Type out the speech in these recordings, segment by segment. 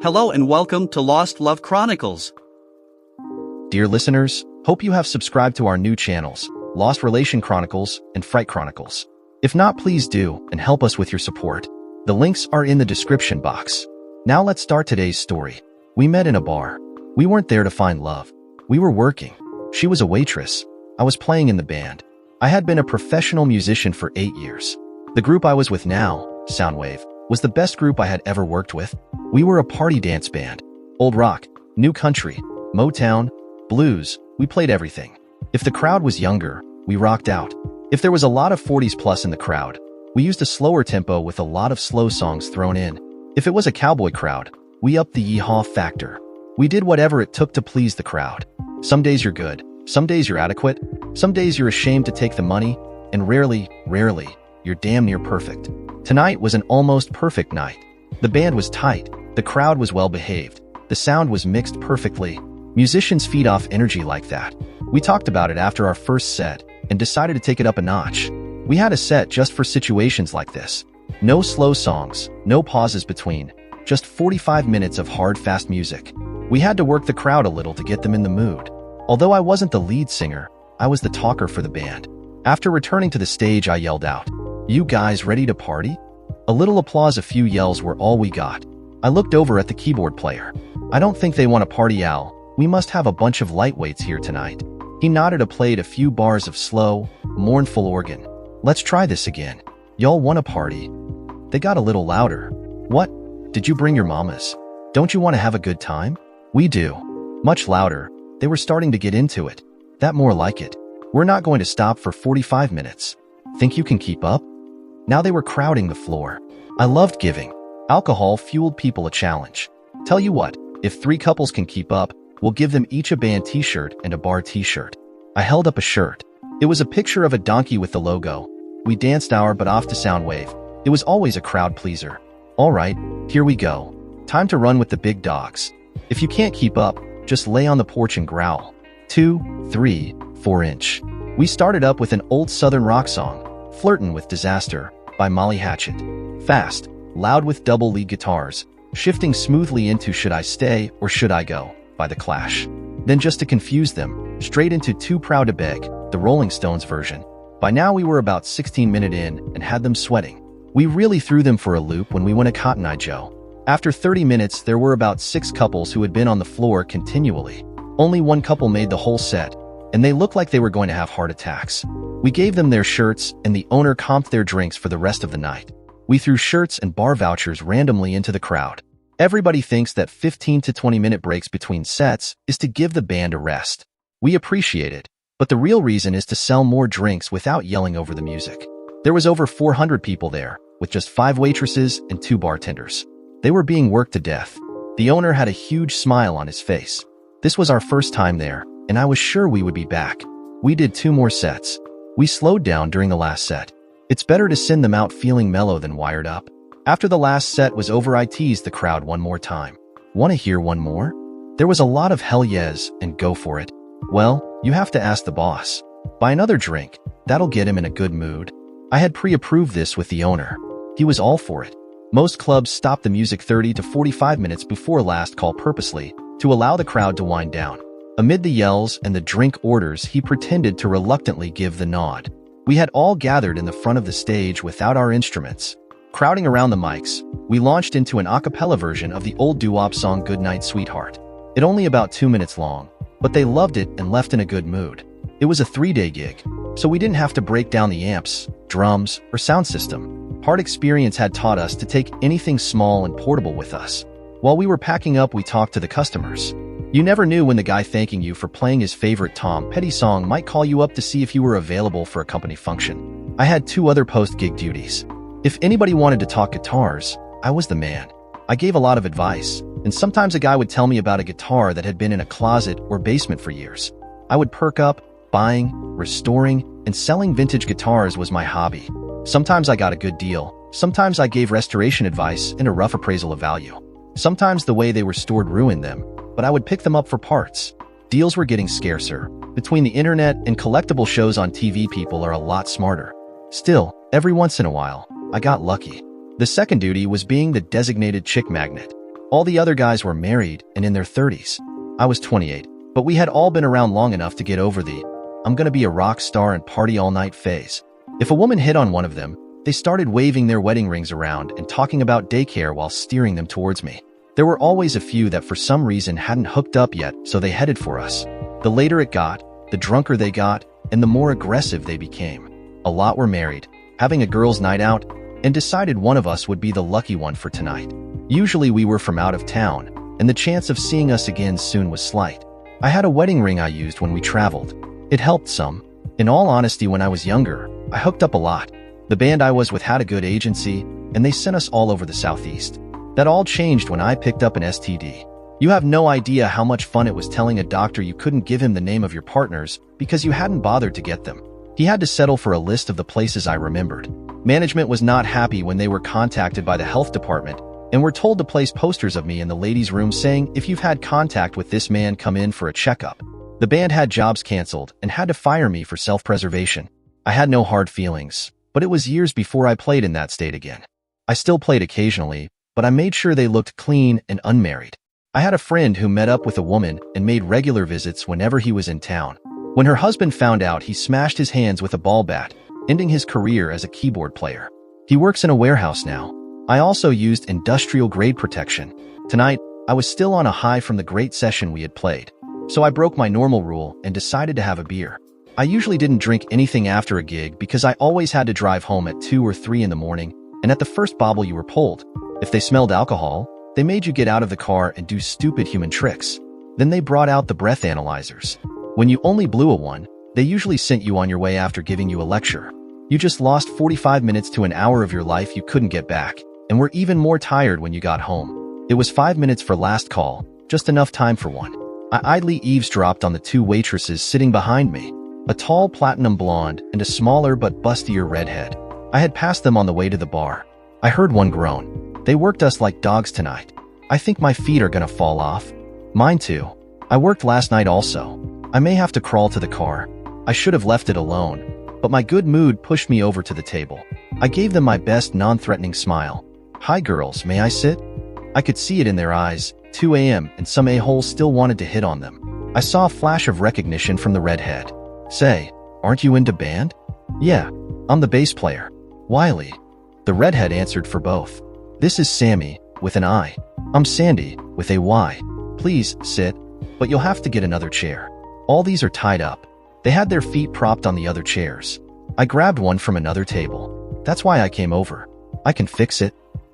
Hello and welcome to Lost Love Chronicles. Dear listeners, hope you have subscribed to our new channels, Lost Relation Chronicles and Fright Chronicles. If not, please do and help us with your support. The links are in the description box. Now let's start today's story. We met in a bar. We weren't there to find love. We were working. She was a waitress. I was playing in the band. I had been a professional musician for 8 years. The group I was with now, Soundwave, was the best group I had ever worked with. We were a party dance band. Old rock, new country, Motown, blues, we played everything. If the crowd was younger, we rocked out. If there was a lot of 40s plus in the crowd, we used a slower tempo with a lot of slow songs thrown in. If it was a cowboy crowd, we upped the yee-haw factor. We did whatever it took to please the crowd. Some days you're good, some days you're adequate, some days you're ashamed to take the money, and rarely, you're damn near perfect. Tonight was an almost perfect night. The band was tight, the crowd was well behaved, the sound was mixed perfectly. Musicians feed off energy like that. We talked about it after our first set and decided to take it up a notch. We had a set just for situations like this. No slow songs, no pauses between, just 45 minutes of hard, fast music. We had to work the crowd a little to get them in the mood. Although I wasn't the lead singer, I was the talker for the band. After returning to the stage, I yelled out, "You guys ready to party?" A little applause, a few yells were all we got. I looked over at the keyboard player. "I don't think they want to party, Al. We must have a bunch of lightweights here tonight." He nodded and played a few bars of slow, mournful organ. "Let's try this again. Y'all want to party?" They got a little louder. "What? Did you bring your mamas? Don't you want to have a good time?" "We do." Much louder. They were starting to get into it. "That more like it. We're not going to stop for 45 minutes. Think you can keep up?" Now they were crowding the floor. I loved giving. Alcohol fueled people a challenge. "Tell you what, if 3 couples can keep up, we'll give them each a band t-shirt and a bar t-shirt." I held up a shirt. It was a picture of a donkey with the logo. We danced our butt off to Soundwave. It was always a crowd pleaser. "All right, here we go. Time to run with the big dogs. If you can't keep up, just lay on the porch and growl. 2, 3, 4-inch. We started up with an old southern rock song, Flirtin' with Disaster, by Molly Hatchet. Fast, loud with double lead guitars, shifting smoothly into Should I Stay or Should I Go, by The Clash. Then just to confuse them, straight into Too Proud to Beg, the Rolling Stones version. By now we were about 16 minutes in and had them sweating. We really threw them for a loop when we went to Cotton Eye Joe. After 30 minutes, there were about 6 couples who had been on the floor continually. Only 1 couple made the whole set, and they looked like they were going to have heart attacks. We gave them their shirts, and the owner comped their drinks for the rest of the night. We threw shirts and bar vouchers randomly into the crowd. Everybody thinks that 15 to 20-minute breaks between sets is to give the band a rest. We appreciate it, but the real reason is to sell more drinks without yelling over the music. There was over 400 people there, with just 5 waitresses and 2 bartenders. They were being worked to death. The owner had a huge smile on his face. This was our first time there, and I was sure we would be back. We did 2 more sets. We slowed down during the last set. It's better to send them out feeling mellow than wired up. After the last set was over, I teased the crowd one more time. "Want to hear one more?" There was a lot of hell yes and go for it. "Well, you have to ask the boss. Buy another drink. That'll get him in a good mood." I had pre-approved this with the owner. He was all for it. Most clubs stop the music 30 to 45 minutes before last call purposely to allow the crowd to wind down. Amid the yells and the drink orders, he pretended to reluctantly give the nod. We had all gathered in the front of the stage without our instruments. Crowding around the mics, we launched into an a cappella version of the old doo-wop song Goodnight Sweetheart. It only about 2 minutes long, but they loved it and left in a good mood. It was a 3-day gig, so we didn't have to break down the amps, drums, or sound system. Hard experience had taught us to take anything small and portable with us. While we were packing up, we talked to the customers. You never knew when the guy thanking you for playing his favorite Tom Petty song might call you up to see if you were available for a company function. I had 2 other post-gig duties. If anybody wanted to talk guitars, I was the man. I gave a lot of advice, and sometimes a guy would tell me about a guitar that had been in a closet or basement for years. I would perk up. Buying, restoring, and selling vintage guitars was my hobby. Sometimes I got a good deal. Sometimes I gave restoration advice and a rough appraisal of value. Sometimes the way they were stored ruined them, but I would pick them up for parts. Deals were getting scarcer. Between the internet and collectible shows on TV, people are a lot smarter. Still, every once in a while, I got lucky. The second duty was being the designated chick magnet. All the other guys were married and in their 30s. I was 28, but we had all been around long enough to get over the "I'm gonna be a rock star and party all night" phase. If a woman hit on one of them, they started waving their wedding rings around and talking about daycare while steering them towards me. There were always a few that for some reason hadn't hooked up yet, so they headed for us. The later it got, the drunker they got, and the more aggressive they became. A lot were married, having a girls' night out, and decided one of us would be the lucky one for tonight. Usually we were from out of town, and the chance of seeing us again soon was slight. I had a wedding ring I used when we traveled. It helped some. In all honesty, when I was younger, I hooked up a lot. The band I was with had a good agency, and they sent us all over the Southeast. That all changed when I picked up an STD. You have no idea how much fun it was telling a doctor you couldn't give him the name of your partners because you hadn't bothered to get them. He had to settle for a list of the places I remembered. Management was not happy when they were contacted by the health department and were told to place posters of me in the ladies' room saying, "If you've had contact with this man, come in for a checkup." The band had jobs canceled and had to fire me for self-preservation. I had no hard feelings, but it was years before I played in that state again. I still played occasionally, but I made sure they looked clean and unmarried. I had a friend who met up with a woman and made regular visits whenever he was in town. When her husband found out, he smashed his hands with a ball bat, ending his career as a keyboard player. He works in a warehouse now. I also used industrial-grade protection. Tonight, I was still on a high from the great session we had played, so I broke my normal rule and decided to have a beer. I usually didn't drink anything after a gig because I always had to drive home at 2 or 3 in the morning, and at the first bobble you were pulled. If they smelled alcohol, they made you get out of the car and do stupid human tricks. Then they brought out the breath analyzers. When you only blew a one, they usually sent you on your way after giving you a lecture. You just lost 45 minutes to an hour of your life you couldn't get back, and were even more tired when you got home. It was 5 minutes for last call, just enough time for one. I idly eavesdropped on the 2 waitresses sitting behind me, a tall platinum blonde and a smaller but bustier redhead. I had passed them on the way to the bar. I heard one groan. "They worked us like dogs tonight. I think my feet are gonna fall off." Mine too. I worked last night also. I may have to crawl to the car. I should have left it alone, but my good mood pushed me over to the table. I gave them my best non-threatening smile. "Hi girls, may I sit?" I could see it in their eyes, 2 a.m., and some a-hole still wanted to hit on them. I saw a flash of recognition from the redhead. "Say, aren't you into band?" "Yeah, I'm the bass player." "Wiley." The redhead answered for both. "This is Sammy, with an I. I'm Sandy, with a Y. Please, sit, but you'll have to get another chair. All these are tied up." They had their feet propped on the other chairs. I grabbed one from another table. "That's why I came over. I can fix it."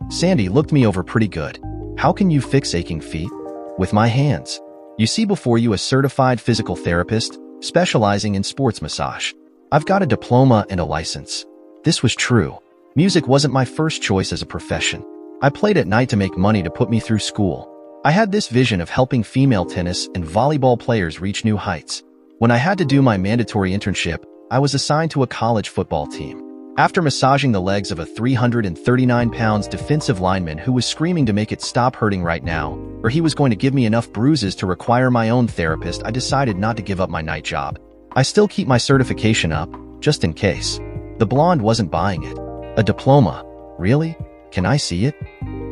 Sandy looked me over pretty good. "How can you fix aching feet?" "With my hands. You see before you a certified physical therapist, specializing in sports massage. I've got a diploma and a license." This was true. Music wasn't my first choice as a profession. I played at night to make money to put me through school. I had this vision of helping female tennis and volleyball players reach new heights. When I had to do my mandatory internship, I was assigned to a college football team. After massaging the legs of a 339-pound defensive lineman who was screaming to make it stop hurting right now, or he was going to give me enough bruises to require my own therapist, I decided not to give up my night job. I still keep my certification up, just in case. The blonde wasn't buying it. "A diploma? Really? Can I see it?"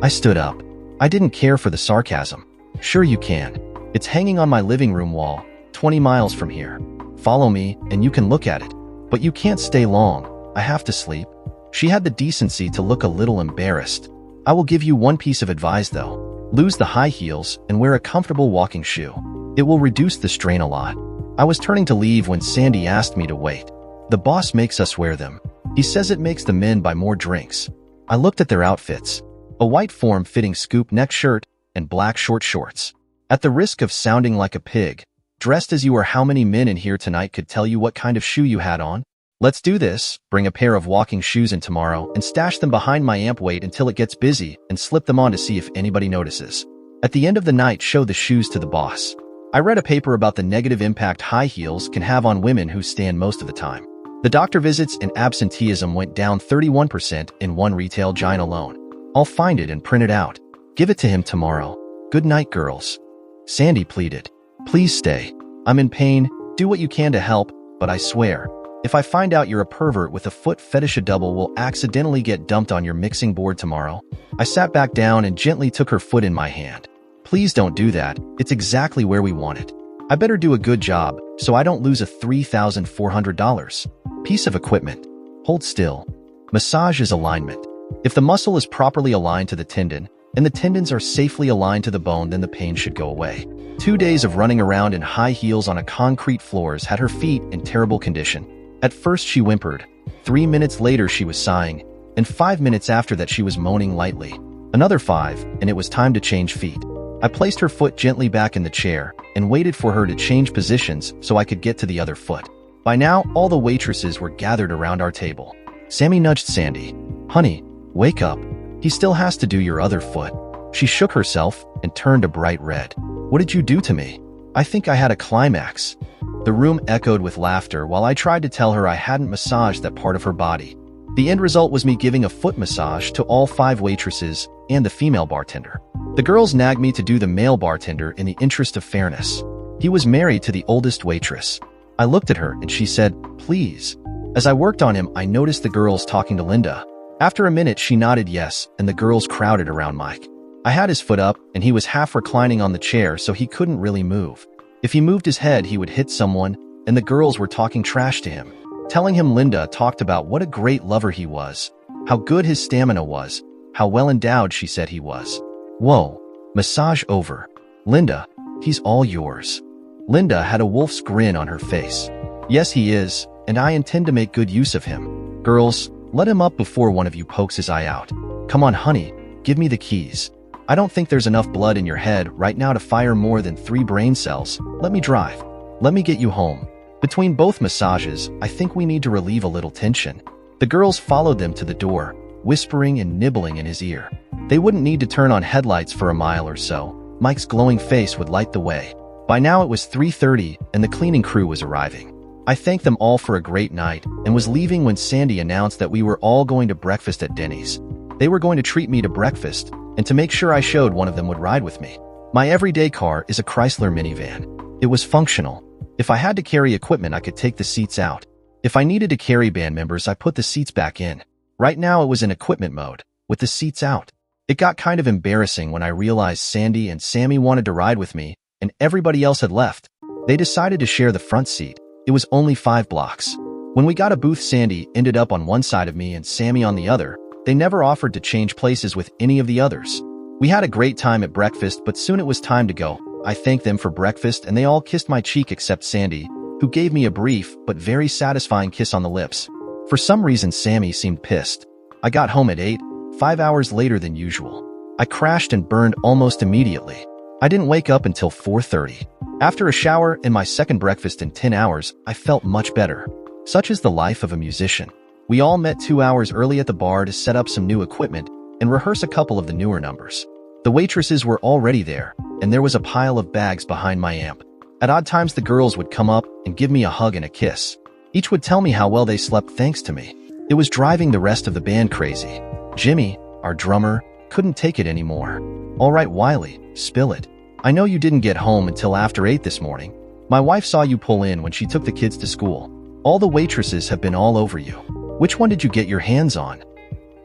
I stood up. I didn't care for the sarcasm. "Sure you can. It's hanging on my living room wall, 20 miles from here. Follow me, and you can look at it. But you can't stay long. I have to sleep." She had the decency to look a little embarrassed. "I will give you one piece of advice though. Lose the high heels and wear a comfortable walking shoe. It will reduce the strain a lot." I was turning to leave when Sandy asked me to wait. "The boss makes us wear them. He says it makes the men buy more drinks." I looked at their outfits. A white form-fitting scoop neck shirt and black short shorts. At the risk of sounding like a pig, dressed as you are, how many men in here tonight could tell you what kind of shoe you had on? "Let's do this. Bring a pair of walking shoes in tomorrow and stash them behind my amp. Wait until it gets busy and slip them on to see if anybody notices. At the end of the night, show the shoes to the boss." I read a paper about the negative impact high heels can have on women who stand most of the time. The doctor visits and absenteeism went down 31% in one retail giant alone. "I'll find it and print it out. Give it to him tomorrow. Good night, girls." Sandy pleaded. "Please stay. I'm in pain. Do what you can to help, but I swear, If I find out you're a pervert with a foot fetish, a double will accidentally get dumped on your mixing board tomorrow. I sat back down and gently took her foot in my hand. Please don't do that. It's exactly where we want it. I better do a good job so I don't lose a $3,400 piece of equipment. Hold still. Massage is alignment. If the muscle is properly aligned to the tendon and the tendons are safely aligned to the bone, then the pain should go away. 2 days of running around in high heels on a concrete floors had her feet in terrible condition. At first she whimpered. 3 minutes later she was sighing, and 5 minutes after that she was moaning lightly. Another 5, and it was time to change feet. I placed her foot gently back in the chair and waited for her to change positions so I could get to the other foot. By now, all the waitresses were gathered around our table. Sammy nudged Sandy. Honey, wake up. He still has to do your other foot. She shook herself and turned a bright red. What did you do to me? I think I had a climax. The room echoed with laughter while I tried to tell her I hadn't massaged that part of her body. The end result was me giving a foot massage to all 5 waitresses and the female bartender. The girls nagged me to do the male bartender in the interest of fairness. He was married to the oldest waitress. I looked at her and she said, please. As I worked on him, I noticed the girls talking to Linda. After a minute, she nodded yes, and the girls crowded around Mike. I had his foot up, and he was half reclining on the chair, so he couldn't really move. If he moved his head, he would hit someone, and the girls were talking trash to him. Telling him Linda talked about what a great lover he was, how good his stamina was, how well endowed she said he was. Whoa, massage over. Linda, he's all yours. Linda had a wolf's grin on her face. Yes, he is, and I intend to make good use of him. Girls, let him up before one of you pokes his eye out. Come on, honey, give me the keys. I don't think there's enough blood in your head right now to fire more than 3 brain cells. Let me drive. Let me get you home. Between both massages, I think we need to relieve a little tension. The girls followed them to the door, whispering and nibbling in his ear. They wouldn't need to turn on headlights for a mile or so. Mike's glowing face would light the way. By now it was 3:30 and the cleaning crew was arriving. I thanked them all for a great night and was leaving when Sandy announced that we were all going to breakfast at Denny's. They were going to treat me to breakfast, and to make sure I showed, one of them would ride with me. My everyday car is a Chrysler minivan. It was functional. If I had to carry equipment, I could take the seats out. If I needed to carry band members, I put the seats back in. Right now it was in equipment mode, with the seats out. It got kind of embarrassing when I realized Sandy and Sammy wanted to ride with me, and everybody else had left. They decided to share the front seat. It was only 5 blocks. When we got a booth, Sandy ended up on one side of me and Sammy on the other. They never offered to change places with any of the others. We had a great time at breakfast, but soon it was time to go. I thanked them for breakfast and they all kissed my cheek except Sandy, who gave me a brief but very satisfying kiss on the lips. For some reason, Sammy seemed pissed. I got home at 8, 5 hours later than usual. I crashed and burned almost immediately. I didn't wake up until 4:30. After a shower and my second breakfast in 10 hours, I felt much better. Such is the life of a musician. We all met 2 hours early at the bar to set up some new equipment and rehearse a couple of the newer numbers. The waitresses were already there, and there was a pile of bags behind my amp. At odd times, the girls would come up and give me a hug and a kiss. Each would tell me how well they slept thanks to me. It was driving the rest of the band crazy. Jimmy, our drummer, couldn't take it anymore. All right, Wiley, spill it. I know you didn't get home until after 8 this morning. My wife saw you pull in when she took the kids to school. All the waitresses have been all over you. Which one did you get your hands on?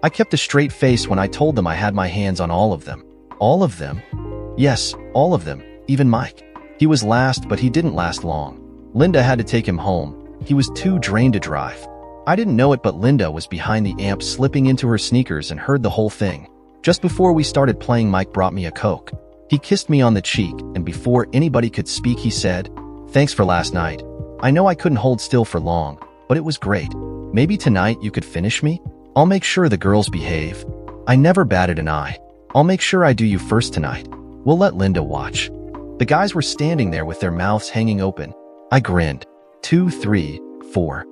I kept a straight face when I told them I had my hands on all of them. All of them? Yes, all of them, even Mike. He was last, but he didn't last long. Linda had to take him home. He was too drained to drive. I didn't know it, but Linda was behind the amp slipping into her sneakers and heard the whole thing. Just before we started playing, Mike brought me a Coke. He kissed me on the cheek, and before anybody could speak, he said, "Thanks for last night. I know I couldn't hold still for long, but it was great. Maybe tonight you could finish me? I'll make sure the girls behave. I never batted an eye. I'll make sure I do you first tonight. We'll let Linda watch." The guys were standing there with their mouths hanging open. I grinned. 2, 3, 4.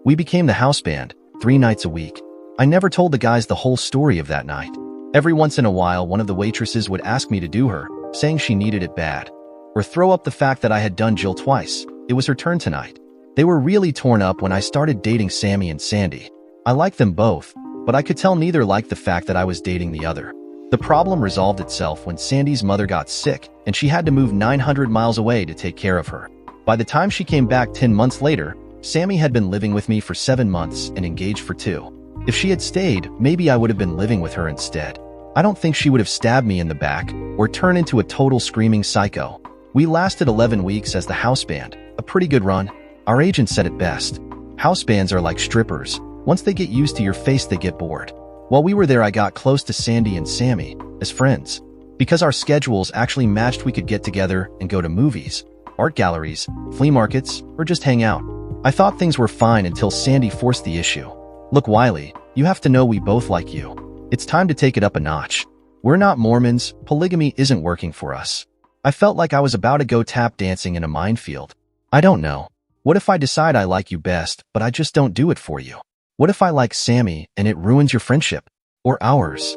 We became the house band, 3 nights a week. I never told the guys the whole story of that night. Every once in a while, one of the waitresses would ask me to do her, saying she needed it bad. Or throw up the fact that I had done Jill twice. It was her turn tonight. They were really torn up when I started dating Sammy and Sandy. I liked them both, but I could tell neither liked the fact that I was dating the other. The problem resolved itself when Sandy's mother got sick, and she had to move 900 miles away to take care of her. By the time she came back 10 months later, Sammy had been living with me for 7 months and engaged for 2. If she had stayed, maybe I would have been living with her instead. I don't think she would have stabbed me in the back or turned into a total screaming psycho. We lasted 11 weeks as the house band, a pretty good run. Our agent said it best. House bands are like strippers. Once they get used to your face, they get bored. While we were there, I got close to Sandy and Sammy as friends. Because our schedules actually matched, we could get together and go to movies, art galleries, flea markets, or just hang out. I thought things were fine until Sandy forced the issue. Look, Wiley, you have to know we both like you. It's time to take it up a notch. We're not Mormons. Polygamy isn't working for us. I felt like I was about to go tap dancing in a minefield. I don't know. What if I decide I like you best, but I just don't do it for you? What if I like Sammy and it ruins your friendship? Or ours?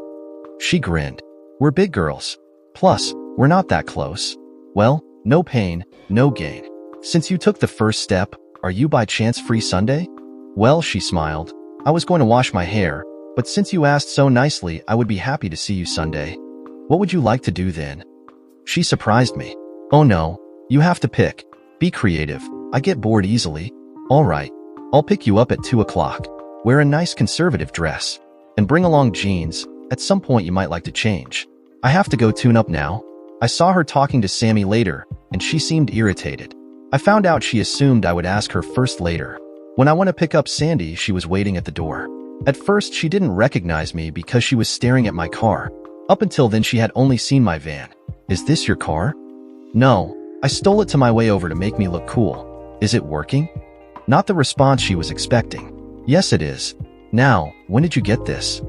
She grinned. We're big girls. Plus, we're not that close. Well, no pain, no gain. Since you took the first step, are you by chance free Sunday? Well, she smiled. I was going to wash my hair, but since you asked so nicely, I would be happy to see you Sunday. What would you like to do then? She surprised me. Oh no, you have to pick. Be creative. I get bored easily. All right, I'll pick you up at 2 o'clock. Wear a nice conservative dress. And bring along jeans. At some point you might like to change. I have to go tune up now. I saw her talking to Sammy later, and she seemed irritated. I found out she assumed I would ask her first later. When I went to pick up Sandy, she was waiting at the door. At first, she didn't recognize me because she was staring at my car. Up until then, she had only seen my van. Is this your car? No, I stole it to my way over to make me look cool. Is it working? Not the response she was expecting. Yes, it is. Now, when did you get this?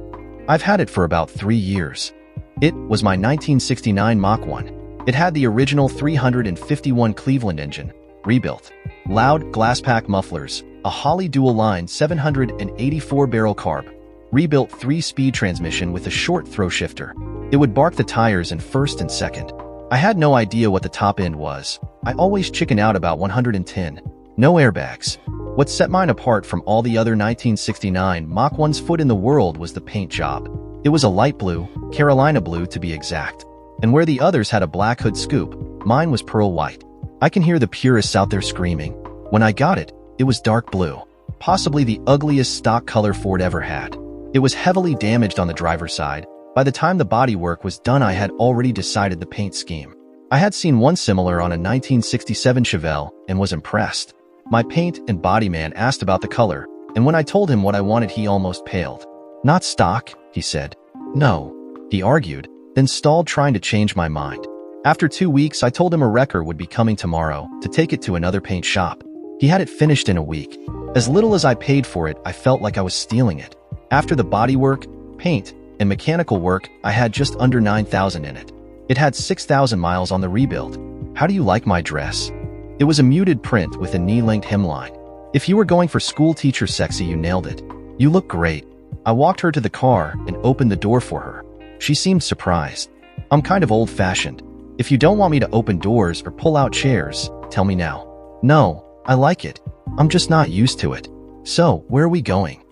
I've had it for about 3 years. It was my 1969 Mach 1. It had the original 351 Cleveland engine, rebuilt. Loud glass-pack mufflers, a Holley dual-line 784-barrel carb, rebuilt 3-speed transmission with a short throw shifter. It would bark the tires in first and second. I had no idea what the top end was. I always chicken out about 110. No airbags. What set mine apart from all the other 1969 Mach 1's foot in the world was the paint job. It was a light blue, Carolina blue to be exact. And where the others had a black hood scoop, mine was pearl white. I can hear the purists out there screaming. When I got it, it was dark blue. Possibly the ugliest stock color Ford ever had. It was heavily damaged on the driver's side. By the time the bodywork was done, I had already decided the paint scheme. I had seen one similar on a 1967 Chevelle and was impressed. My paint and body man asked about the color, and when I told him what I wanted, he almost paled. Not stock, he said. No, he argued, then stalled trying to change my mind. After 2 weeks, I told him a wrecker would be coming tomorrow to take it to another paint shop. He had it finished in a week. As little as I paid for it, I felt like I was stealing it. After the bodywork, paint, and mechanical work, I had just under 9,000 in it. It had 6,000 miles on the rebuild. How do you like my dress? It was a muted print with a knee-length hemline. If you were going for school teacher sexy, you nailed it. You look great. I walked her to the car and opened the door for her. She seemed surprised. I'm kind of old-fashioned. If you don't want me to open doors or pull out chairs, tell me now. No, I like it. I'm just not used to it. So, where are we going?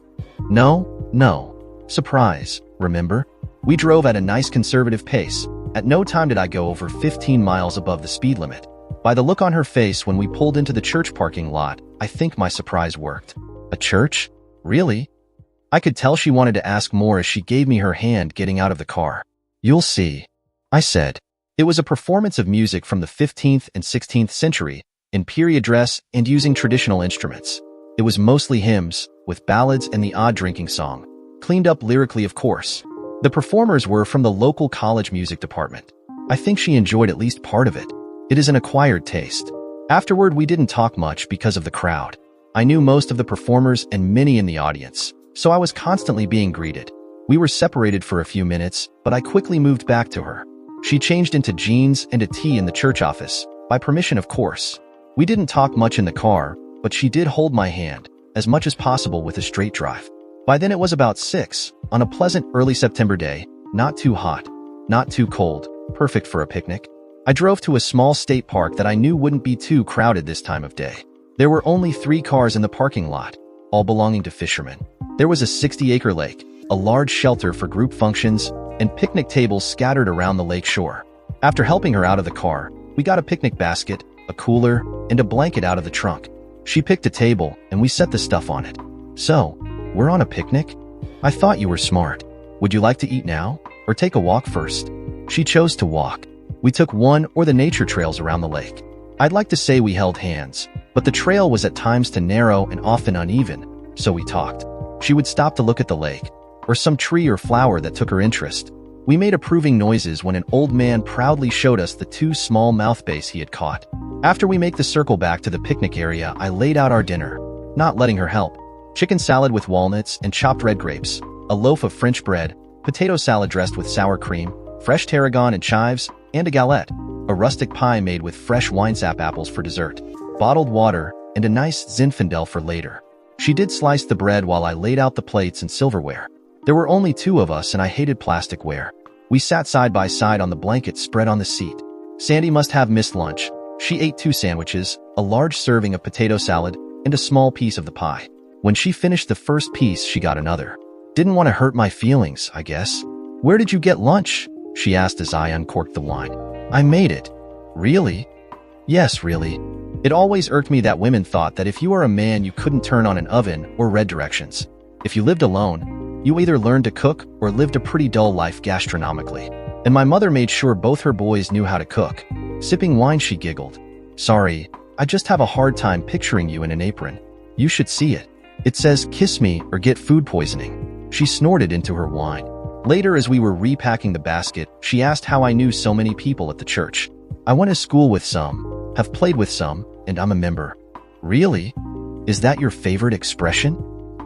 No. Surprise, remember? We drove at a nice conservative pace. At no time did I go over 15 miles above the speed limit. By the look on her face when we pulled into the church parking lot, I think my surprise worked. A church? Really? I could tell she wanted to ask more as she gave me her hand getting out of the car. You'll see, I said. It was a performance of music from the 15th and 16th century, in period dress and using traditional instruments. It was mostly hymns, with ballads and the odd drinking song. Cleaned up lyrically, of course. The performers were from the local college music department. I think she enjoyed at least part of it. It is an acquired taste. Afterward, we didn't talk much because of the crowd. I knew most of the performers and many in the audience, so I was constantly being greeted. We were separated for a few minutes, but I quickly moved back to her. She changed into jeans and a tee in the church office, by permission, of course. We didn't talk much in the car, but she did hold my hand, as much as possible with a straight drive. By then it was about 6, on a pleasant early September day, not too hot, not too cold, perfect for a picnic. I drove to a small state park that I knew wouldn't be too crowded this time of day. There were only 3 cars in the parking lot, all belonging to fishermen. There was a 60-acre lake, a large shelter for group functions, and picnic tables scattered around the lake shore. After helping her out of the car, we got a picnic basket, a cooler, and a blanket out of the trunk. She picked a table, and we set the stuff on it. So, we're on a picnic? I thought you were smart. Would you like to eat now, or take a walk first? She chose to walk. We took one or the nature trails around the lake. I'd like to say we held hands, but the trail was at times too narrow and often uneven, so we talked. She would stop to look at the lake, or some tree or flower that took her interest. We made approving noises when an old man proudly showed us the 2 small mouthbass he had caught. After we make the circle back to the picnic area, I laid out our dinner, not letting her help. Chicken salad with walnuts and chopped red grapes, a loaf of French bread, potato salad dressed with sour cream, fresh tarragon and chives, and a galette, a rustic pie made with fresh winesap apples for dessert, bottled water, and a nice Zinfandel for later. She did slice the bread while I laid out the plates and silverware. There were only 2 of us and I hated plasticware. We sat side by side on the blanket spread on the seat. Sandy must have missed lunch. She ate 2 sandwiches, a large serving of potato salad, and a small piece of the pie. When she finished the first piece, she got another. Didn't want to hurt my feelings, I guess. Where did you get lunch? She asked as I uncorked the wine. I made it. Really? Yes, really. It always irked me that women thought that if you are a man you couldn't turn on an oven or read directions. If you lived alone, you either learned to cook or lived a pretty dull life gastronomically. And my mother made sure both her boys knew how to cook. Sipping wine, she giggled. Sorry, I just have a hard time picturing you in an apron. You should see it. It says, kiss me or get food poisoning. She snorted into her wine. Later, as we were repacking the basket, she asked how I knew so many people at the church. I went to school with some, have played with some, and I'm a member. Really? Is that your favorite expression?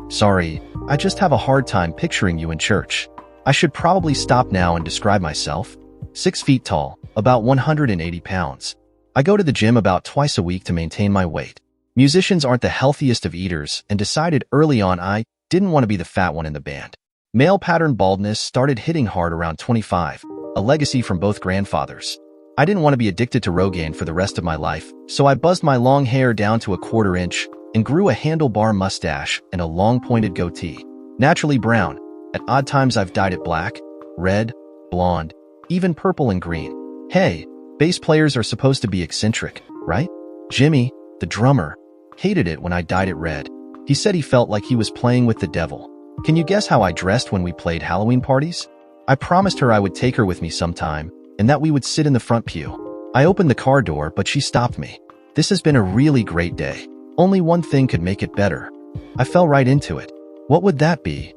Sorry, I just have a hard time picturing you in church. I should probably stop now and describe myself. 6 feet tall, about 180 pounds. I go to the gym about twice a week to maintain my weight. Musicians aren't the healthiest of eaters and decided early on I didn't want to be the fat one in the band. Male pattern baldness started hitting hard around 25, a legacy from both grandfathers. I didn't want to be addicted to Rogaine for the rest of my life, so I buzzed my long hair down to a 1/4 inch and grew a handlebar mustache and a long pointed goatee. Naturally brown. At odd times I've dyed it black, red, blonde, even purple and green. Hey, bass players are supposed to be eccentric, right? Jimmy, the drummer, hated it when I dyed it red. He said he felt like he was playing with the devil. Can you guess how I dressed when we played Halloween parties? I promised her I would take her with me sometime and that we would sit in the front pew. I opened the car door, but she stopped me. This has been a really great day. Only one thing could make it better. I fell right into it. What would that be?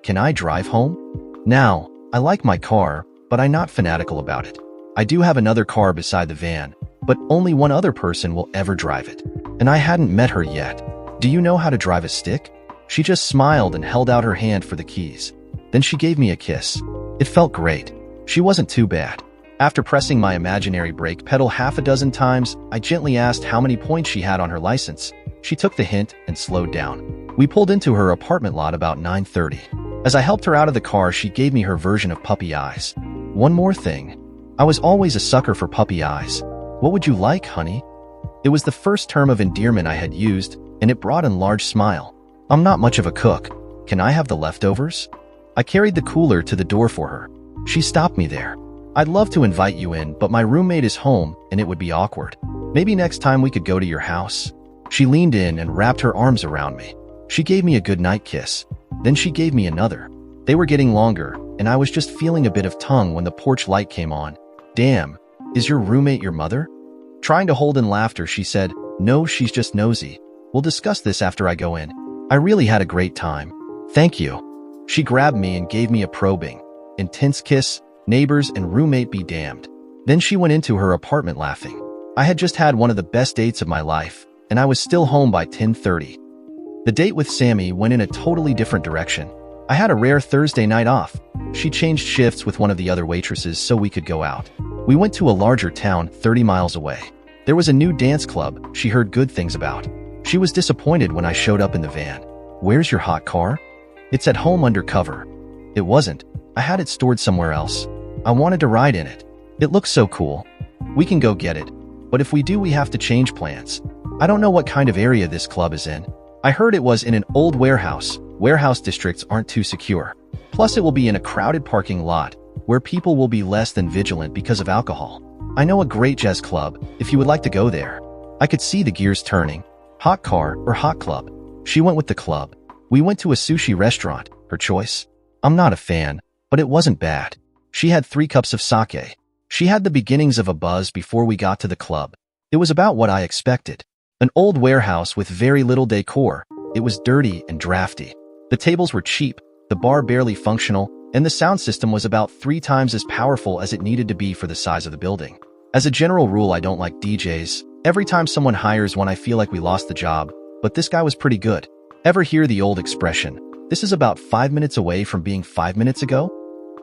Can I drive home? Now, I like my car, but I'm not fanatical about it. I do have another car beside the van, but only one other person will ever drive it. And I hadn't met her yet. Do you know how to drive a stick? She just smiled and held out her hand for the keys. Then she gave me a kiss. It felt great. She wasn't too bad. After pressing my imaginary brake pedal half a dozen times, I gently asked how many points she had on her license. She took the hint and slowed down. We pulled into her apartment lot about 9:30. As I helped her out of the car, she gave me her version of puppy eyes. One more thing. I was always a sucker for puppy eyes. What would you like, honey? It was the first term of endearment I had used, and it brought a large smile. I'm not much of a cook. Can I have the leftovers? I carried the cooler to the door for her. She stopped me there. I'd love to invite you in, but my roommate is home and it would be awkward. Maybe next time we could go to your house. She leaned in and wrapped her arms around me. She gave me a goodnight kiss. Then she gave me another. They were getting longer, and I was just feeling a bit of tongue when the porch light came on. Damn, is your roommate your mother? Trying to hold in laughter, she said, no, she's just nosy. We'll discuss this after I go in. I really had a great time. Thank you. She grabbed me and gave me a probing, intense kiss, neighbors and roommate be damned. Then she went into her apartment laughing. I had just had one of the best dates of my life, and I was still home by 10:30. The date with Sammy went in a totally different direction. I had a rare Thursday night off. She changed shifts with one of the other waitresses so we could go out. We went to a larger town 30 miles away. There was a new dance club she heard good things about. She was disappointed when I showed up in the van. Where's your hot car? It's at home under cover. It wasn't. I had it stored somewhere else. I wanted to ride in it. It looks so cool. We can go get it. But if we do, we have to change plans. I don't know what kind of area this club is in. I heard it was in an old warehouse. Warehouse districts aren't too secure. Plus, it will be in a crowded parking lot where people will be less than vigilant because of alcohol. I know a great jazz club if you would like to go there. I could see the gears turning. Hot car or hot club? She went with the club. We went to a sushi restaurant, her choice. I'm not a fan, but it wasn't bad. She had 3 cups of sake. She had the beginnings of a buzz before we got to the club. It was about what I expected. An old warehouse with very little decor. It was dirty and drafty. The tables were cheap, the bar barely functional, and the sound system was about 3 times as powerful as it needed to be for the size of the building. As a general rule, I don't like DJs. Every time someone hires one, I feel like we lost the job, but this guy was pretty good. Ever hear the old expression, "This is about 5 minutes away from being 5 minutes ago"?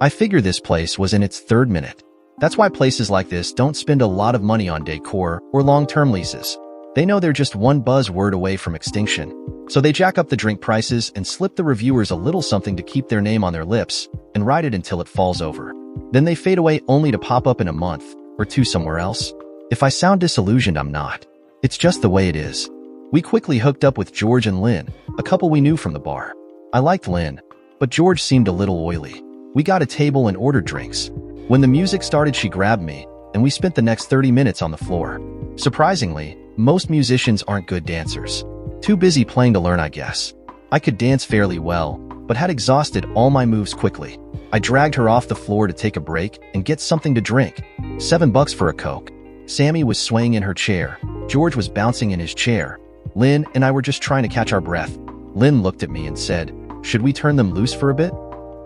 I figure this place was in its 3rd minute. That's why places like this don't spend a lot of money on decor or long-term leases. They know they're just one buzzword away from extinction. So they jack up the drink prices and slip the reviewers a little something to keep their name on their lips and ride it until it falls over. Then they fade away only to pop up in a month or 2 somewhere else. If I sound disillusioned, I'm not. It's just the way it is. We quickly hooked up with George and Lynn, a couple we knew from the bar. I liked Lynn, but George seemed a little oily. We got a table and ordered drinks. When the music started, she grabbed me, and we spent the next 30 minutes on the floor. Surprisingly, most musicians aren't good dancers. Too busy playing to learn, I guess. I could dance fairly well, but had exhausted all my moves quickly. I dragged her off the floor to take a break and get something to drink. $7 for a Coke. Sammy was swaying in her chair. George was bouncing in his chair. Lynn and I were just trying to catch our breath. Lynn looked at me and said, "Should we turn them loose for a bit?"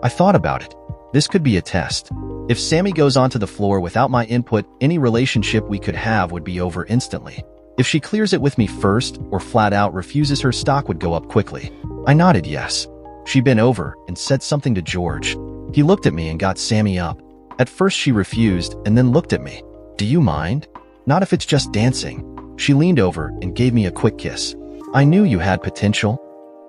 I thought about it. This could be a test. If Sammy goes onto the floor without my input, any relationship we could have would be over instantly. If she clears it with me first or flat out refuses, her stock would go up quickly. I nodded yes. She bent over and said something to George. He looked at me and got Sammy up. At first she refused and then looked at me. "Do you mind?" "Not if it's just dancing." She leaned over and gave me a quick kiss. "I knew you had potential."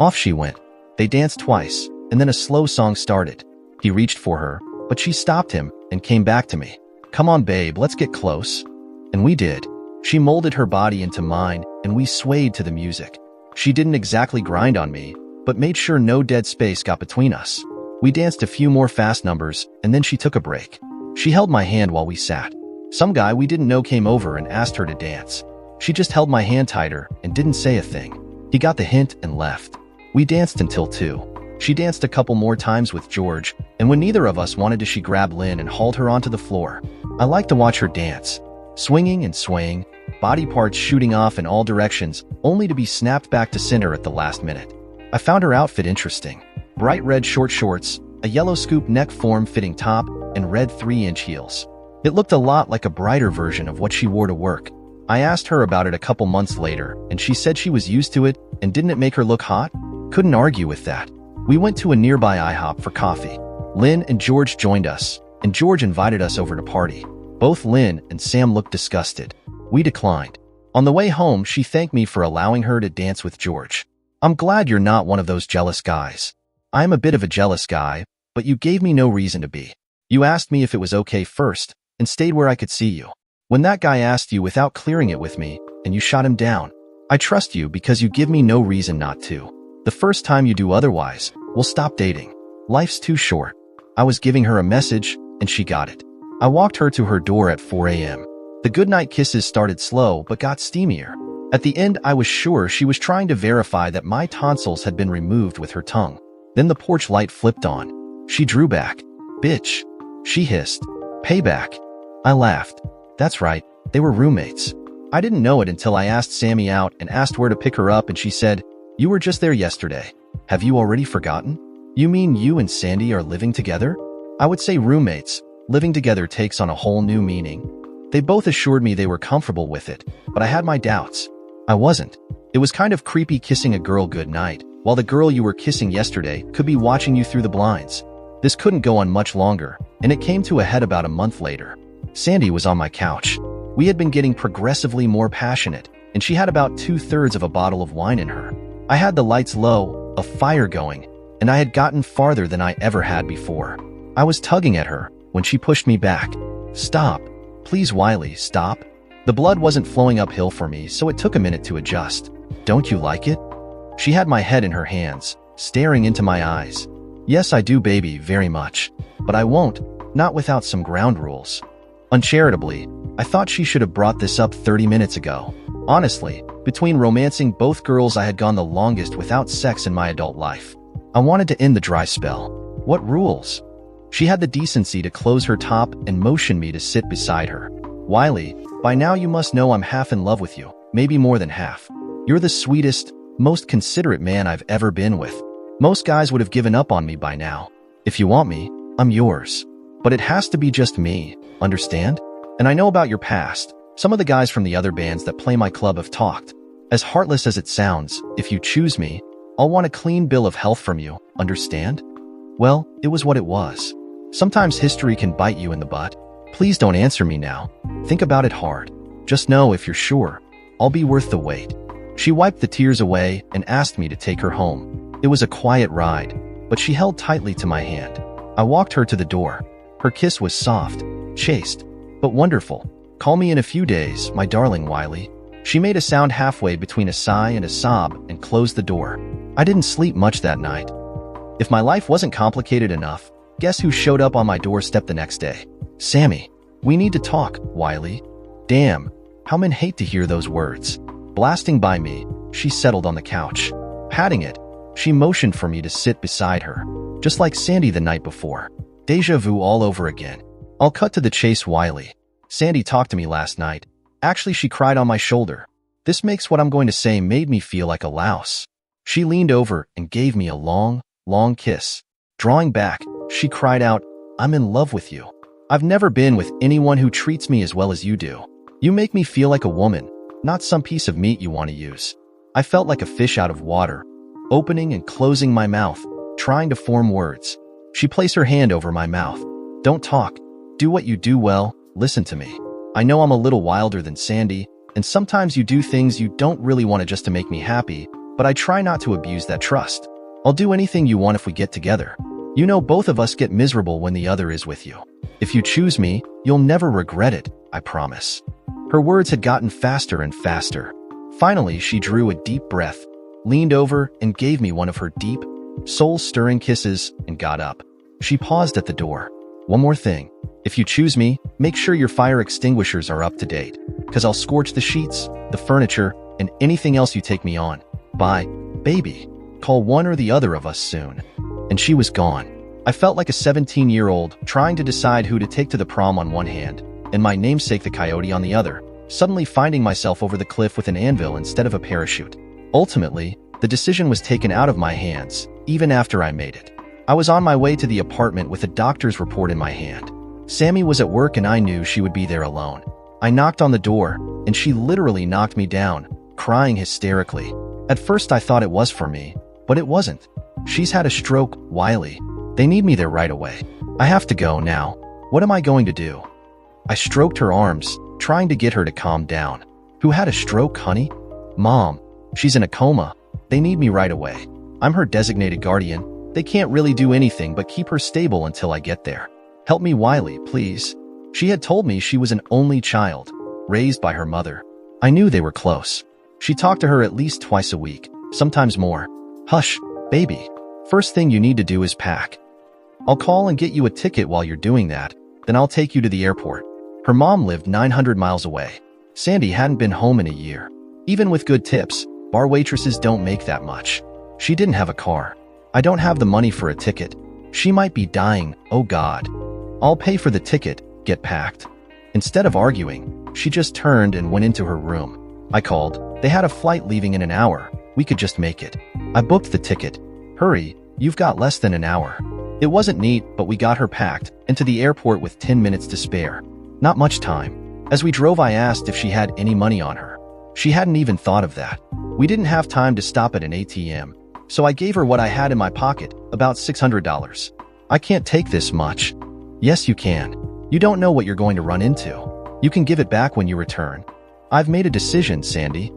Off she went. They danced twice, and then a slow song started. He reached for her, but she stopped him and came back to me. "Come on, babe, let's get close." And we did. She molded her body into mine, and we swayed to the music. She didn't exactly grind on me, but made sure no dead space got between us. We danced a few more fast numbers, and then she took a break. She held my hand while we sat. Some guy we didn't know came over and asked her to dance. She just held my hand tighter and didn't say a thing. He got the hint and left. We danced until 2. She danced a couple more times with George, and when neither of us wanted to, she grabbed Lynn and hauled her onto the floor. I like to watch her dance, swinging and swaying, body parts shooting off in all directions, only to be snapped back to center at the last minute. I found her outfit interesting. Bright red short shorts, a yellow scoop neck form-fitting top, and red 3-inch heels. It looked a lot like a brighter version of what she wore to work. I asked her about it a couple months later, and she said she was used to it, and didn't it make her look hot? Couldn't argue with that. We went to a nearby IHOP for coffee. Lynn and George joined us, and George invited us over to party. Both Lynn and Sam looked disgusted. We declined. On the way home, she thanked me for allowing her to dance with George. "I'm glad you're not one of those jealous guys." "I am a bit of a jealous guy, but you gave me no reason to be. You asked me if it was okay first, and stayed where I could see you. When that guy asked you without clearing it with me, and you shot him down. I trust you because you give me no reason not to. The first time you do otherwise, we'll stop dating. Life's too short." I was giving her a message, and she got it. I walked her to her door at 4 a.m. The goodnight kisses started slow but got steamier. At the end, I was sure she was trying to verify that my tonsils had been removed with her tongue. Then the porch light flipped on. She drew back. "Bitch," she hissed. "Payback." I laughed. That's right, they were roommates. I didn't know it until I asked Sammy out and asked where to pick her up, and she said, "You were just there yesterday. Have you already forgotten?" "You mean you and Sandy are living together?" I would say roommates. Living together takes on a whole new meaning. They both assured me they were comfortable with it, but I had my doubts. I wasn't. It was kind of creepy kissing a girl goodnight, while the girl you were kissing yesterday could be watching you through the blinds. This couldn't go on much longer, and it came to a head about a month later. Sandy was on my couch. We had been getting progressively more passionate, and she had about 2/3 of a bottle of wine in her. I had the lights low, a fire going, and I had gotten farther than I ever had before. I was tugging at her when she pushed me back. "Stop. Please, Wiley, stop." The blood wasn't flowing uphill for me, so it took a minute to adjust. "Don't you like it?" She had my head in her hands, staring into my eyes. "Yes, I do, baby, very much. But I won't, not without some ground rules." Uncharitably, I thought she should have brought this up 30 minutes ago. Honestly, Between romancing both girls, I had gone the longest without sex in my adult life. I wanted to end the dry spell. What rules? She had the decency to close her top and motion me to sit beside her. Wiley, by now you must know I'm half in love with you, maybe more than half. You're the sweetest, most considerate man I've ever been with. Most guys would have given up on me by now. If you want me, I'm yours. But it has to be just me, understand? And I know about your past. Some of the guys from the other bands that play my club have talked. As heartless as it sounds, if you choose me, I'll want a clean bill of health from you, understand? Well, it was what it was. Sometimes history can bite you in the butt. Please don't answer me now. Think about it hard. Just know if you're sure, I'll be worth the wait. She wiped the tears away and asked me to take her home. It was a quiet ride, but she held tightly to my hand. I walked her to the door. Her kiss was soft, chaste, but wonderful. Call me in a few days, my darling Wiley. She made a sound halfway between a sigh and a sob and closed the door. I didn't sleep much that night. If my life wasn't complicated enough, guess who showed up on my doorstep the next day? Sammy. We need to talk, Wiley. Damn, how men hate to hear those words. Blasting by me, she settled on the couch. Patting it, she motioned for me to sit beside her. Just like Sandy the night before. Deja vu all over again. I'll cut to the chase, Wiley. Sandy talked to me last night. Actually, she cried on my shoulder. This makes what I'm going to say made me feel like a louse. She leaned over and gave me a long, long kiss. Drawing back, she cried out, I'm in love with you. I've never been with anyone who treats me as well as you do. You make me feel like a woman, not some piece of meat you want to use. I felt like a fish out of water, opening and closing my mouth, trying to form words. She placed her hand over my mouth. Don't talk. Do what you do well. Listen to me. I know I'm a little wilder than Sandy, and sometimes you do things you don't really want to just to make me happy, but I try not to abuse that trust. I'll do anything you want if we get together. You know both of us get miserable when the other is with you. If you choose me, you'll never regret it, I promise. Her words had gotten faster and faster. Finally, she drew a deep breath, leaned over and gave me one of her deep, soul-stirring kisses and got up. She paused at the door. One more thing. If you choose me, make sure your fire extinguishers are up to date, because I'll scorch the sheets, the furniture, and anything else you take me on. Bye, baby. Call one or the other of us soon. And she was gone. I felt like a 17-year-old trying to decide who to take to the prom on one hand, and my namesake the coyote on the other, suddenly finding myself over the cliff with an anvil instead of a parachute. Ultimately, the decision was taken out of my hands, even after I made it. I was on my way to the apartment with a doctor's report in my hand. Sammy was at work and I knew she would be there alone. I knocked on the door, and she literally knocked me down, crying hysterically. At first I thought it was for me, but it wasn't. She's had a stroke, Wiley. They need me there right away. I have to go now. What am I going to do? I stroked her arms, trying to get her to calm down. Who had a stroke, honey? Mom. She's in a coma. They need me right away. I'm her designated guardian. They can't really do anything but keep her stable until I get there. Help me, Wiley, please. She had told me she was an only child, raised by her mother. I knew they were close. She talked to her at least twice a week, sometimes more. Hush, baby. First thing you need to do is pack. I'll call and get you a ticket while you're doing that, then I'll take you to the airport. Her mom lived 900 miles away. Sandy hadn't been home in a year. Even with good tips, bar waitresses don't make that much. She didn't have a car. I don't have the money for a ticket. She might be dying, oh God. I'll pay for the ticket, get packed. Instead of arguing, she just turned and went into her room. I called. They had a flight leaving in an hour. We could just make it. I booked the ticket. Hurry, you've got less than an hour. It wasn't neat, but we got her packed and to the airport with 10 minutes to spare. Not much time. As we drove, I asked if she had any money on her. She hadn't even thought of that. We didn't have time to stop at an ATM, so I gave her what I had in my pocket, about $600. I can't take this much. Yes, you can. You don't know what you're going to run into. You can give it back when you return. I've made a decision, Sandy.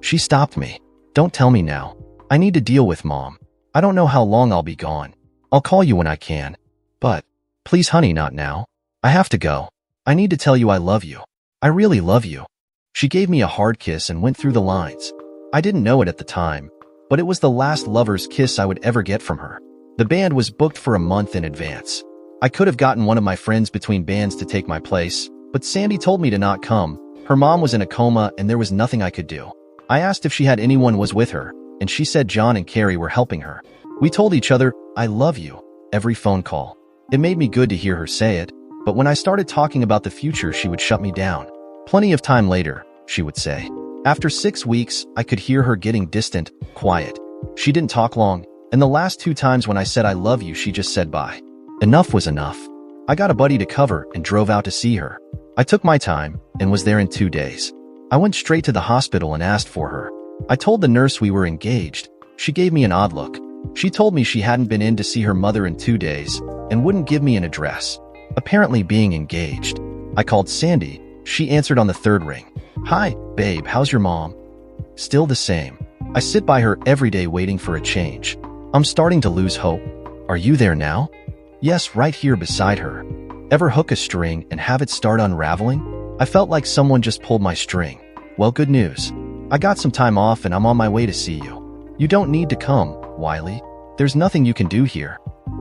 She stopped me. Don't tell me now. I need to deal with Mom. I don't know how long I'll be gone. I'll call you when I can. But, please honey, not now. I have to go. I need to tell you I love you. I really love you. She gave me a hard kiss and went through the lines. I didn't know it at the time, but it was the last lover's kiss I would ever get from her. The band was booked for a month in advance. I could have gotten one of my friends between bands to take my place, but Sandy told me to not come. Her mom was in a coma and there was nothing I could do. I asked if she had anyone was with her, and she said John and Carrie were helping her. We told each other, "I love you," every phone call. It made me good to hear her say it, but when I started talking about the future, she would shut me down. Plenty of time later, she would say. After 6 weeks, I could hear her getting distant, quiet. She didn't talk long, and the last 2 times when I said I love you, she just said bye. Enough was enough. I got a buddy to cover and drove out to see her. I took my time and was there in 2 days. I went straight to the hospital and asked for her. I told the nurse we were engaged. She gave me an odd look. She told me she hadn't been in to see her mother in 2 days and wouldn't give me an address. Apparently being engaged. I called Sandy. She answered on the 3rd ring. "Hi, babe, how's your mom?" Still the same. I sit by her every day waiting for a change. I'm starting to lose hope. Are you there now? Yes, right here beside her. Ever hook a string and have it start unraveling? I felt like someone just pulled my string. Well, good news. I got some time off and I'm on my way to see you. You don't need to come, Wiley. There's nothing you can do here.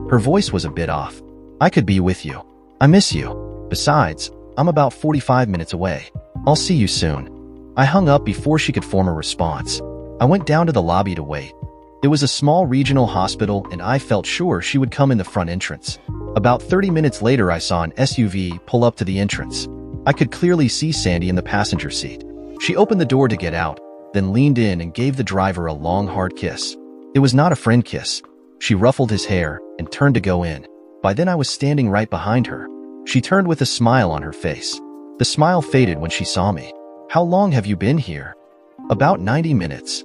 Her voice was a bit off. I could be with you. I miss you. Besides, I'm about 45 minutes away. I'll see you soon. I hung up before she could form a response. I went down to the lobby to wait. It was a small regional hospital and I felt sure she would come in the front entrance. About 30 minutes later, I saw an SUV pull up to the entrance. I could clearly see Sandy in the passenger seat. She opened the door to get out, then leaned in and gave the driver a long, hard kiss. It was not a friend kiss. She ruffled his hair and turned to go in. By then I was standing right behind her. She turned with a smile on her face. The smile faded when she saw me. "How long have you been here?" "About 90 minutes.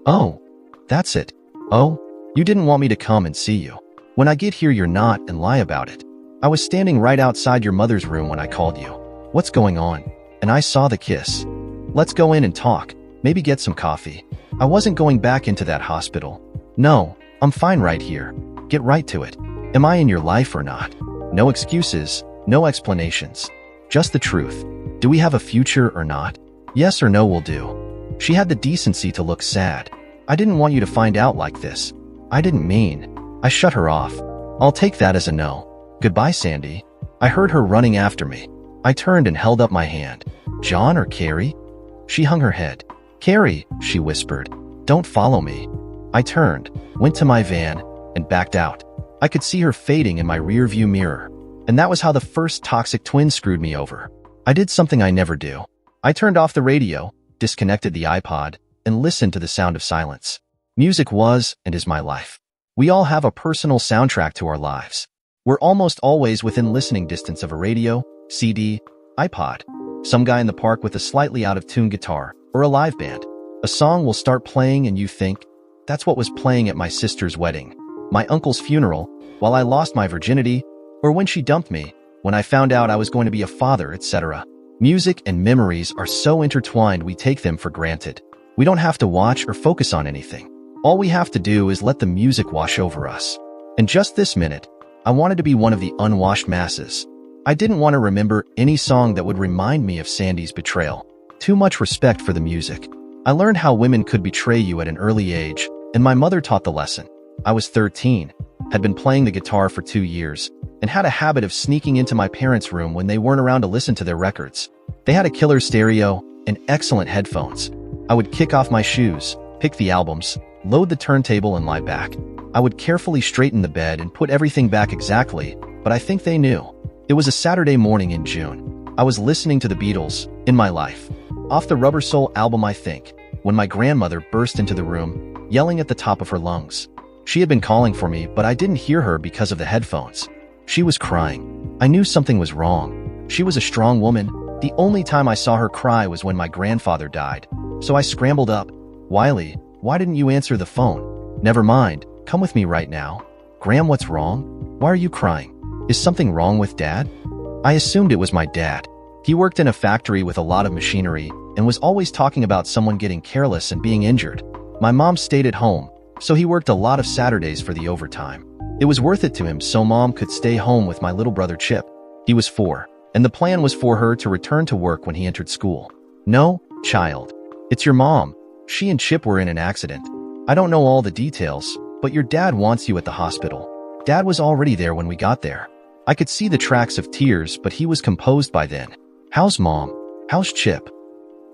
"Oh, that's it. Oh, you didn't want me to come and see you. When I get here, you're not and lie about it. I was standing right outside your mother's room when I called you. What's going on?" And I saw the kiss. "Let's go in and talk. Maybe get some coffee." I wasn't going back into that hospital. "No, I'm fine right here. Get right to it. Am I in your life or not? No excuses, no explanations. Just the truth. Do we have a future or not? Yes or no will do." She had the decency to look sad. "I didn't want you to find out like this. I didn't mean." I shut her off. "I'll take that as a no. Goodbye, Sandy." I heard her running after me. I turned and held up my hand. "John or Carrie?" She hung her head. "Carrie," she whispered. "Don't follow me." I turned, went to my van, and backed out. I could see her fading in my rearview mirror. And that was how the first toxic twin screwed me over. I did something I never do. I turned off the radio, disconnected the iPod, and listened to the sound of silence. Music was and is my life. We all have a personal soundtrack to our lives. We're almost always within listening distance of a radio, CD, iPod, some guy in the park with a slightly out-of-tune guitar, or a live band. A song will start playing and you think, that's what was playing at my sister's wedding, my uncle's funeral, while I lost my virginity, or when she dumped me, when I found out I was going to be a father, etc. Music and memories are so intertwined we take them for granted. We don't have to watch or focus on anything. All we have to do is let the music wash over us. And just this minute, I wanted to be one of the unwashed masses. I didn't want to remember any song that would remind me of Sandy's betrayal. Too much respect for the music. I learned how women could betray you at an early age, and my mother taught the lesson. I was 13, had been playing the guitar for 2 years, and had a habit of sneaking into my parents' room when they weren't around to listen to their records. They had a killer stereo and excellent headphones. I would kick off my shoes, pick the albums, load the turntable and lie back. I would carefully straighten the bed and put everything back exactly, but I think they knew. It was a Saturday morning in June. I was listening to the Beatles, In My Life, off the Rubber Soul album I think, when my grandmother burst into the room, yelling at the top of her lungs. She had been calling for me, but I didn't hear her because of the headphones. She was crying. I knew something was wrong. She was a strong woman. The only time I saw her cry was when my grandfather died. So I scrambled up. "Wiley, why didn't you answer the phone?" "Never mind. Come with me right now." "Gram, what's wrong? Why are you crying? Is something wrong with Dad?" I assumed it was my dad. He worked in a factory with a lot of machinery and was always talking about someone getting careless and being injured. My mom stayed at home, so he worked a lot of Saturdays for the overtime. It was worth it to him so Mom could stay home with my little brother Chip. He was 4, and the plan was for her to return to work when he entered school. "No, child. It's your mom. She and Chip were in an accident. I don't know all the details, but your dad wants you at the hospital." Dad was already there when we got there. I could see the tracks of tears, but he was composed by then. "How's Mom? How's Chip?"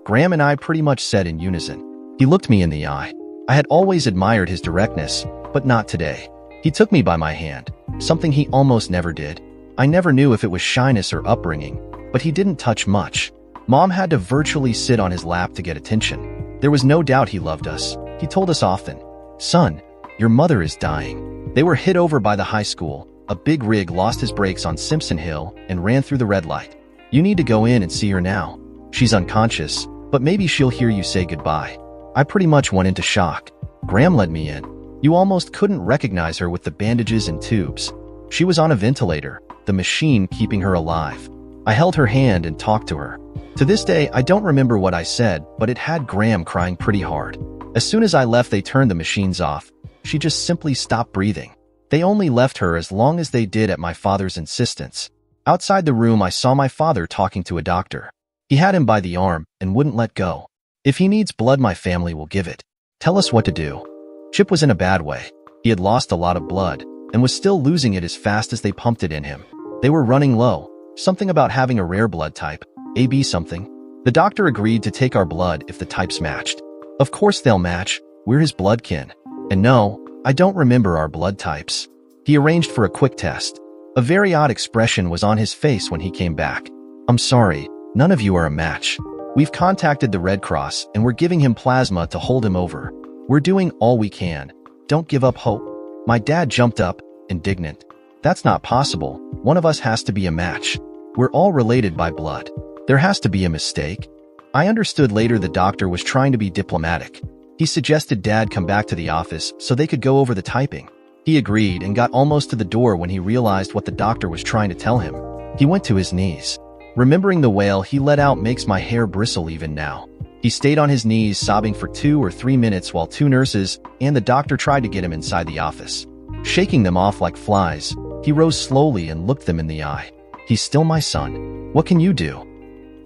Graham and I pretty much said in unison. He looked me in the eye. I had always admired his directness, but not today. He took me by my hand, something he almost never did. I never knew if it was shyness or upbringing, but he didn't touch much. Mom had to virtually sit on his lap to get attention. There was no doubt he loved us. He told us often, "Son, your mother is dying." They were hit over by the high school. A big rig lost his brakes on Simpson Hill and ran through the red light. "You need to go in and see her now. She's unconscious, but maybe she'll hear you say goodbye." I pretty much went into shock. Graham led me in. You almost couldn't recognize her with the bandages and tubes. She was on a ventilator, the machine keeping her alive. I held her hand and talked to her. To this day, I don't remember what I said, but it had Graham crying pretty hard. As soon as I left, they turned the machines off. She just simply stopped breathing. They only left her as long as they did at my father's insistence. Outside the room, I saw my father talking to a doctor. He had him by the arm and wouldn't let go. "If he needs blood, my family will give it. Tell us what to do." Chip was in a bad way. He had lost a lot of blood and was still losing it as fast as they pumped it in him. They were running low, something about having a rare blood type, AB something. The doctor agreed to take our blood if the types matched. Of course they'll match, we're his blood kin. And no, I don't remember our blood types. He arranged for a quick test. A very odd expression was on his face when he came back. "I'm sorry, none of you are a match. We've contacted the Red Cross and we're giving him plasma to hold him over. We're doing all we can. Don't give up hope." My dad jumped up, indignant. "That's not possible. One of us has to be a match. We're all related by blood. There has to be a mistake." I understood later the doctor was trying to be diplomatic. He suggested Dad come back to the office so they could go over the typing. He agreed and got almost to the door when he realized what the doctor was trying to tell him. He went to his knees. Remembering the wail he let out makes my hair bristle even now. He stayed on his knees sobbing for 2 or 3 minutes while 2 nurses and the doctor tried to get him inside the office. Shaking them off like flies, he rose slowly and looked them in the eye. "He's still my son. What can you do?"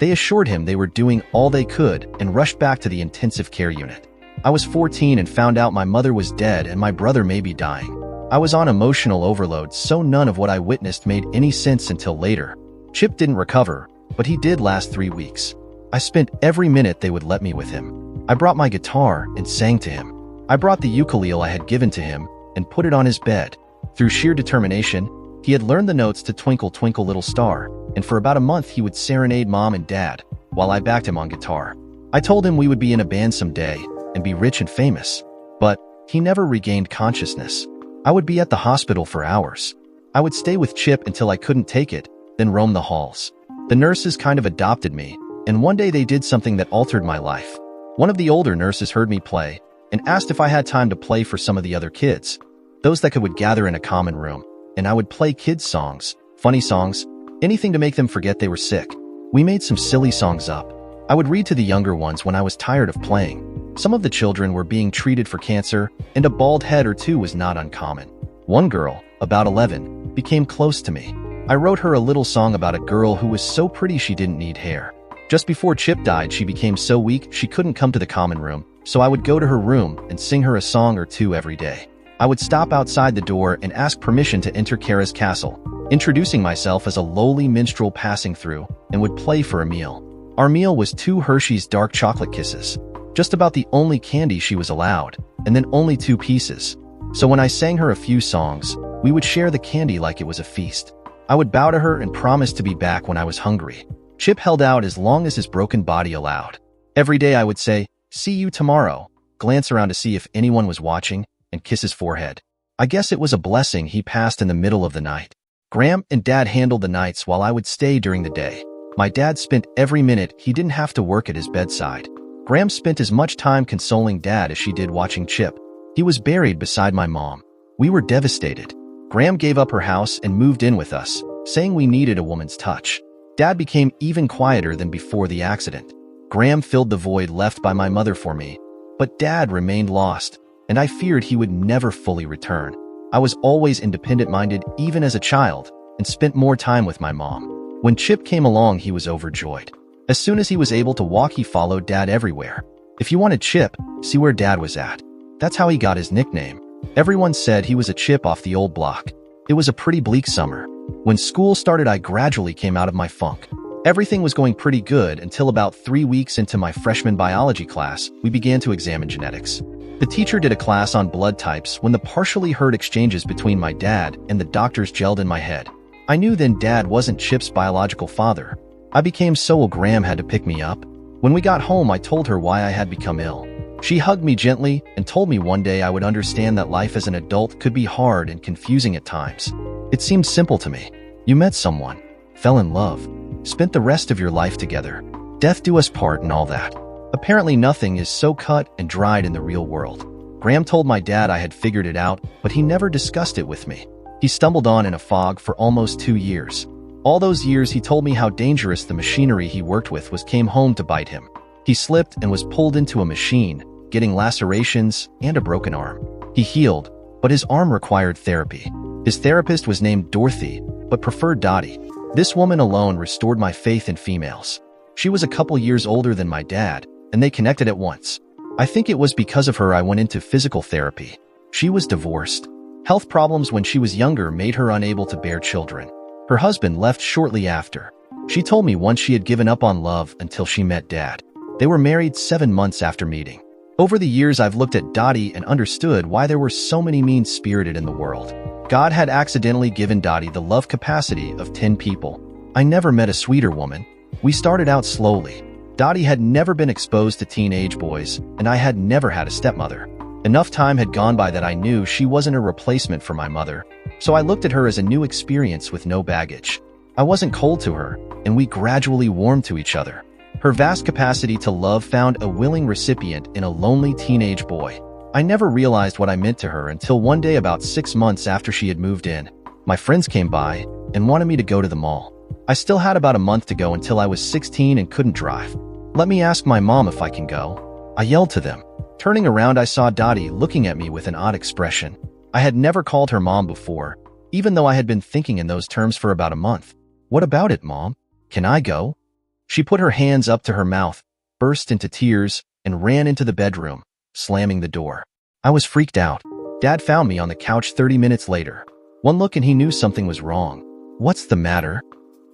They assured him they were doing all they could and rushed back to the intensive care unit. I was 14 and found out my mother was dead and my brother may be dying. I was on emotional overload, so none of what I witnessed made any sense until later. Chip didn't recover, but he did last 3 weeks. I spent every minute they would let me with him. I brought my guitar and sang to him. I brought the ukulele I had given to him and put it on his bed. Through sheer determination, he had learned the notes to Twinkle Twinkle Little Star, and for about a month he would serenade Mom and Dad while I backed him on guitar. I told him we would be in a band someday and be rich and famous, but he never regained consciousness. I would be at the hospital for hours. I would stay with Chip until I couldn't take it, then roam the halls. The nurses kind of adopted me, and one day they did something that altered my life. One of the older nurses heard me play and asked if I had time to play for some of the other kids, those that would gather in a common room, and I would play kids' songs, funny songs, anything to make them forget they were sick. We made some silly songs up. I would read to the younger ones when I was tired of playing. Some of the children were being treated for cancer, and a bald head or two was not uncommon. One girl, about 11, became close to me. I wrote her a little song about a girl who was so pretty she didn't need hair. Just before Chip died, she became so weak she couldn't come to the common room, so I would go to her room and sing her a song or two every day. I would stop outside the door and ask permission to enter Kara's castle, introducing myself as a lowly minstrel passing through, and would play for a meal. Our meal was 2 Hershey's dark chocolate kisses, just about the only candy she was allowed, and then only 2 pieces. So when I sang her a few songs, we would share the candy like it was a feast. I would bow to her and promise to be back when I was hungry. Chip held out as long as his broken body allowed. Every day I would say, "See you tomorrow," glance around to see if anyone was watching, and kiss his forehead. I guess it was a blessing he passed in the middle of the night. Graham and Dad handled the nights while I would stay during the day. My dad spent every minute he didn't have to work at his bedside. Graham spent as much time consoling Dad as she did watching Chip. He was buried beside my mom. We were devastated. Graham gave up her house and moved in with us, saying we needed a woman's touch. Dad became even quieter than before the accident. Graham filled the void left by my mother for me, but Dad remained lost, and I feared he would never fully return. I was always independent-minded even as a child, and spent more time with my mom. When Chip came along, he was overjoyed. As soon as he was able to walk, he followed Dad everywhere. If you wanted Chip, see where Dad was at. That's how he got his nickname. Everyone said he was a chip off the old block. It was a pretty bleak summer. When school started, I gradually came out of my funk. Everything was going pretty good until about 3 weeks into my freshman biology class, we began to examine genetics. The teacher did a class on blood types when the partially heard exchanges between my dad and the doctors gelled in my head. I knew then Dad wasn't Chip's biological father. I became so Graham had to pick me up. When we got home, I told her why I had become ill. She hugged me gently and told me one day I would understand that life as an adult could be hard and confusing at times. It seemed simple to me. You met someone, fell in love, spent the rest of your life together. Death do us part and all that. Apparently nothing is so cut and dried in the real world. Graham told my dad I had figured it out, but he never discussed it with me. He stumbled on in a fog for almost 2 years. All those years he told me how dangerous the machinery he worked with came home to bite him. He slipped and was pulled into a machine, getting lacerations and a broken arm. He healed, but his arm required therapy. His therapist was named Dorothy, but preferred Dottie. This woman alone restored my faith in females. She was a couple years older than my dad, and they connected at once. I think it was because of her I went into physical therapy. She was divorced. Health problems when she was younger made her unable to bear children. Her husband left shortly after. She told me once she had given up on love until she met Dad. They were married 7 months after meeting. Over the years I've looked at Dottie and understood why there were so many mean-spirited in the world. God had accidentally given Dottie the love capacity of 10 people. I never met a sweeter woman. We started out slowly. Dottie had never been exposed to teenage boys, and I had never had a stepmother. Enough time had gone by that I knew she wasn't a replacement for my mother, so I looked at her as a new experience with no baggage. I wasn't cold to her, and we gradually warmed to each other. Her vast capacity to love found a willing recipient in a lonely teenage boy. I never realized what I meant to her until one day about 6 months after she had moved in. My friends came by and wanted me to go to the mall. I still had about a month to go until I was 16 and couldn't drive. Let me ask my mom if I can go. I yelled to them. Turning around, I saw Dottie looking at me with an odd expression. I had never called her mom before, even though I had been thinking in those terms for about a month. What about it, Mom? Can I go? She put her hands up to her mouth, burst into tears, and ran into the bedroom, slamming the door. I was freaked out. Dad found me on the couch 30 minutes later. One look and he knew something was wrong. What's the matter?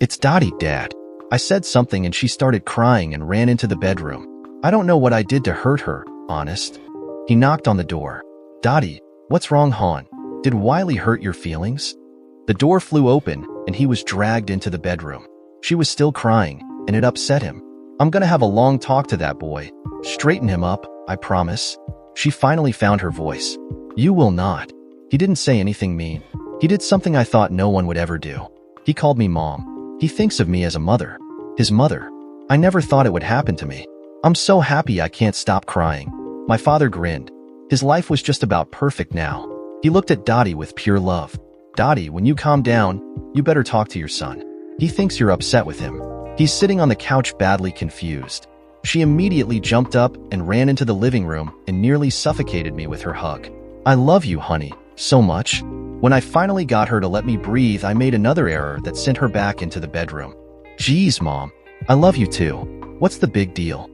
It's Dottie, Dad. I said something and she started crying and ran into the bedroom. I don't know what I did to hurt her, honest. He knocked on the door. Dottie, what's wrong, hon? Did Wiley hurt your feelings? The door flew open and he was dragged into the bedroom. She was still crying, and it upset him. I'm gonna have a long talk to that boy. Straighten him up, I promise. She finally found her voice. You will not. He didn't say anything mean. He did something I thought no one would ever do. He called me Mom. He thinks of me as a mother. His mother. I never thought it would happen to me. I'm so happy I can't stop crying. My father grinned. His life was just about perfect now. He looked at Dottie with pure love. Dottie, when you calm down, you better talk to your son. He thinks you're upset with him. He's sitting on the couch badly confused. She immediately jumped up and ran into the living room and nearly suffocated me with her hug. I love you, honey, so much. When I finally got her to let me breathe, I made another error that sent her back into the bedroom. Geez, Mom, I love you too. What's the big deal?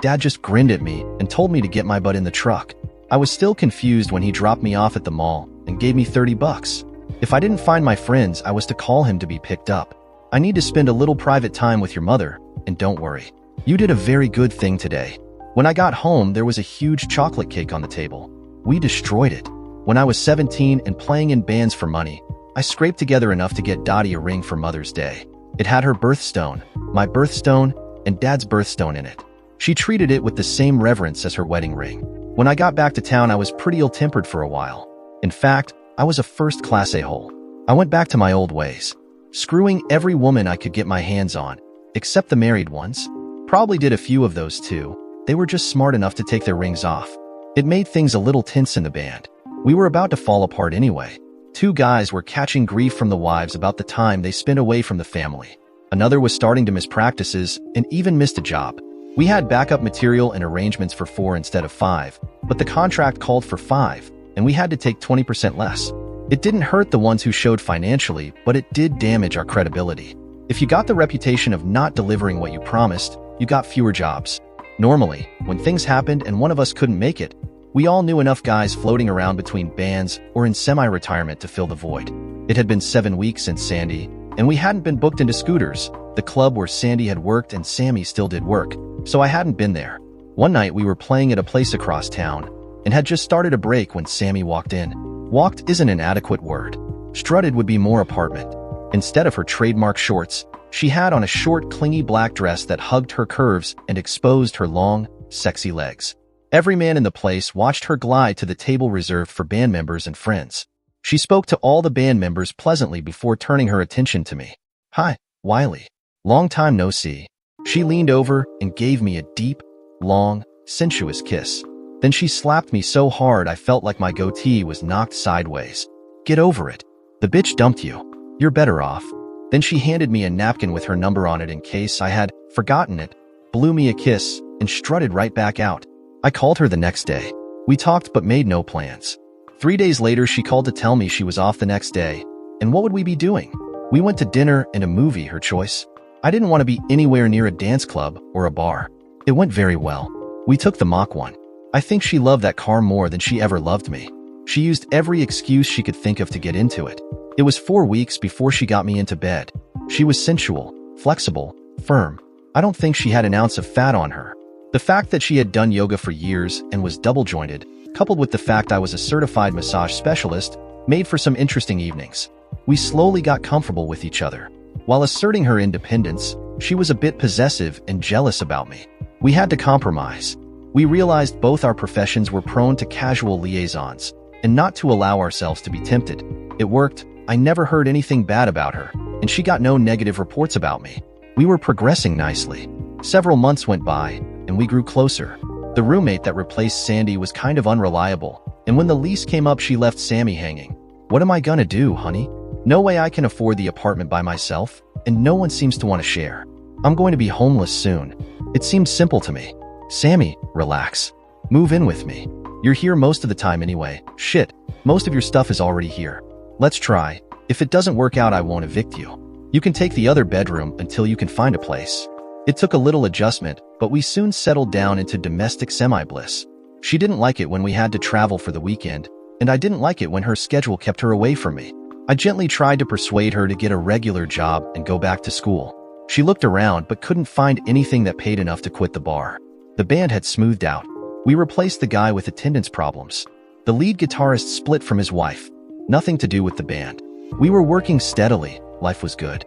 Dad just grinned at me and told me to get my butt in the truck. I was still confused when he dropped me off at the mall and gave me $30. If I didn't find my friends, I was to call him to be picked up. I need to spend a little private time with your mother, and don't worry. You did a very good thing today. When I got home, there was a huge chocolate cake on the table. We destroyed it. When I was 17 and playing in bands for money, I scraped together enough to get Dottie a ring for Mother's Day. It had her birthstone, my birthstone, and Dad's birthstone in it. She treated it with the same reverence as her wedding ring. When I got back to town, I was pretty ill-tempered for a while. In fact, I was a first-class a-hole. I went back to my old ways, screwing every woman I could get my hands on, except the married ones. Probably did a few of those too. They were just smart enough to take their rings off. It made things a little tense in the band. We were about to fall apart anyway. 2 guys were catching grief from the wives about the time they spent away from the family. Another was starting to miss practices and even missed a job. We had backup material and arrangements for 4 instead of 5, but the contract called for 5, and we had to take 20% less. It didn't hurt the ones who showed financially, but it did damage our credibility. If you got the reputation of not delivering what you promised, you got fewer jobs. Normally, when things happened and one of us couldn't make it, we all knew enough guys floating around between bands or in semi-retirement to fill the void. It had been 7 weeks since Sandy, and we hadn't been booked into scooters, the club where Sandy had worked and Sammy still did work, so I hadn't been there. One night we were playing at a place across town and had just started a break when Sammy walked in. Walked isn't an adequate word. Strutted would be more apartment. Instead of her trademark shorts, she had on a short, clingy black dress that hugged her curves and exposed her long, sexy legs. Every man in the place watched her glide to the table reserved for band members and friends. She spoke to all the band members pleasantly before turning her attention to me. "Hi, Wiley. Long time no see." She leaned over and gave me a deep, long, sensuous kiss. Then she slapped me so hard I felt like my goatee was knocked sideways. "Get over it. The bitch dumped you. You're better off." Then she handed me a napkin with her number on it in case I had forgotten it, blew me a kiss, and strutted right back out. I called her the next day. We talked but made no plans. 3 days later, she called to tell me she was off the next day. And what would we be doing? We went to dinner and a movie, her choice. I didn't want to be anywhere near a dance club or a bar. It went very well. We took the Mach 1. I think she loved that car more than she ever loved me. She used every excuse she could think of to get into it. It was 4 weeks before she got me into bed. She was sensual, flexible, firm. I don't think she had an ounce of fat on her. The fact that she had done yoga for years and was double-jointed, coupled with the fact I was a certified massage specialist, made for some interesting evenings. We slowly got comfortable with each other. While asserting her independence, she was a bit possessive and jealous about me. We had to compromise. We realized both our professions were prone to casual liaisons, and not to allow ourselves to be tempted. It worked. I never heard anything bad about her, and she got no negative reports about me. We were progressing nicely. Several months went by, and we grew closer. The roommate that replaced Sandy was kind of unreliable, and when the lease came up, she left Sammy hanging. What am I gonna do, honey? No way I can afford the apartment by myself, and no one seems to want to share. I'm going to be homeless soon. It seemed simple to me. Sammy, relax. Move in with me. You're here most of the time anyway. Shit, most of your stuff is already here. Let's try. If it doesn't work out, I won't evict you. You can take the other bedroom until you can find a place. It took a little adjustment, but we soon settled down into domestic semi-bliss. She didn't like it when we had to travel for the weekend, and I didn't like it when her schedule kept her away from me. I gently tried to persuade her to get a regular job and go back to school. She looked around but couldn't find anything that paid enough to quit the bar. The band had smoothed out. We replaced the guy with attendance problems. The lead guitarist split from his wife. Nothing to do with the band. We were working steadily. Life was good.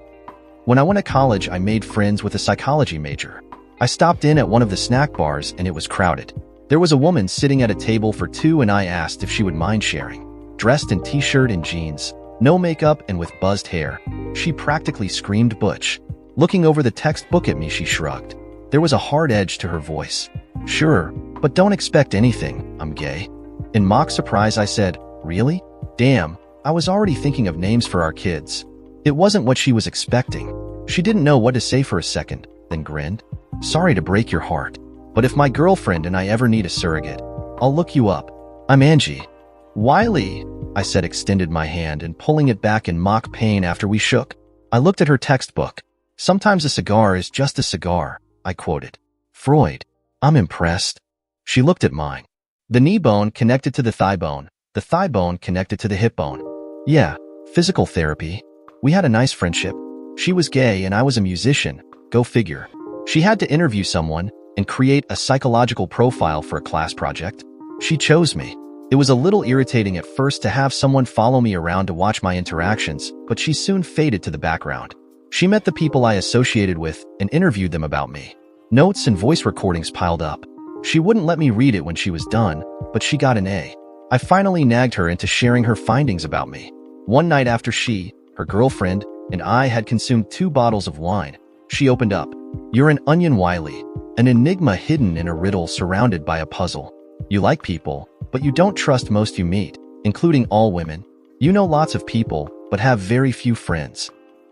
When I went to college, I made friends with a psychology major. I stopped in at one of the snack bars and it was crowded. There was a woman sitting at a table for two and I asked if she would mind sharing. Dressed in t-shirt and jeans, no makeup and with buzzed hair, she practically screamed butch. Looking over the textbook at me, she shrugged. There was a hard edge to her voice. Sure, but don't expect anything. I'm gay. In mock surprise, I said, really? Damn, I was already thinking of names for our kids. It wasn't what she was expecting. She didn't know what to say for a second, then grinned. Sorry to break your heart, but if my girlfriend and I ever need a surrogate, I'll look you up. I'm Angie. Wiley, I said, extended my hand and pulling it back in mock pain after we shook. I looked at her textbook. Sometimes a cigar is just a cigar, I quoted. Freud. I'm impressed. She looked at mine. The knee bone connected to the thigh bone connected to the hip bone. Yeah, physical therapy. We had a nice friendship. She was gay and I was a musician. Go figure. She had to interview someone and create a psychological profile for a class project. She chose me. It was a little irritating at first to have someone follow me around to watch my interactions, but she soon faded to the background. She met the people I associated with and interviewed them about me. Notes and voice recordings piled up. She wouldn't let me read it when she was done, but she got an A. I finally nagged her into sharing her findings about me. One night after she, her girlfriend, and I had consumed 2 bottles of wine, she opened up. You're an onion, Wiley, an enigma hidden in a riddle surrounded by a puzzle. You like people, but you don't trust most you meet, including all women. You know lots of people, but have very few friends.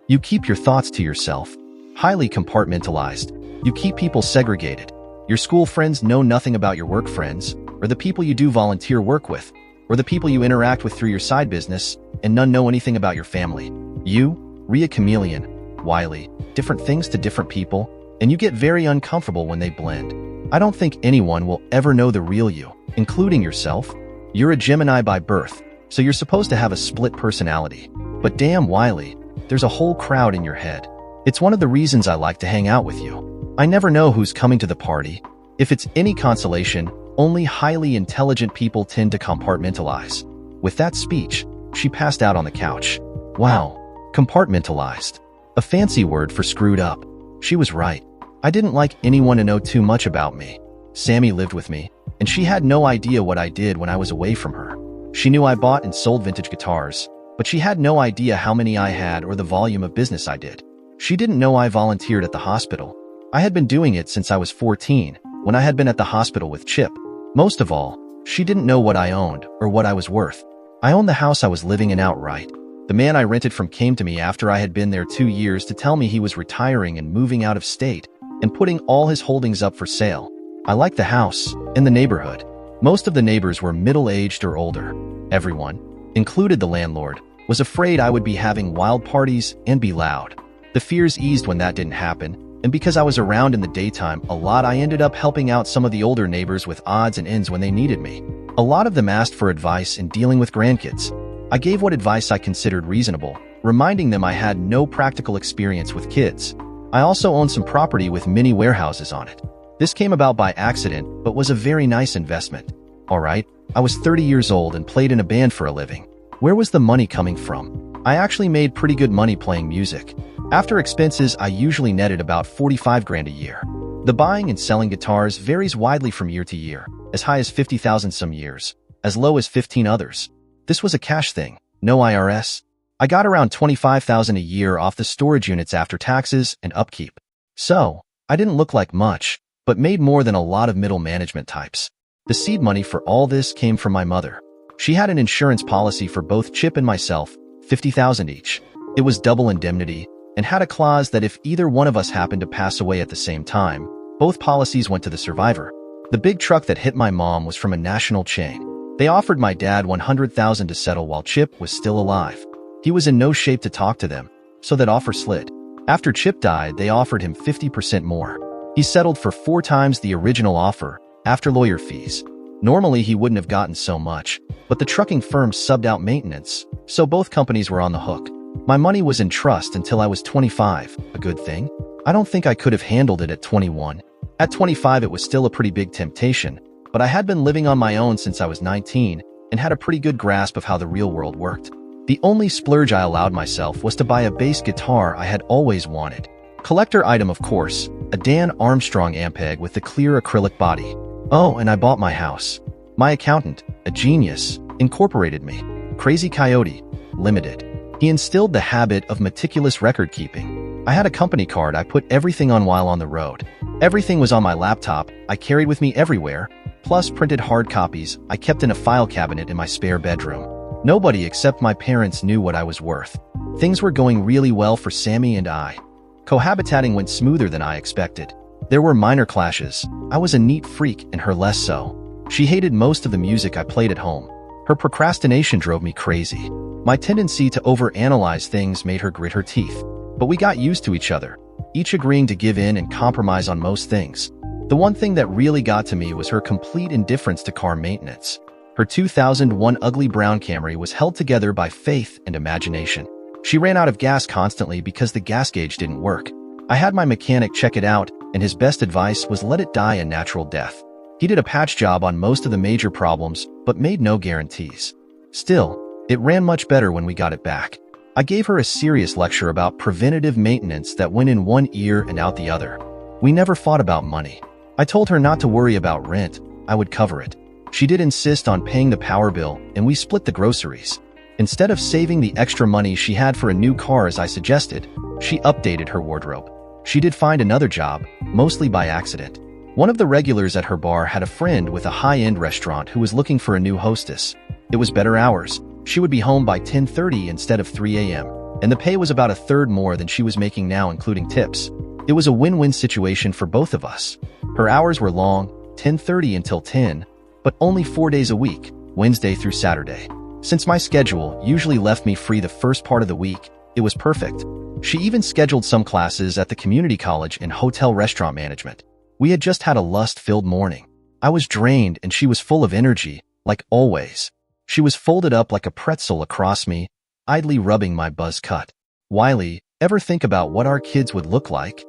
You keep your thoughts to yourself, highly compartmentalized. You keep people segregated. Your school friends know nothing about your work friends, or the people you do volunteer work with, or the people you interact with through your side business, and none know anything about your family. You, a chameleon, Wiley, different things to different people, and you get very uncomfortable when they blend. I don't think anyone will ever know the real you, including yourself. You're a Gemini by birth, so you're supposed to have a split personality. But damn, Wiley, there's a whole crowd in your head. It's one of the reasons I like to hang out with you. I never know who's coming to the party. If it's any consolation, only highly intelligent people tend to compartmentalize. With that speech, she passed out on the couch. Wow, compartmentalized. A fancy word for screwed up. She was right. I didn't like anyone to know too much about me. Sammy lived with me, and she had no idea what I did when I was away from her. She knew I bought and sold vintage guitars, but she had no idea how many I had or the volume of business I did. She didn't know I volunteered at the hospital. I had been doing it since I was 14, when I had been at the hospital with Chip. Most of all, she didn't know what I owned or what I was worth. I owned the house I was living in outright. The man I rented from came to me after I had been there 2 years to tell me he was retiring and moving out of state and putting all his holdings up for sale. I liked the house and the neighborhood. Most of the neighbors were middle-aged or older. Everyone, included the landlord, was afraid I would be having wild parties and be loud. The fears eased when that didn't happen, and because I was around in the daytime a lot, I ended up helping out some of the older neighbors with odds and ends when they needed me. A lot of them asked for advice in dealing with grandkids. I gave what advice I considered reasonable, reminding them I had no practical experience with kids. I also owned some property with mini warehouses on it. This came about by accident, but was a very nice investment. Alright, I was 30 years old and played in a band for a living. Where was the money coming from? I actually made pretty good money playing music. After expenses, I usually netted about 45 grand a year. The buying and selling guitars varies widely from year to year, as high as 50,000 some years, as low as 15 others. This was a cash thing, no IRS. I got around 25,000 a year off the storage units after taxes and upkeep. So, I didn't look like much, but made more than a lot of middle management types. The seed money for all this came from my mother. She had an insurance policy for both Chip and myself, 50,000 each. It was double indemnity, and had a clause that if either one of us happened to pass away at the same time, both policies went to the survivor. The big truck that hit my mom was from a national chain. They offered my dad 100,000 to settle while Chip was still alive. He was in no shape to talk to them, so that offer slid. After Chip died, they offered him 50% more. He settled for 4 times the original offer, after lawyer fees. Normally, he wouldn't have gotten so much, but the trucking firm subbed out maintenance, so both companies were on the hook. My money was in trust until I was 25, a good thing. I don't think I could have handled it at 21. At 25, it was still a pretty big temptation, but I had been living on my own since I was 19 and had a pretty good grasp of how the real world worked. The only splurge I allowed myself was to buy a bass guitar I had always wanted. Collector item, of course, a Dan Armstrong Ampeg with the clear acrylic body. Oh, and I bought my house. My accountant, a genius, incorporated me. Crazy Coyote, Limited. He instilled the habit of meticulous record keeping. I had a company card I put everything on while on the road. Everything was on my laptop I carried with me everywhere, plus printed hard copies I kept in a file cabinet in my spare bedroom. Nobody except my parents knew what I was worth. Things were going really well for Sammy and I. Cohabitating went smoother than I expected. There were minor clashes. I was a neat freak and her less so. She hated most of the music I played at home. Her procrastination drove me crazy. My tendency to overanalyze things made her grit her teeth. But we got used to each other, each agreeing to give in and compromise on most things. The one thing that really got to me was her complete indifference to car maintenance. Her 2001 ugly brown Camry was held together by faith and imagination. She ran out of gas constantly because the gas gauge didn't work. I had my mechanic check it out, and his best advice was let it die a natural death. He did a patch job on most of the major problems, but made no guarantees. Still, it ran much better when we got it back. I gave her a serious lecture about preventative maintenance that went in one ear and out the other. We never fought about money. I told her not to worry about rent, I would cover it. She did insist on paying the power bill, and we split the groceries. Instead of saving the extra money she had for a new car as I suggested, she updated her wardrobe. She did find another job, mostly by accident. One of the regulars at her bar had a friend with a high-end restaurant who was looking for a new hostess. It was better hours. She would be home by 10:30 instead of 3 a.m., and the pay was about a third more than she was making now, including tips. It was a win-win situation for both of us. Her hours were long, 10:30 until 10, but only 4 days a week, Wednesday through Saturday. Since my schedule usually left me free the first part of the week, it was perfect. She even scheduled some classes at the community college in hotel restaurant management. We had just had a lust-filled morning. I was drained and she was full of energy, like always. She was folded up like a pretzel across me, idly rubbing my buzz cut. Wiley, Ever think about what our kids would look like?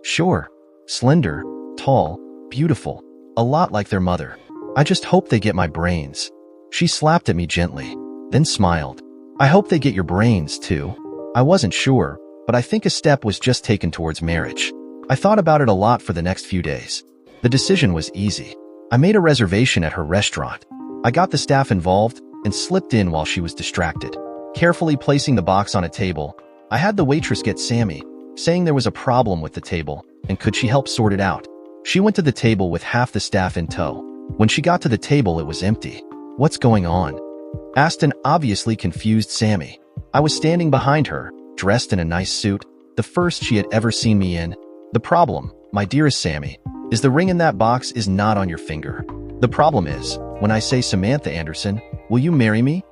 Sure, slender, tall, beautiful, a lot like their mother. I just hope they get my brains. She slapped at me gently, then smiled. I hope they get your brains, too. I wasn't sure, but I think a step was just taken towards marriage. I thought about it a lot for the next few days. The decision was easy. I made a reservation at her restaurant. I got the staff involved and slipped in while she was distracted. Carefully placing the box on a table, I had the waitress get Sammy, saying there was a problem with the table and could she help sort it out. She went to the table with half the staff in tow. When she got to the table, it was empty. "What's going on?" asked an obviously confused Sammy. I was standing behind her, dressed in a nice suit, the first she had ever seen me in. "The problem, my dearest Sammy, is the ring in that box is not on your finger. The problem is, when I say Samantha Anderson, will you marry me?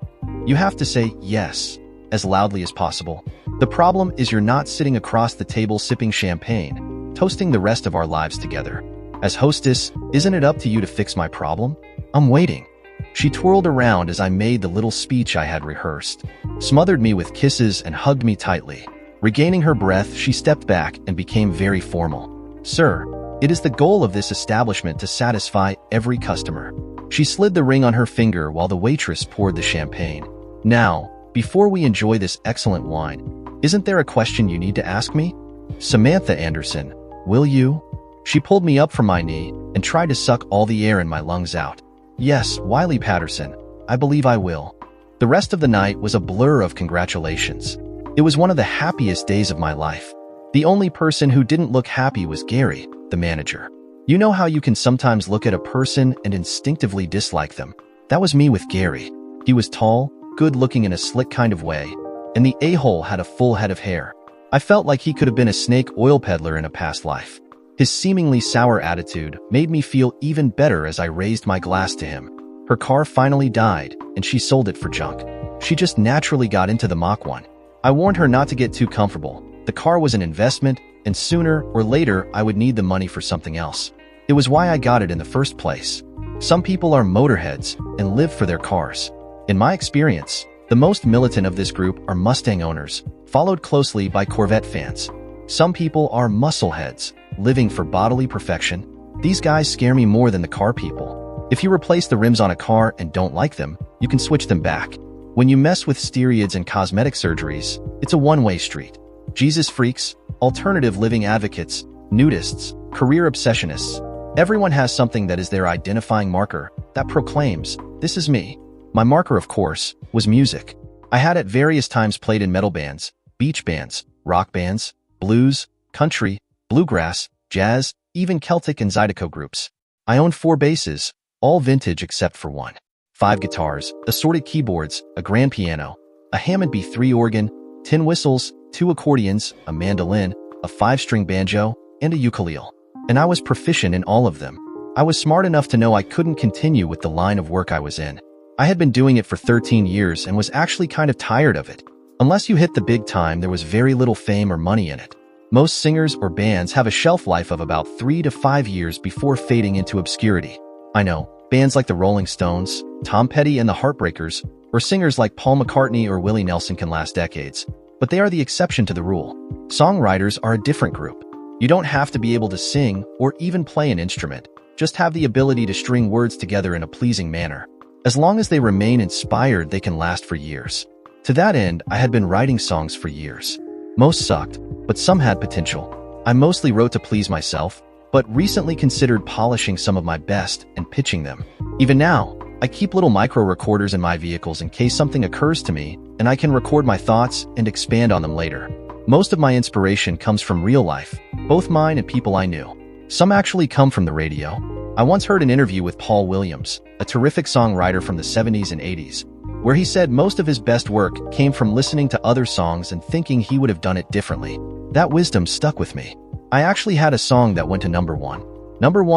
You have to say yes, as loudly as possible. The problem is you're not sitting across the table sipping champagne, toasting the rest of our lives together. As hostess, isn't it up to you to fix my problem? I'm waiting." She twirled around as I made the little speech I had rehearsed, smothered me with kisses and hugged me tightly. Regaining her breath, she stepped back and became very formal. "Sir, it is the goal of this establishment to satisfy every customer." She slid the ring on her finger while the waitress poured the champagne. "Now, before we enjoy this excellent wine, isn't there a question you need to ask me? Samantha Anderson, will you?" She pulled me up from my knee and tried to suck all the air in my lungs out. "Yes, Wiley Patterson, I believe I will." The rest of the night was a blur of congratulations. It was one of the happiest days of my life. The only person who didn't look happy was Gary, the manager. You know how you can sometimes look at a person and instinctively dislike them? That was me with Gary. He was tall, good-looking in a slick kind of way, and the a-hole had a full head of hair. I felt like he could have been a snake oil peddler in a past life. His seemingly sour attitude made me feel even better as I raised my glass to him. Her car finally died, and she sold it for junk. She just naturally got into the Mach 1. I warned her not to get too comfortable. The car was an investment, and sooner or later I would need the money for something else. It was why I got it in the first place. Some people are motorheads and live for their cars. In my experience, the most militant of this group are Mustang owners, followed closely by Corvette fans. Some people are muscleheads, living for bodily perfection. These guys scare me more than the car people. If you replace the rims on a car and don't like them, you can switch them back. When you mess with steroids and cosmetic surgeries, it's a one-way street. Jesus freaks, alternative living advocates, nudists, career obsessionists. Everyone has something that is their identifying marker that proclaims, "This is me." My marker, of course, was music. I had at various times played in metal bands, beach bands, rock bands, blues, country, bluegrass, jazz, even Celtic and Zydeco groups. I owned 4 basses, all vintage except for one, 5 guitars, assorted keyboards, a grand piano, a Hammond B3 organ, tin whistles, 2 accordions, a mandolin, a 5-string banjo, and a ukulele. And I was proficient in all of them. I was smart enough to know I couldn't continue with the line of work I was in. I had been doing it for 13 years and was actually kind of tired of it. Unless you hit the big time, there was very little fame or money in it. Most singers or bands have a shelf life of about 3 to 5 years before fading into obscurity. I know, bands like the Rolling Stones, Tom Petty and the Heartbreakers, or singers like Paul McCartney or Willie Nelson can last decades, but they are the exception to the rule. Songwriters are a different group. You don't have to be able to sing or even play an instrument, just have the ability to string words together in a pleasing manner. As long as they remain inspired, they can last for years. To that end, I had been writing songs for years. Most sucked, but some had potential. I mostly wrote to please myself, but recently considered polishing some of my best and pitching them. Even now, I keep little micro recorders in my vehicles in case something occurs to me, and I can record my thoughts and expand on them later. Most of my inspiration comes from real life, both mine and people I knew. Some actually come from the radio. I once heard an interview with Paul Williams, a terrific songwriter from the 70s and 80s, where he said most of his best work came from listening to other songs and thinking he would have done it differently. That wisdom stuck with me. I actually had a song that went to number one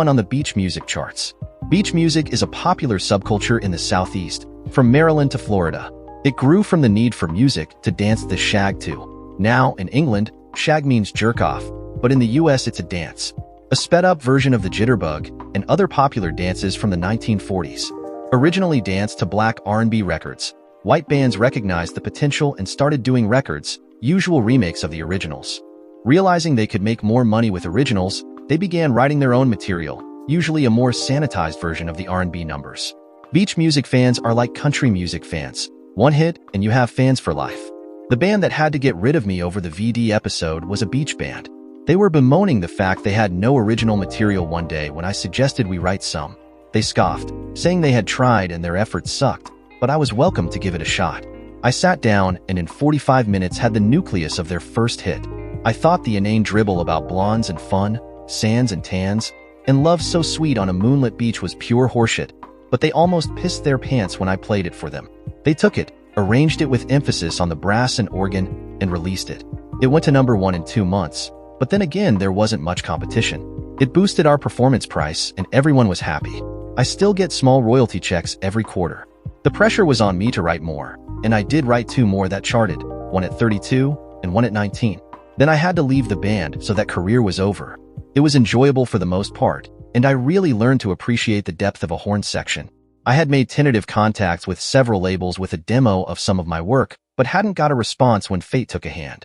on the beach music charts. Beach music is a popular subculture in the Southeast, from Maryland to Florida. It grew from the need for music to dance the shag to. Now, in England, shag means jerk off, but in the US it's a dance. A sped-up version of the jitterbug and other popular dances from the 1940s. Originally danced to black R&B records, white bands recognized the potential and started doing records usual remakes of the originals. Realizing they could make more money with originals, they began writing their own material, usually a more sanitized version of the R&B numbers. Beach music fans are like country music fans. One hit, and you have fans for life. The band that had to get rid of me over the VD episode was a beach band. They were bemoaning the fact they had no original material one day when I suggested we write some. They scoffed, saying they had tried and their efforts sucked, but I was welcome to give it a shot. I sat down and in 45 minutes had the nucleus of their first hit. I thought the inane dribble about blondes and fun, sands and tans, and love so sweet on a moonlit beach was pure horseshit, but they almost pissed their pants when I played it for them. They took it, arranged it with emphasis on the brass and organ, and released it. It went to #1 in 2 months, but then again there wasn't much competition. It boosted our performance price and everyone was happy. I still get small royalty checks every quarter. The pressure was on me to write more, and I did write 2 more that charted, one at 32 and one at 19. Then I had to leave the band, so that career was over. It was enjoyable for the most part, and I really learned to appreciate the depth of a horn section. I had made tentative contacts with several labels with a demo of some of my work, but hadn't got a response when fate took a hand.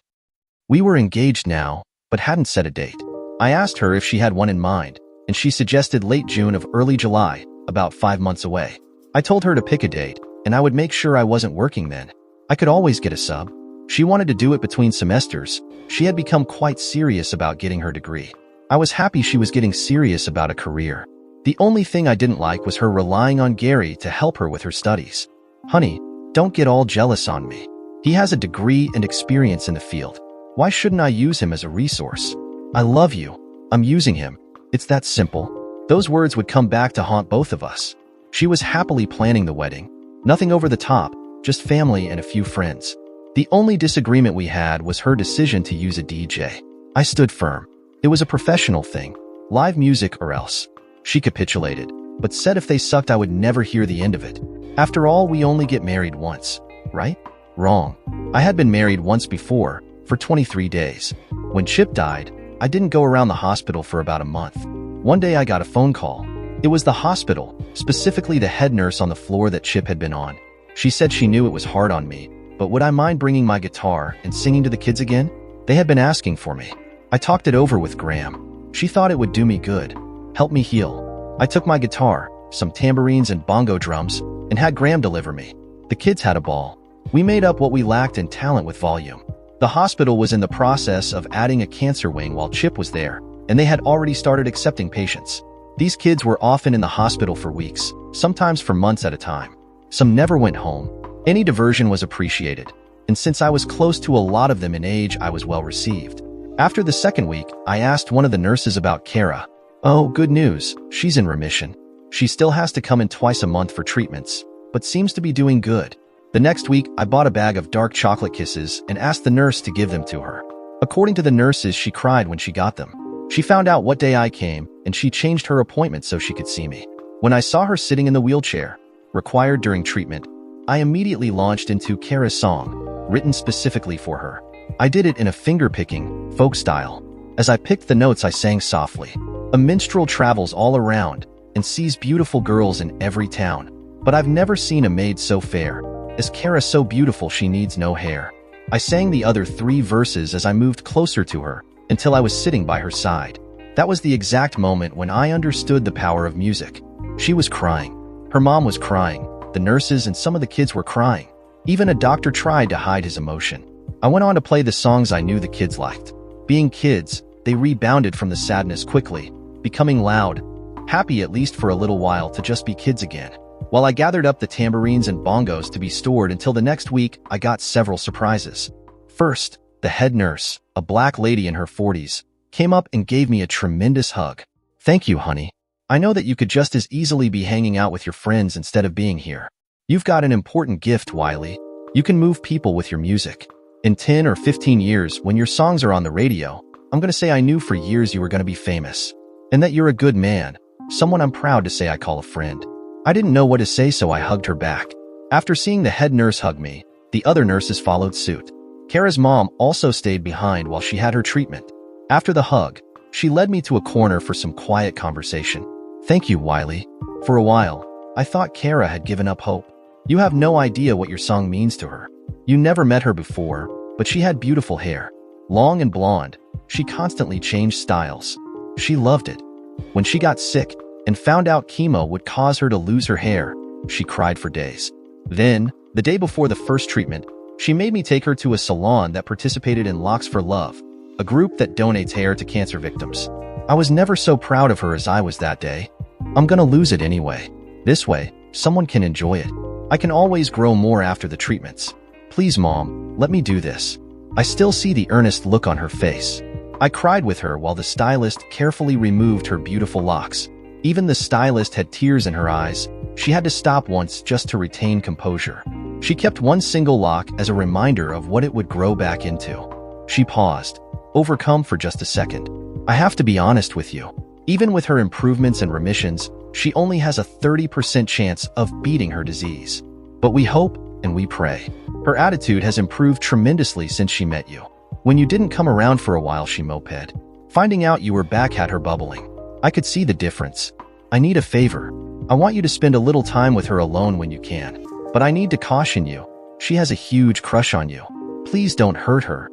We were engaged now, but hadn't set a date. I asked her if she had one in mind, and she suggested late June of early July, about 5 months away. I told her to pick a date, and I would make sure I wasn't working then. I could always get a sub. She wanted to do it between semesters. She had become quite serious about getting her degree. I was happy she was getting serious about a career. The only thing I didn't like was her relying on Gary to help her with her studies. Honey, don't get all jealous on me. He has a degree and experience in the field. Why shouldn't I use him as a resource? I love you. I'm using him. It's that simple. Those words would come back to haunt both of us. She was happily planning the wedding. Nothing over the top, just family and a few friends. The only disagreement we had was her decision to use a DJ. I stood firm. It was a professional thing. Live music or else. She capitulated, but said if they sucked I would never hear the end of it. After all, we only get married once, right? Wrong. I had been married once before, for 23 days. When Chip died, I didn't go around the hospital for about a month. One day I got a phone call. It was the hospital, specifically the head nurse on the floor that Chip had been on. She said she knew it was hard on me, but would I mind bringing my guitar and singing to the kids again? They had been asking for me. I talked it over with Graham. She thought it would do me good, help me heal. I took my guitar, some tambourines and bongo drums, and had Graham deliver me. The kids had a ball. We made up what we lacked in talent with volume. The hospital was in the process of adding a cancer wing while Chip was there, and they had already started accepting patients. These kids were often in the hospital for weeks, sometimes for months at a time. Some never went home. Any diversion was appreciated, and since I was close to a lot of them in age, I was well received. After the second week, I asked one of the nurses about Kara. Oh, good news, she's in remission. She still has to come in twice a month for treatments, but seems to be doing good. The next week, I bought a bag of dark chocolate kisses and asked the nurse to give them to her. According to the nurses, she cried when she got them. She found out what day I came, and she changed her appointment so she could see me. When I saw her sitting in the wheelchair, required during treatment, I immediately launched into Kara's song, written specifically for her. I did it in a finger-picking, folk style. As I picked the notes, I sang softly. A minstrel travels all around and sees beautiful girls in every town. But I've never seen a maid so fair. As Kara so beautiful she needs no hair. I sang the other 3 verses as I moved closer to her, until I was sitting by her side. That was the exact moment when I understood the power of music. She was crying. Her mom was crying. The nurses and some of the kids were crying. Even a doctor tried to hide his emotion. I went on to play the songs I knew the kids liked. Being kids, they rebounded from the sadness quickly, becoming loud, happy at least for a little while to just be kids again. While I gathered up the tambourines and bongos to be stored until the next week, I got several surprises. First, the head nurse, a black lady in her 40s, came up and gave me a tremendous hug. Thank you, honey. I know that you could just as easily be hanging out with your friends instead of being here. You've got an important gift, Wiley. You can move people with your music. In 10 or 15 years, when your songs are on the radio, I'm going to say I knew for years you were going to be famous. And that you're a good man, someone I'm proud to say I call a friend. I didn't know what to say, so I hugged her back. After seeing the head nurse hug me, the other nurses followed suit. Kara's mom also stayed behind while she had her treatment. After the hug, she led me to a corner for some quiet conversation. Thank you, Wiley. For a while, I thought Kara had given up hope. You have no idea what your song means to her. You never met her before, but she had beautiful hair. Long and blonde, she constantly changed styles. She loved it. When she got sick and found out chemo would cause her to lose her hair, she cried for days. Then, the day before the first treatment, she made me take her to a salon that participated in Locks for Love, a group that donates hair to cancer victims. I was never so proud of her as I was that day. I'm gonna lose it anyway. This way, someone can enjoy it. I can always grow more after the treatments. Please, Mom, let me do this. I still see the earnest look on her face. I cried with her while the stylist carefully removed her beautiful locks. Even the stylist had tears in her eyes. She had to stop once just to retain composure. She kept one single lock as a reminder of what it would grow back into. She paused, overcome for just a second. I have to be honest with you. Even with her improvements and remissions, she only has a 30% chance of beating her disease. But we hope and we pray. Her attitude has improved tremendously since she met you. When you didn't come around for a while, she moped. Finding out you were back had her bubbling. I could see the difference. I need a favor. I want you to spend a little time with her alone when you can. But I need to caution you. She has a huge crush on you. Please don't hurt her.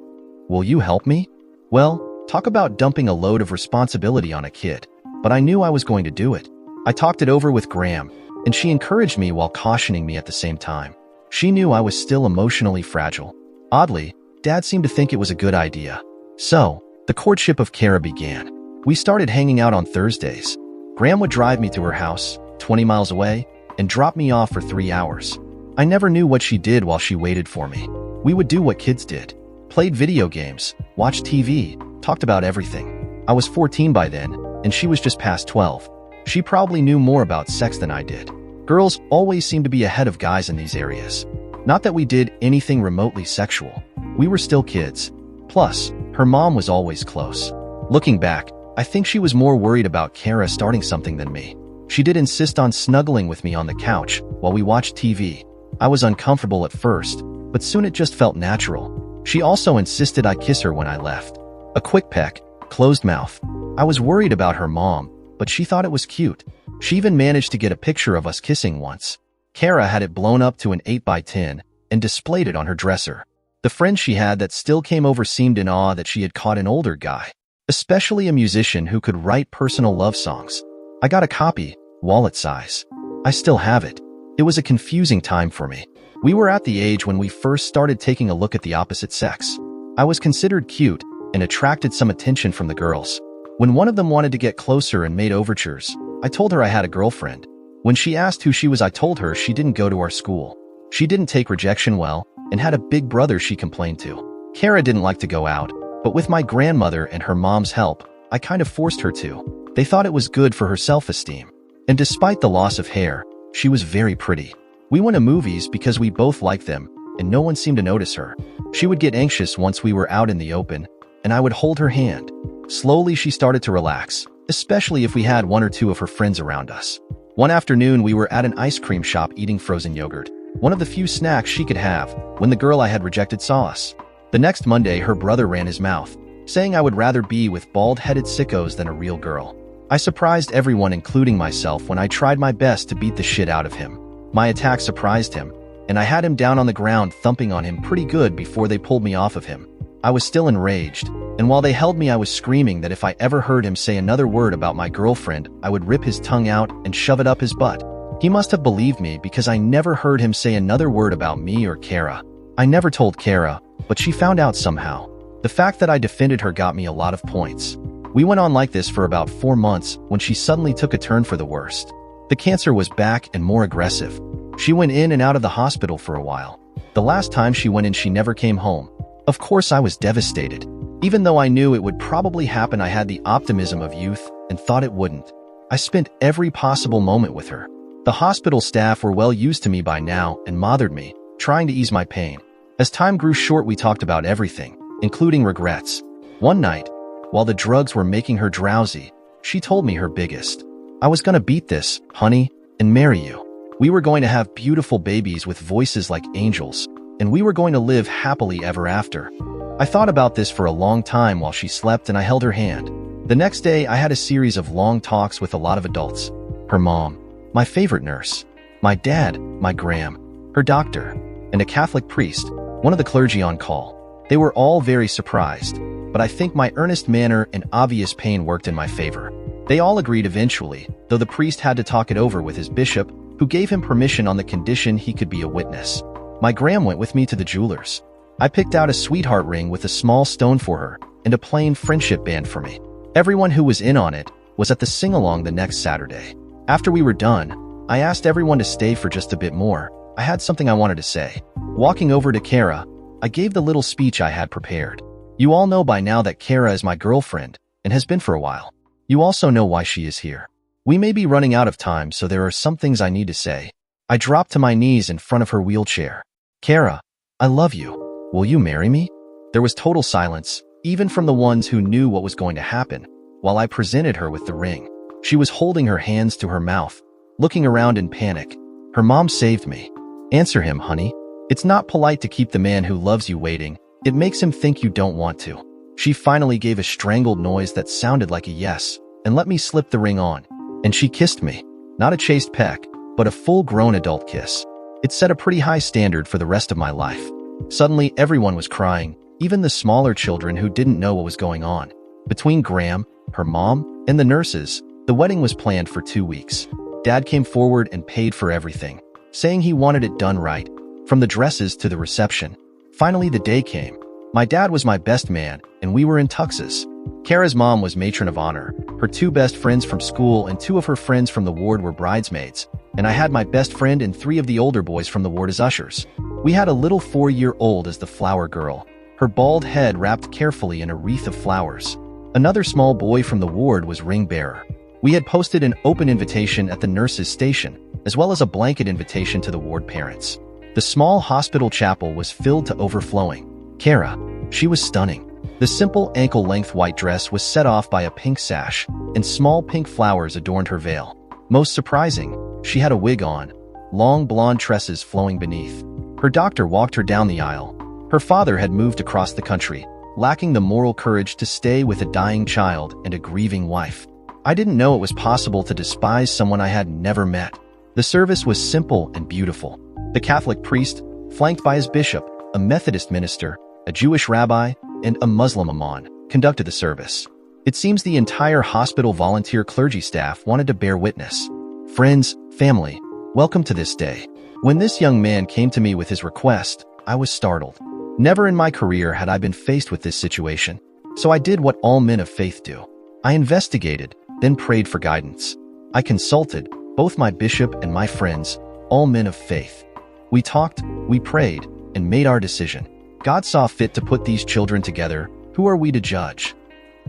Will you help me? Well, talk about dumping a load of responsibility on a kid. But I knew I was going to do it. I talked it over with Graham, and she encouraged me while cautioning me at the same time. She knew I was still emotionally fragile. Oddly, Dad seemed to think it was a good idea. So, the courtship of Kara began. We started hanging out on Thursdays. Graham would drive me to her house, 20 miles away, and drop me off for 3 hours. I never knew what she did while she waited for me. We would do what kids did. Played video games, watched TV, talked about everything. I was 14 by then, and she was just past 12. She probably knew more about sex than I did. Girls always seem to be ahead of guys in these areas. Not that we did anything remotely sexual. We were still kids. Plus, her mom was always close. Looking back, I think she was more worried about Kara starting something than me. She did insist on snuggling with me on the couch while we watched TV. I was uncomfortable at first, but soon it just felt natural. She also insisted I kiss her when I left. A quick peck, closed mouth. I was worried about her mom, but she thought it was cute. She even managed to get a picture of us kissing once. Kara had it blown up to an 8x10 and displayed it on her dresser. The friends she had that still came over seemed in awe that she had caught an older guy, especially a musician who could write personal love songs. I got a copy, wallet size. I still have it. It was a confusing time for me. We were at the age when we first started taking a look at the opposite sex. I was considered cute and attracted some attention from the girls. When one of them wanted to get closer and made overtures, I told her I had a girlfriend. When she asked who she was, I told her she didn't go to our school. She didn't take rejection well and had a big brother she complained to. Kara didn't like to go out, but with my grandmother and her mom's help, I kind of forced her to. They thought it was good for her self-esteem. And despite the loss of hair, she was very pretty. We went to movies because we both liked them, and no one seemed to notice her. She would get anxious once we were out in the open, and I would hold her hand. Slowly, she started to relax, especially if we had one or two of her friends around us. One afternoon, we were at an ice cream shop eating frozen yogurt, one of the few snacks she could have, when the girl I had rejected saw us. The next Monday, her brother ran his mouth, saying I would rather be with bald-headed sickos than a real girl. I surprised everyone, including myself, when I tried my best to beat the shit out of him. My attack surprised him, and I had him down on the ground thumping on him pretty good before they pulled me off of him. I was still enraged, and while they held me, I was screaming that if I ever heard him say another word about my girlfriend, I would rip his tongue out and shove it up his butt. He must have believed me because I never heard him say another word about me or Kara. I never told Kara, but she found out somehow. The fact that I defended her got me a lot of points. We went on like this for about 4 months when she suddenly took a turn for the worst. The cancer was back and more aggressive. She went in and out of the hospital for a while. The last time she went in, she never came home. Of course, I was devastated. Even though I knew it would probably happen, I had the optimism of youth and thought it wouldn't. I spent every possible moment with her. The hospital staff were well used to me by now and mothered me, trying to ease my pain. As time grew short, we talked about everything, including regrets. One night, while the drugs were making her drowsy, she told me her biggest. I was gonna beat this, honey, and marry you. We were going to have beautiful babies with voices like angels, and we were going to live happily ever after. I thought about this for a long time while she slept, and I held her hand. The next day, I had a series of long talks with a lot of adults. Her mom, my favorite nurse, my dad, my Graham, her doctor, and a Catholic priest, one of the clergy on call. They were all very surprised, but I think my earnest manner and obvious pain worked in my favor. They all agreed eventually, though the priest had to talk it over with his bishop, who gave him permission on the condition he could be a witness. My gram went with me to the jeweler's. I picked out a sweetheart ring with a small stone for her and a plain friendship band for me. Everyone who was in on it was at the sing-along the next Saturday. After we were done, I asked everyone to stay for just a bit more. I had something I wanted to say. Walking over to Kara, I gave the little speech I had prepared. You all know by now that Kara is my girlfriend and has been for a while. You also know why she is here. We may be running out of time, so there are some things I need to say. I dropped to my knees in front of her wheelchair. Kara, I love you. Will you marry me? There was total silence, even from the ones who knew what was going to happen, while I presented her with the ring. She was holding her hands to her mouth, looking around in panic. Her mom saved me. Answer him, honey. It's not polite to keep the man who loves you waiting. It makes him think you don't want to. She finally gave a strangled noise that sounded like a yes, and let me slip the ring on. And she kissed me. Not a chaste peck, but a full-grown adult kiss. It set a pretty high standard for the rest of my life. Suddenly, everyone was crying, even the smaller children who didn't know what was going on. Between Graham, her mom, and the nurses, the wedding was planned for 2 weeks. Dad came forward and paid for everything, saying he wanted it done right, from the dresses to the reception. Finally, the day came. My dad was my best man, and we were in tuxes. Kara's mom was matron of honor. Her 2 best friends from school and 2 of her friends from the ward were bridesmaids, and I had my best friend and 3 of the older boys from the ward as ushers. We had a little 4-year-old as the flower girl, her bald head wrapped carefully in a wreath of flowers. Another small boy from the ward was ring bearer. We had posted an open invitation at the nurse's station, as well as a blanket invitation to the ward parents. The small hospital chapel was filled to overflowing. Kara, she was stunning. The simple ankle-length white dress was set off by a pink sash, and small pink flowers adorned her veil. Most surprising, she had a wig on, long blonde tresses flowing beneath. Her doctor walked her down the aisle. Her father had moved across the country, lacking the moral courage to stay with a dying child and a grieving wife. I didn't know it was possible to despise someone I had never met. The service was simple and beautiful. The Catholic priest, flanked by his bishop, a Methodist minister, a Jewish rabbi, and a Muslim imam, conducted the service. It seems the entire hospital volunteer clergy staff wanted to bear witness. Friends, family, welcome to this day. When this young man came to me with his request, I was startled. Never in my career had I been faced with this situation, so I did what all men of faith do. I investigated, then prayed for guidance. I consulted both my bishop and my friends, all men of faith. We talked, we prayed, and made our decision. God saw fit to put these children together. Who are we to judge?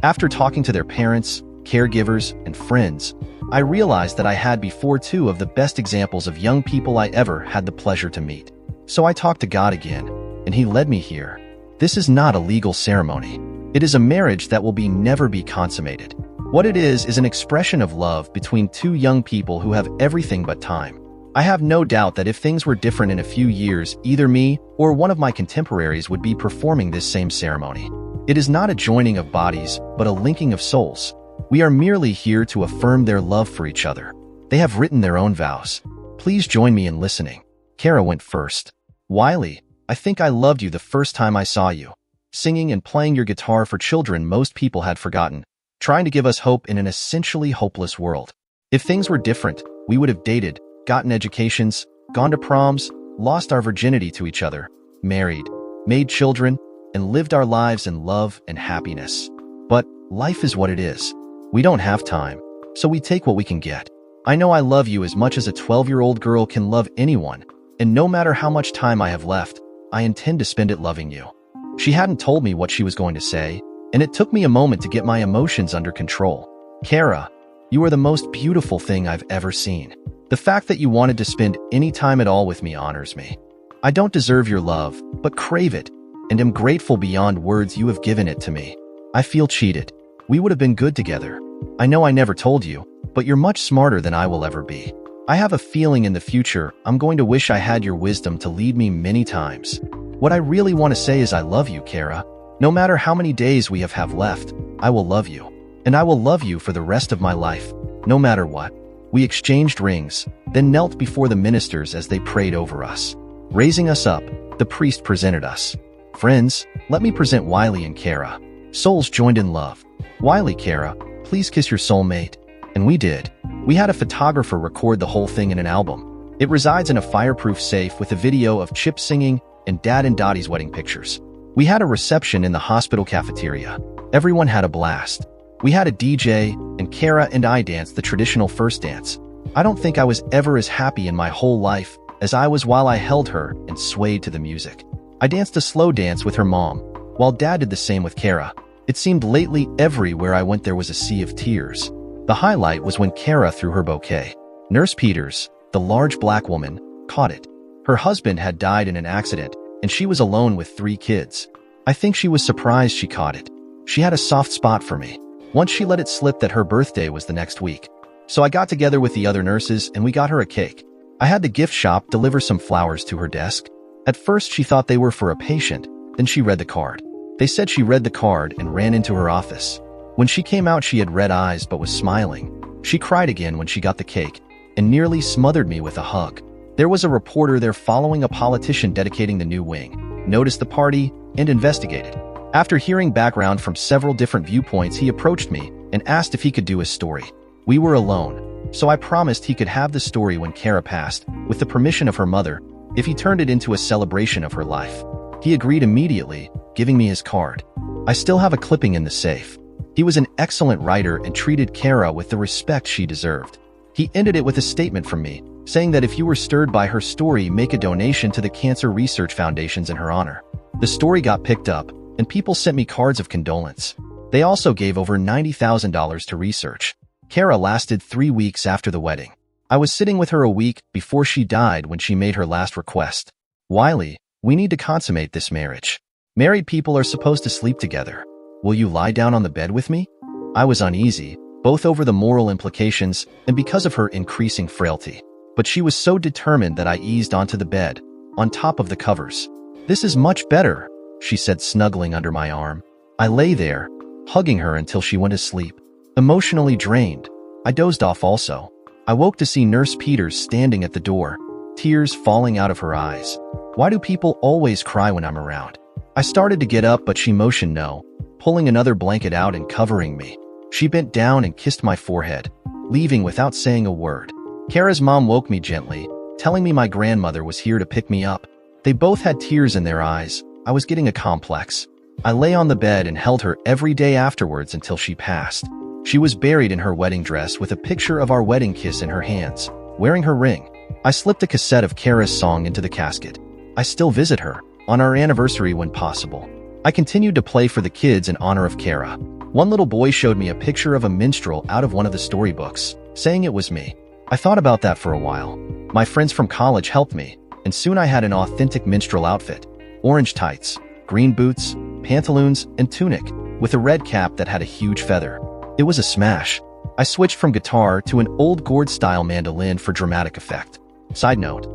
After talking to their parents, caregivers, and friends, I realized that I had before 2 of the best examples of young people I ever had the pleasure to meet. So I talked to God again, and He led me here. This is not a legal ceremony. It is a marriage that will never be consummated. What it is an expression of love between 2 young people who have everything but time. I have no doubt that if things were different in a few years, either me or one of my contemporaries would be performing this same ceremony. It is not a joining of bodies, but a linking of souls. We are merely here to affirm their love for each other. They have written their own vows. Please join me in listening. Kara went first. Wiley, I think I loved you the first time I saw you. Singing and playing your guitar for children most people had forgotten, trying to give us hope in an essentially hopeless world. If things were different, we would have dated, gotten educations, gone to proms, lost our virginity to each other, married, made children, and lived our lives in love and happiness. But life is what it is. We don't have time, so we take what we can get. I know I love you as much as a 12-year-old girl can love anyone, and no matter how much time I have left, I intend to spend it loving you. She hadn't told me what she was going to say, and it took me a moment to get my emotions under control. Kara, you are the most beautiful thing I've ever seen. The fact that you wanted to spend any time at all with me honors me. I don't deserve your love, but crave it, and am grateful beyond words you have given it to me. I feel cheated. We would have been good together. I know I never told you, but you're much smarter than I will ever be. I have a feeling in the future I'm going to wish I had your wisdom to lead me many times. What I really want to say is I love you, Kara. No matter how many days we have left, I will love you. And I will love you for the rest of my life, no matter what. We exchanged rings, then knelt before the ministers as they prayed over us. Raising us up, the priest presented us. Friends, Let me present Wiley and Kara. Souls joined in love. Wiley, Kara, please kiss your soulmate. And we did. We had a photographer record the whole thing in an album. It resides in a fireproof safe with a video of Chip singing and Dad and Dottie's wedding pictures. We had a reception in the hospital cafeteria. Everyone had a blast. We had a DJ, and Kara and I danced the traditional first dance. I don't think I was ever as happy in my whole life as I was while I held her and swayed to the music. I danced a slow dance with her mom, while Dad did the same with Kara. It seemed lately everywhere I went there was a sea of tears. The highlight was when Kara threw her bouquet. Nurse Peters, the large black woman, caught it. Her husband had died in an accident, and she was alone with 3 kids. I think she was surprised she caught it. She had a soft spot for me. Once she let it slip that her birthday was the next week. So I got together with the other nurses and we got her a cake. I had the gift shop deliver some flowers to her desk. At first she thought they were for a patient, then she read the card. They said she read the card and ran into her office. When she came out she had red eyes but was smiling. She cried again when she got the cake and nearly smothered me with a hug. There was a reporter there following a politician dedicating the new wing, noticed the party, and investigated. After hearing background from several different viewpoints, he approached me and asked if he could do a story. We were alone, so I promised he could have the story when Kara passed, with the permission of her mother, if he turned it into a celebration of her life. He agreed immediately, giving me his card. I still have a clipping in the safe. He was an excellent writer and treated Kara with the respect she deserved. He ended it with a statement from me, saying that if you were stirred by her story, make a donation to the Cancer Research Foundations in her honor. The story got picked up, and people sent me cards of condolence. They also gave over $90,000 to research. Kara lasted 3 weeks after the wedding. I was sitting with her a week before she died when she made her last request. Wiley, we need to consummate this marriage. Married people are supposed to sleep together. Will you lie down on the bed with me? I was uneasy, both over the moral implications and because of her increasing frailty. But she was so determined that I eased onto the bed, on top of the covers. This is much better, she said, snuggling under my arm. I lay there, hugging her until she went to sleep. Emotionally drained, I dozed off also. I woke to see Nurse Peters standing at the door, tears falling out of her eyes. Why do people always cry when I'm around? I started to get up, but she motioned no, pulling another blanket out and covering me. She bent down and kissed my forehead, leaving without saying a word. Kara's mom woke me gently, telling me my grandmother was here to pick me up. They both had tears in their eyes. I was getting a complex. I lay on the bed and held her every day afterwards until she passed. She was buried in her wedding dress with a picture of our wedding kiss in her hands, wearing her ring. I slipped a cassette of Kara's song into the casket. I still visit her, on our anniversary when possible. I continued to play for the kids in honor of Kara. One little boy showed me a picture of a minstrel out of one of the storybooks, saying it was me. I thought about that for a while. My friends from college helped me, and soon I had an authentic minstrel outfit. Orange tights, green boots, pantaloons, and tunic, with a red cap that had a huge feather. It was a smash. I switched from guitar to an old gourd-style mandolin for dramatic effect. Side note,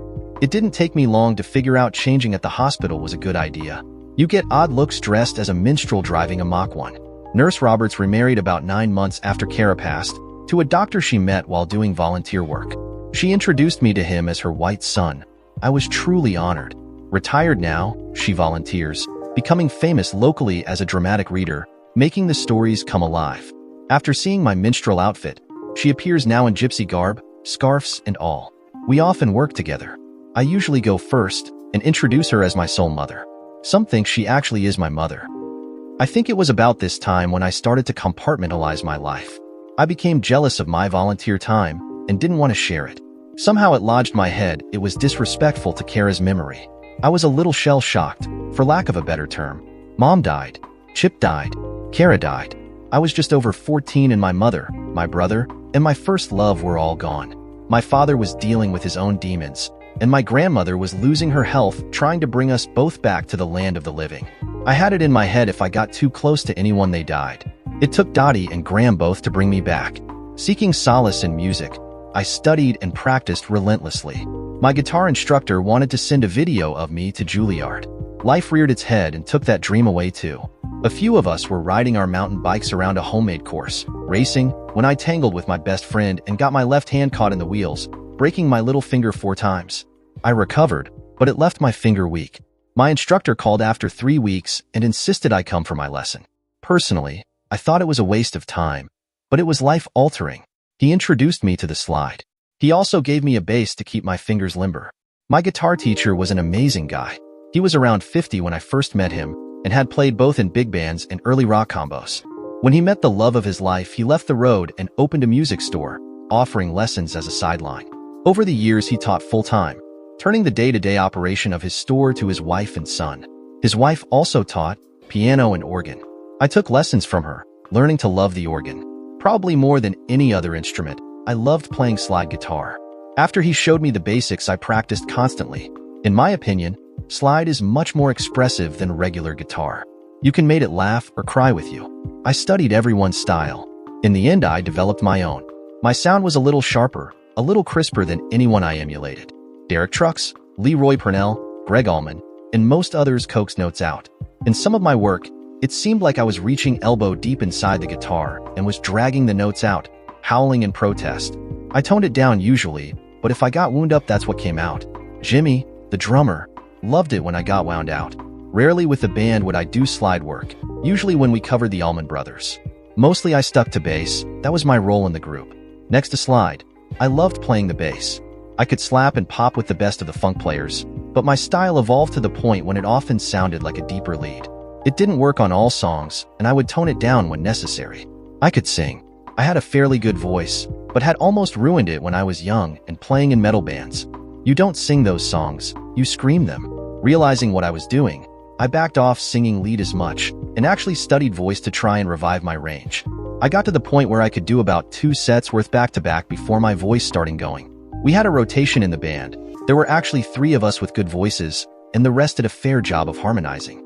it didn't take me long to figure out changing at the hospital was a good idea. You get odd looks dressed as a minstrel driving a Mach 1. Nurse Roberts remarried about 9 months after Kara passed, to a doctor she met while doing volunteer work. She introduced me to him as her white son. I was truly honored. Retired now, she volunteers, becoming famous locally as a dramatic reader, making the stories come alive. After seeing my minstrel outfit, she appears now in gypsy garb, scarves, and all. We often work together. I usually go first and introduce her as my soul mother. Some think she actually is my mother. I think it was about this time when I started to compartmentalize my life. I became jealous of my volunteer time and didn't want to share it. Somehow it lodged my head it was disrespectful to Kara's memory. I was a little shell-shocked, for lack of a better term. Mom died. Chip died. Kara died. I was just over 14 and my mother, my brother, and my first love were all gone. My father was dealing with his own demons, and my grandmother was losing her health trying to bring us both back to the land of the living. I had it in my head if I got too close to anyone they died. It took Dottie and Graham both to bring me back. Seeking solace in music, I studied and practiced relentlessly. My guitar instructor wanted to send a video of me to Juilliard. Life reared its head and took that dream away too. A few of us were riding our mountain bikes around a homemade course, racing, when I tangled with my best friend and got my left hand caught in the wheels, breaking my little finger 4 times. I recovered, but it left my finger weak. My instructor called after 3 weeks and insisted I come for my lesson. Personally, I thought it was a waste of time, but it was life-altering. He introduced me to the slide. He also gave me a bass to keep my fingers limber. My guitar teacher was an amazing guy. He was around 50 when I first met him and had played both in big bands and early rock combos. When he met the love of his life, he left the road and opened a music store, offering lessons as a sideline. Over the years, he taught full-time, turning the day-to-day operation of his store to his wife and son. His wife also taught piano and organ. I took lessons from her, learning to love the organ. Probably more than any other instrument, I loved playing slide guitar. After he showed me the basics, I practiced constantly. In my opinion, slide is much more expressive than regular guitar. You can make it laugh or cry with you. I studied everyone's style. In the end, I developed my own. My sound was a little sharper, a little crisper than anyone I emulated. Derek Trucks, Leroy Purnell, Greg Allman, and most others coaxed notes out. In some of my work, it seemed like I was reaching elbow deep inside the guitar and was dragging the notes out, howling in protest. I toned it down usually, but if I got wound up, that's what came out. Jimmy, the drummer, loved it when I got wound out. Rarely with the band would I do slide work, usually when we covered the Allman Brothers. Mostly I stuck to bass, that was my role in the group. Next to slide, I loved playing the bass. I could slap and pop with the best of the funk players, but my style evolved to the point when it often sounded like a deeper lead. It didn't work on all songs, and I would tone it down when necessary. I could sing. I had a fairly good voice, but had almost ruined it when I was young and playing in metal bands. You don't sing those songs, you scream them. Realizing what I was doing, I backed off singing lead as much, and actually studied voice to try and revive my range. I got to the point where I could do about 2 sets worth back-to-back before my voice started going. We had a rotation in the band. There were actually 3 of us with good voices, and the rest did a fair job of harmonizing.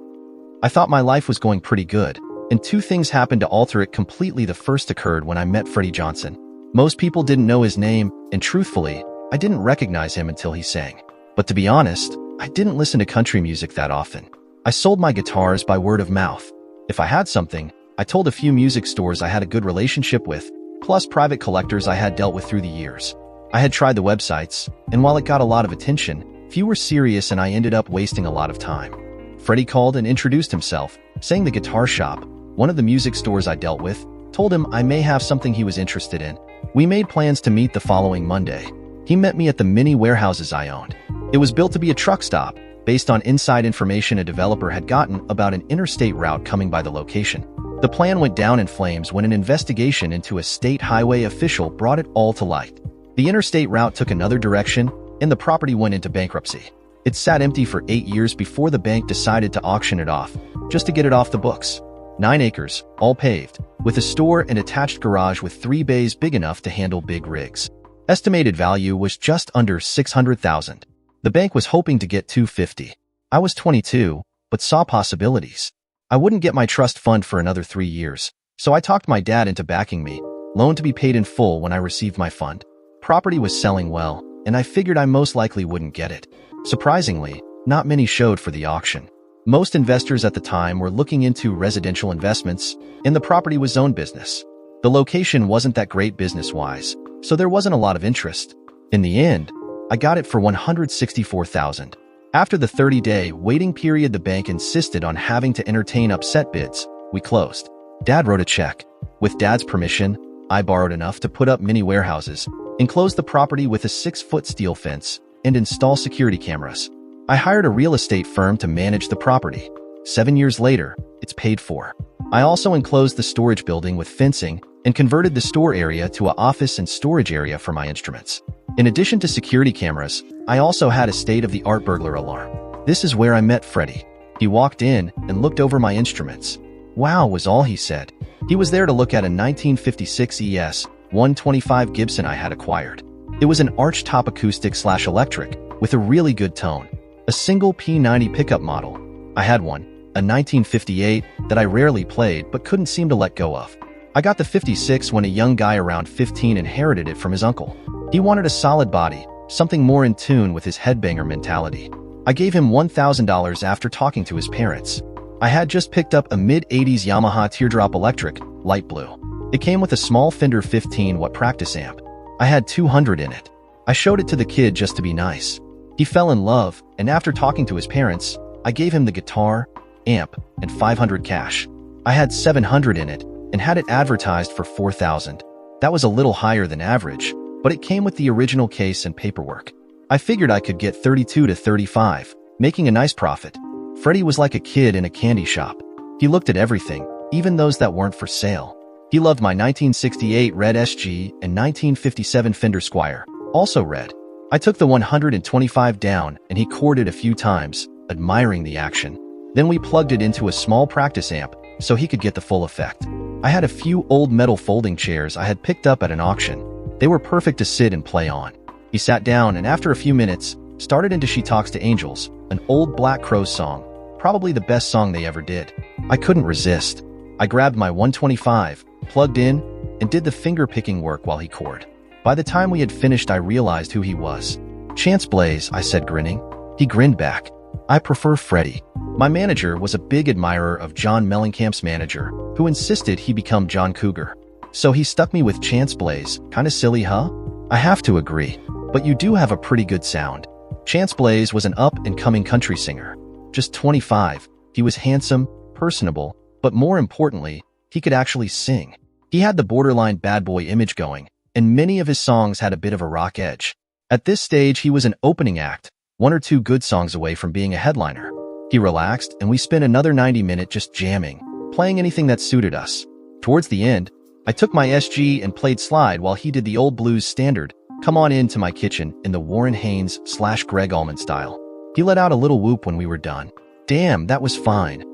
I thought my life was going pretty good, and 2 things happened to alter it completely. The first occurred when I met Freddie Johnson. Most people didn't know his name, and truthfully, I didn't recognize him until he sang. But to be honest, I didn't listen to country music that often. I sold my guitars by word of mouth. If I had something, I told a few music stores I had a good relationship with, plus private collectors I had dealt with through the years. I had tried the websites, and while it got a lot of attention, few were serious and I ended up wasting a lot of time. Freddie called and introduced himself, saying the guitar shop, one of the music stores I dealt with, told him I may have something he was interested in. We made plans to meet the following Monday. He met me at the mini warehouses I owned. It was built to be a truck stop, based on inside information a developer had gotten about an interstate route coming by the location. The plan went down in flames when an investigation into a state highway official brought it all to light. The interstate route took another direction, and the property went into bankruptcy. It sat empty for 8 years before the bank decided to auction it off, just to get it off the books. 9 acres, all paved, with a store and attached garage with 3 bays big enough to handle big rigs. Estimated value was just under $600,000. The bank was hoping to get $250,000. I was 22, but saw possibilities. I wouldn't get my trust fund for another 3 years, so I talked my dad into backing me, loan to be paid in full when I received my fund. Property was selling well, and I figured I most likely wouldn't get it. Surprisingly, not many showed for the auction. Most investors at the time were looking into residential investments, and the property was zone business. The location wasn't that great business-wise, so there wasn't a lot of interest. In the end, I got it for $164,000. After the 30-day waiting period, the bank insisted on having to entertain upset bids. We closed. Dad wrote a check. With Dad's permission, I borrowed enough to put up mini warehouses, enclose the property with a 6-foot steel fence, and install security cameras. I hired a real estate firm to manage the property. 7 years later, it's paid for. I also enclosed the storage building with fencing and converted the store area to an office and storage area for my instruments. In addition to security cameras, I also had a state-of-the-art burglar alarm. This is where I met Freddie. He walked in and looked over my instruments. "Wow," was all he said. He was there to look at a 1956 ES 125 Gibson I had acquired. It was an arch-top acoustic/electric with a really good tone. A single P90 pickup model. I had one, a 1958, that I rarely played but couldn't seem to let go of. I got the 56 when a young guy around 15 inherited it from his uncle. He wanted a solid body, something more in tune with his headbanger mentality. I gave him $1,000 after talking to his parents. I had just picked up a mid-80s Yamaha Teardrop Electric, light blue. It came with a small Fender 15-watt practice amp. I had 200 in it. I showed it to the kid just to be nice. He fell in love, and after talking to his parents, I gave him the guitar, amp, and 500 cash. I had 700 in it and had it advertised for 4,000. That was a little higher than average, but it came with the original case and paperwork. I figured I could get 32 to 35, making a nice profit. Freddie was like a kid in a candy shop. He looked at everything, even those that weren't for sale. He loved my 1968 red SG and 1957 Fender Squier, also red. I took the 125 down and he courted a few times, admiring the action. Then we plugged it into a small practice amp so he could get the full effect. I had a few old metal folding chairs I had picked up at an auction. They were perfect to sit and play on. He sat down and after a few minutes, started into She Talks to Angels, an old Black Crowes song, probably the best song they ever did. I couldn't resist. I grabbed my 125, plugged in, and did the finger-picking work while he chorded. By the time we had finished, I realized who he was. "Chance Blaze," I said, grinning. He grinned back. "I prefer Freddie." My manager was a big admirer of John Mellencamp's manager, who insisted he become John Cougar. So he stuck me with Chance Blaze. Kinda silly, huh? I have to agree. But you do have a pretty good sound. Chance Blaze was an up-and-coming country singer. Just 25, he was handsome, personable, but more importantly, he could actually sing. He had the borderline bad boy image going, and many of his songs had a bit of a rock edge. At this stage, he was an opening act, 1 or 2 good songs away from being a headliner. He relaxed, and we spent another 90 minutes just jamming, playing anything that suited us. Towards the end, I took my SG and played slide while he did the old blues standard, "Come On Into My Kitchen" in the Warren Haynes/Greg Allman style. He let out a little whoop when we were done. "Damn, that was fine.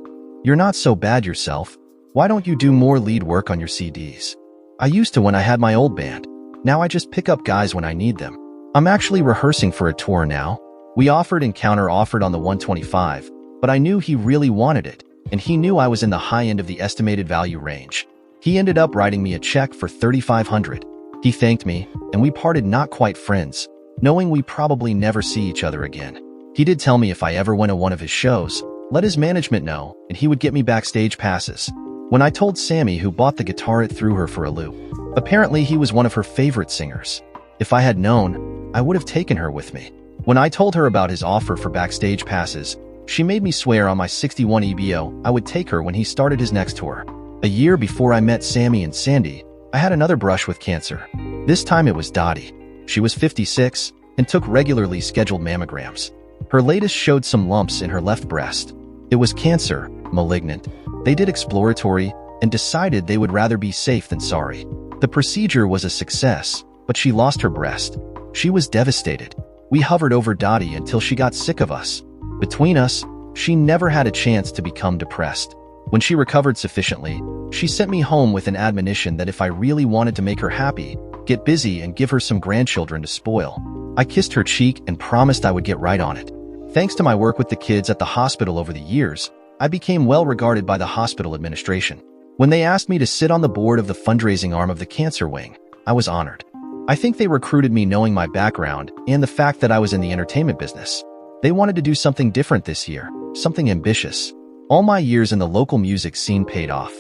You're not so bad yourself. Why don't you do more lead work on your CDs?" "I used to when I had my old band. Now I just pick up guys when I need them. I'm actually rehearsing for a tour now." We offered and counter-offered on the 125, but I knew he really wanted it, and he knew I was in the high end of the estimated value range. He ended up writing me a check for $3,500. He thanked me, and we parted not quite friends, knowing we probably never see each other again. He did tell me if I ever went to one of his shows, let his management know, and he would get me backstage passes. When I told Sammy, who bought the guitar, it threw her for a loop. Apparently, he was one of her favorite singers. If I had known, I would have taken her with me. When I told her about his offer for backstage passes, she made me swear on my 61 EBO I would take her when he started his next tour. A year before I met Sammy and Sandy, I had another brush with cancer. This time it was Dottie. She was 56 and took regularly scheduled mammograms. Her latest showed some lumps in her left breast. It was cancer, malignant. They did exploratory and decided they would rather be safe than sorry. The procedure was a success, but she lost her breast. She was devastated. We hovered over Dottie until she got sick of us. Between us, she never had a chance to become depressed. When she recovered sufficiently, she sent me home with an admonition that if I really wanted to make her happy, get busy and give her some grandchildren to spoil. I kissed her cheek and promised I would get right on it. Thanks to my work with the kids at the hospital over the years, I became well regarded by the hospital administration. When they asked me to sit on the board of the fundraising arm of the cancer wing, I was honored. I think they recruited me knowing my background and the fact that I was in the entertainment business. They wanted to do something different this year, something ambitious. All my years in the local music scene paid off.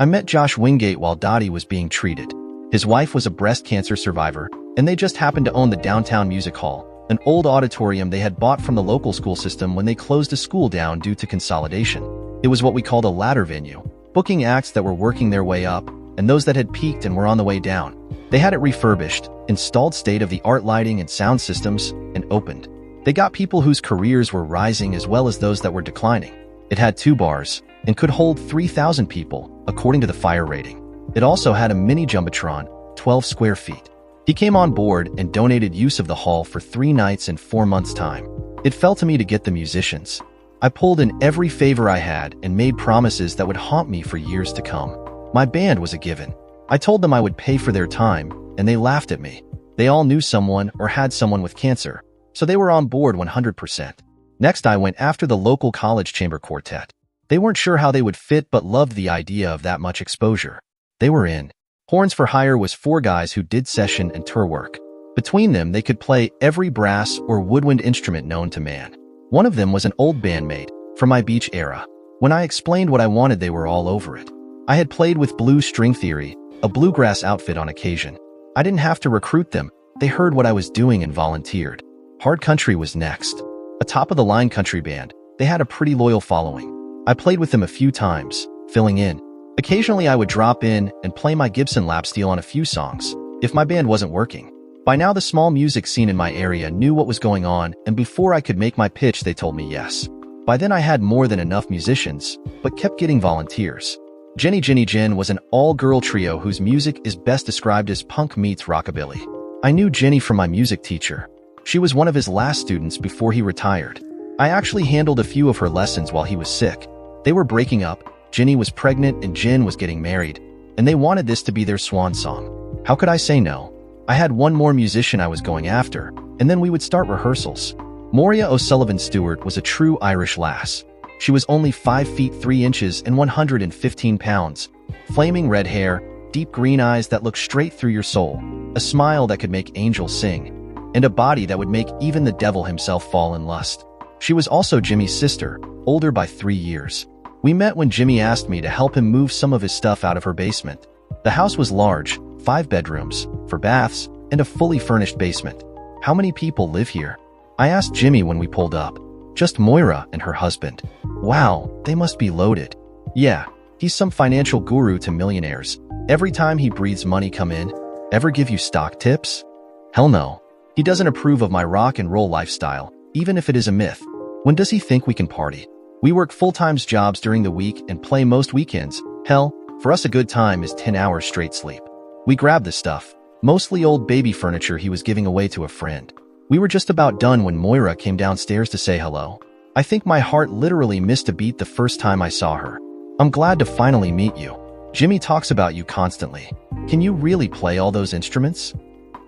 I met Josh Wingate while Dottie was being treated. His wife was a breast cancer survivor, and they just happened to own the Downtown Music Hall, an old auditorium they had bought from the local school system when they closed a school down due to consolidation. It was what we called a ladder venue, booking acts that were working their way up, and those that had peaked and were on the way down. They had it refurbished, installed state-of-the-art lighting and sound systems, and opened. They got people whose careers were rising as well as those that were declining. It had 2 bars and could hold 3,000 people, according to the fire rating. It also had a mini Jumbotron, 12 square feet. He came on board and donated use of the hall for 3 nights in 4 months' time. It fell to me to get the musicians. I pulled in every favor I had and made promises that would haunt me for years to come. My band was a given. I told them I would pay for their time, and they laughed at me. They all knew someone or had someone with cancer, so they were on board 100%. Next, I went after the local college chamber quartet. They weren't sure how they would fit but loved the idea of that much exposure. They were in. Horns for Hire was 4 guys who did session and tour work. Between them, they could play every brass or woodwind instrument known to man. One of them was an old bandmate from my beach era. When I explained what I wanted, they were all over it. I had played with Blue String Theory, a bluegrass outfit, on occasion. I didn't have to recruit them. They heard what I was doing and volunteered. Hard Country was next. A top-of-the-line country band, They had a pretty loyal following. I played with them a few times, filling in. Occasionally I would drop in and play my Gibson lap steel on a few songs, if my band wasn't working. By now the small music scene in my area knew what was going on, and before I could make my pitch they told me yes. By then I had more than enough musicians, but kept getting volunteers. Jenny Jen was an all-girl trio whose music is best described as punk meets rockabilly. I knew Jenny from my music teacher. She was one of his last students before he retired. I actually handled a few of her lessons while he was sick. They were breaking up, Jenny was pregnant and Jen was getting married, and they wanted this to be their swan song. How could I say no? I had one more musician I was going after, and then we would start rehearsals. Moria O'Sullivan Stewart was a true Irish lass. She was only 5 feet 3 inches and 115 pounds, flaming red hair, deep green eyes that looked straight through your soul, a smile that could make angels sing, and a body that would make even the devil himself fall in lust. She was also Jimmy's sister, older by 3 years. We met when Jimmy asked me to help him move some of his stuff out of her basement. The house was large, 5 bedrooms, 4 baths, and a fully furnished basement. How many people live here? I asked Jimmy when we pulled up. Just Moira and her husband. Wow, they must be loaded. Yeah, he's some financial guru to millionaires. Every time he breathes money come in. Ever give you stock tips? Hell no. He doesn't approve of my rock and roll lifestyle, even if it is a myth. When does he think we can party? We work full-time jobs during the week and play most weekends. Hell, for us a good time is 10 hours straight sleep. We grabbed the stuff, mostly old baby furniture he was giving away to a friend. We were just about done when Moira came downstairs to say hello. I think my heart literally missed a beat the first time I saw her. I'm glad to finally meet you. Jimmy talks about you constantly. Can you really play all those instruments?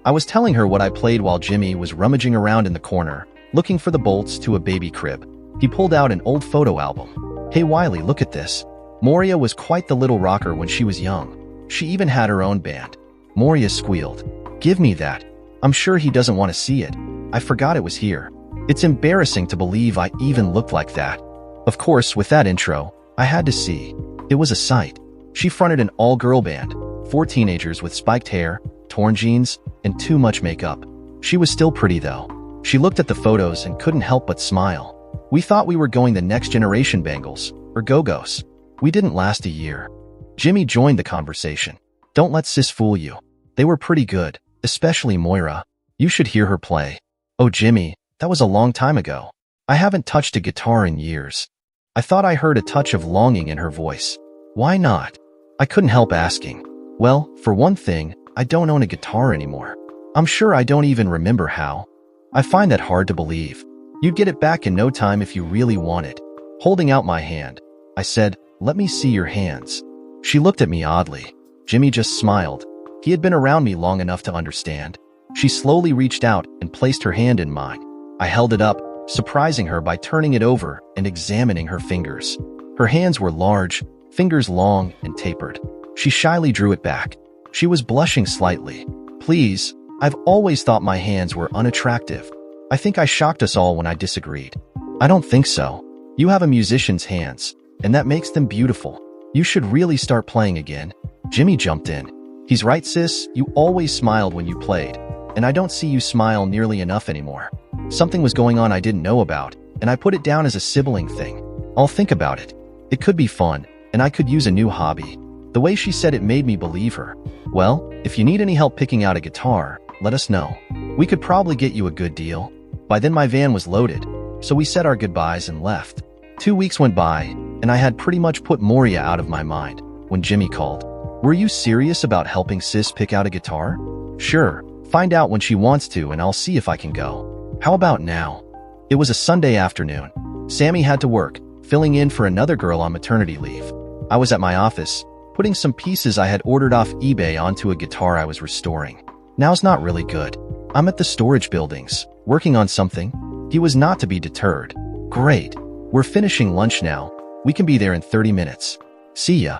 I was telling her what I played while Jimmy was rummaging around in the corner, looking for the bolts to a baby crib. He pulled out an old photo album. Hey Wiley, look at this. Moria was quite the little rocker when she was young. She even had her own band. Moria squealed. Give me that. I'm sure he doesn't want to see it. I forgot it was here. It's embarrassing to believe I even looked like that. Of course, with that intro, I had to see. It was a sight. She fronted an all-girl band, 4 teenagers with spiked hair, torn jeans, and too much makeup. She was still pretty though. She looked at the photos and couldn't help but smile. We thought we were going the next generation Bangles, or Go-Go's. We didn't last a year. Jimmy joined the conversation. Don't let sis fool you. They were pretty good, especially Moira. You should hear her play. Oh Jimmy, that was a long time ago. I haven't touched a guitar in years. I thought I heard a touch of longing in her voice. Why not? I couldn't help asking. Well, for one thing, I don't own a guitar anymore. I'm sure I don't even remember how. I find that hard to believe. You'd get it back in no time if you really want it. Holding out my hand, I said, let me see your hands. She looked at me oddly. Jimmy just smiled. He had been around me long enough to understand. She slowly reached out and placed her hand in mine. I held it up, surprising her by turning it over and examining her fingers. Her hands were large, fingers long and tapered. She shyly drew it back. She was blushing slightly. Please, I've always thought my hands were unattractive. I think I shocked us all when I disagreed. I don't think so. You have a musician's hands, and that makes them beautiful. You should really start playing again. Jimmy jumped in. He's right, sis, you always smiled when you played, and I don't see you smile nearly enough anymore. Something was going on I didn't know about, and I put it down as a sibling thing. I'll think about it. It could be fun, and I could use a new hobby. The way she said it made me believe her. Well, if you need any help picking out a guitar, let us know. We could probably get you a good deal. By then my van was loaded, so we said our goodbyes and left. 2 weeks went by, and I had pretty much put Moria out of my mind when Jimmy called. Were you serious about helping sis pick out a guitar? Sure, find out when she wants to and I'll see if I can go. How about now? It was a Sunday afternoon. Sammy had to work, filling in for another girl on maternity leave. I was at my office, putting some pieces I had ordered off eBay onto a guitar I was restoring. Now's not really good. I'm at the storage buildings, working on something. He was not to be deterred. Great. We're finishing lunch now. We can be there in 30 minutes. See ya.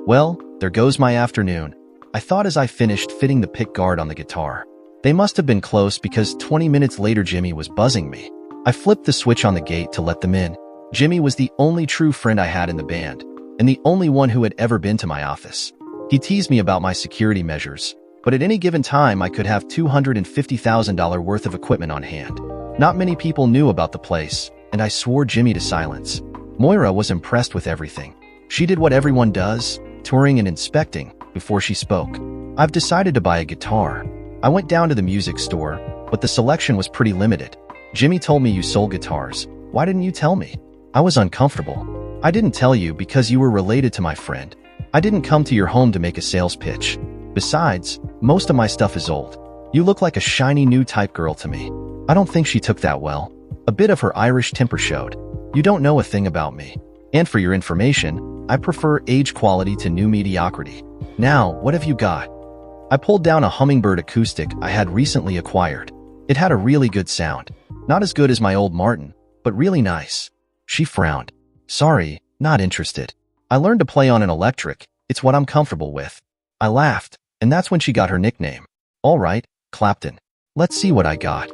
Well, there goes my afternoon. I thought as I finished fitting the pick guard on the guitar. They must have been close because 20 minutes later Jimmy was buzzing me. I flipped the switch on the gate to let them in. Jimmy was the only true friend I had in the band, and the only one who had ever been to my office. He teased me about my security measures, but at any given time I could have $250,000 worth of equipment on hand. Not many people knew about the place, and I swore Jimmy to silence. Moira was impressed with everything. She did what everyone does, touring and inspecting, before she spoke. I've decided to buy a guitar. I went down to the music store, but the selection was pretty limited. Jimmy told me you sold guitars. Why didn't you tell me? I was uncomfortable. I didn't tell you because you were related to my friend. I didn't come to your home to make a sales pitch. Besides, most of my stuff is old. You look like a shiny new type girl to me. I don't think she took that well. A bit of her Irish temper showed. You don't know a thing about me. And for your information, I prefer age quality to new mediocrity. Now, what have you got? I pulled down a Hummingbird acoustic I had recently acquired. It had a really good sound. Not as good as my old Martin, but really nice. She frowned. Sorry, not interested. I learned to play on an electric. It's what I'm comfortable with. I laughed, and that's when she got her nickname. All right, Clapton. Let's see what I got.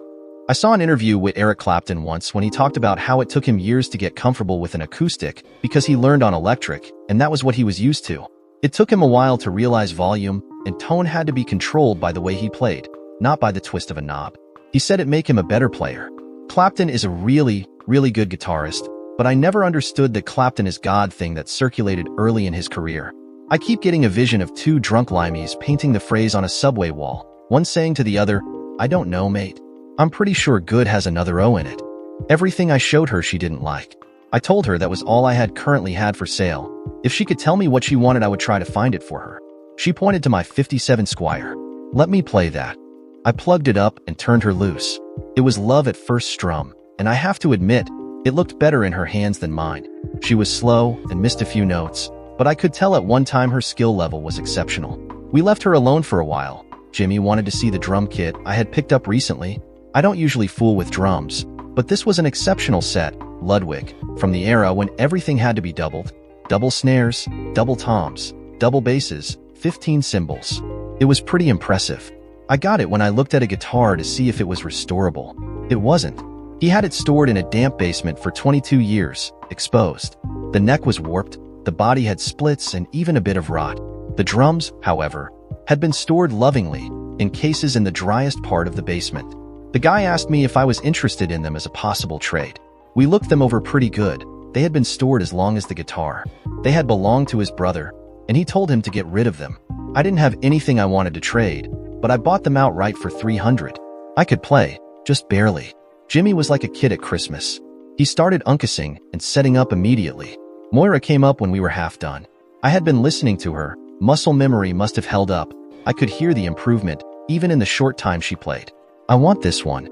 I saw an interview with Eric Clapton once when he talked about how it took him years to get comfortable with an acoustic because he learned on electric, and that was what he was used to. It took him a while to realize volume and tone had to be controlled by the way he played, not by the twist of a knob. He said it made him a better player. Clapton is a really good guitarist, but I never understood the Clapton is God thing that circulated early in his career. I keep getting a vision of two drunk limeys painting the phrase on a subway wall, one saying to the other, I don't know, mate. I'm pretty sure good has another O in it. Everything I showed her she didn't like. I told her that was all I had currently had for sale. If she could tell me what she wanted, I would try to find it for her. She pointed to my 57 Squire. Let me play that. I plugged it up and turned her loose. It was love at first strum, and I have to admit, it looked better in her hands than mine. She was slow and missed a few notes, but I could tell at one time her skill level was exceptional. We left her alone for a while. Jimmy wanted to see the drum kit I had picked up recently. I don't usually fool with drums, but this was an exceptional set, Ludwig, from the era when everything had to be doubled. Double snares, double toms, double basses, 15 cymbals. It was pretty impressive. I got it when I looked at a guitar to see if it was restorable. It wasn't. He had it stored in a damp basement for 22 years, exposed. The neck was warped, the body had splits and even a bit of rot. The drums, however, had been stored lovingly, in cases in the driest part of the basement. The guy asked me if I was interested in them as a possible trade. We looked them over pretty good. They had been stored as long as the guitar. They had belonged to his brother, and he told him to get rid of them. I didn't have anything I wanted to trade, but I bought them outright for $300. I could play, just barely. Jimmy was like a kid at Christmas. He started uncasing and setting up immediately. Moira came up when we were half done. I had been listening to her. Muscle memory must have held up. I could hear the improvement, even in the short time she played. I want this one.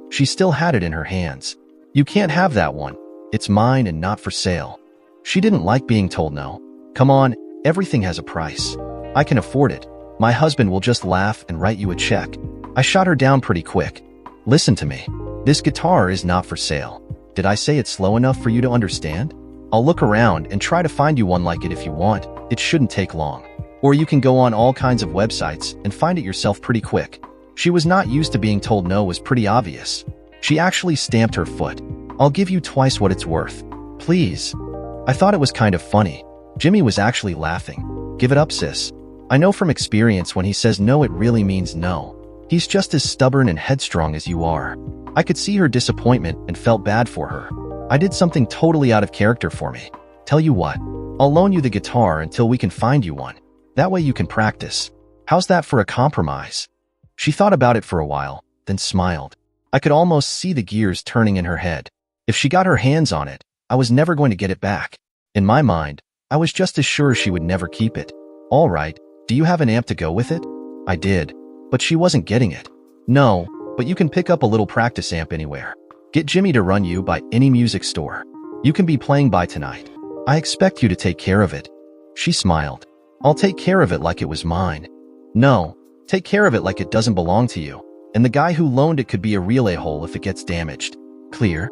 She still had it in her hands. You can't have that one. It's mine and not for sale. She didn't like being told no. Come on, everything has a price. I can afford it. My husband will just laugh and write you a check. I shot her down pretty quick. Listen to me. This guitar is not for sale. Did I say it's slow enough for you to understand? I'll look around and try to find you one like it if you want. It shouldn't take long. Or you can go on all kinds of websites and find it yourself pretty quick. She was not used to being told no was pretty obvious. She actually stamped her foot. I'll give you twice what it's worth. Please. I thought it was kind of funny. Jimmy was actually laughing. Give it up, sis. I know from experience when he says no, it really means no. He's just as stubborn and headstrong as you are. I could see her disappointment and felt bad for her. I did something totally out of character for me. Tell you what, I'll loan you the guitar until we can find you one. That way you can practice. How's that for a compromise? She thought about it for a while, then smiled. I could almost see the gears turning in her head. If she got her hands on it, I was never going to get it back. In my mind, I was just as sure she would never keep it. All right, do you have an amp to go with it? I did, but she wasn't getting it. No, but you can pick up a little practice amp anywhere. Get Jimmy to run you by any music store. You can be playing by tonight. I expect you to take care of it. She smiled. I'll take care of it like it was mine. No, take care of it like it doesn't belong to you. And the guy who loaned it could be a real a-hole if it gets damaged. Clear?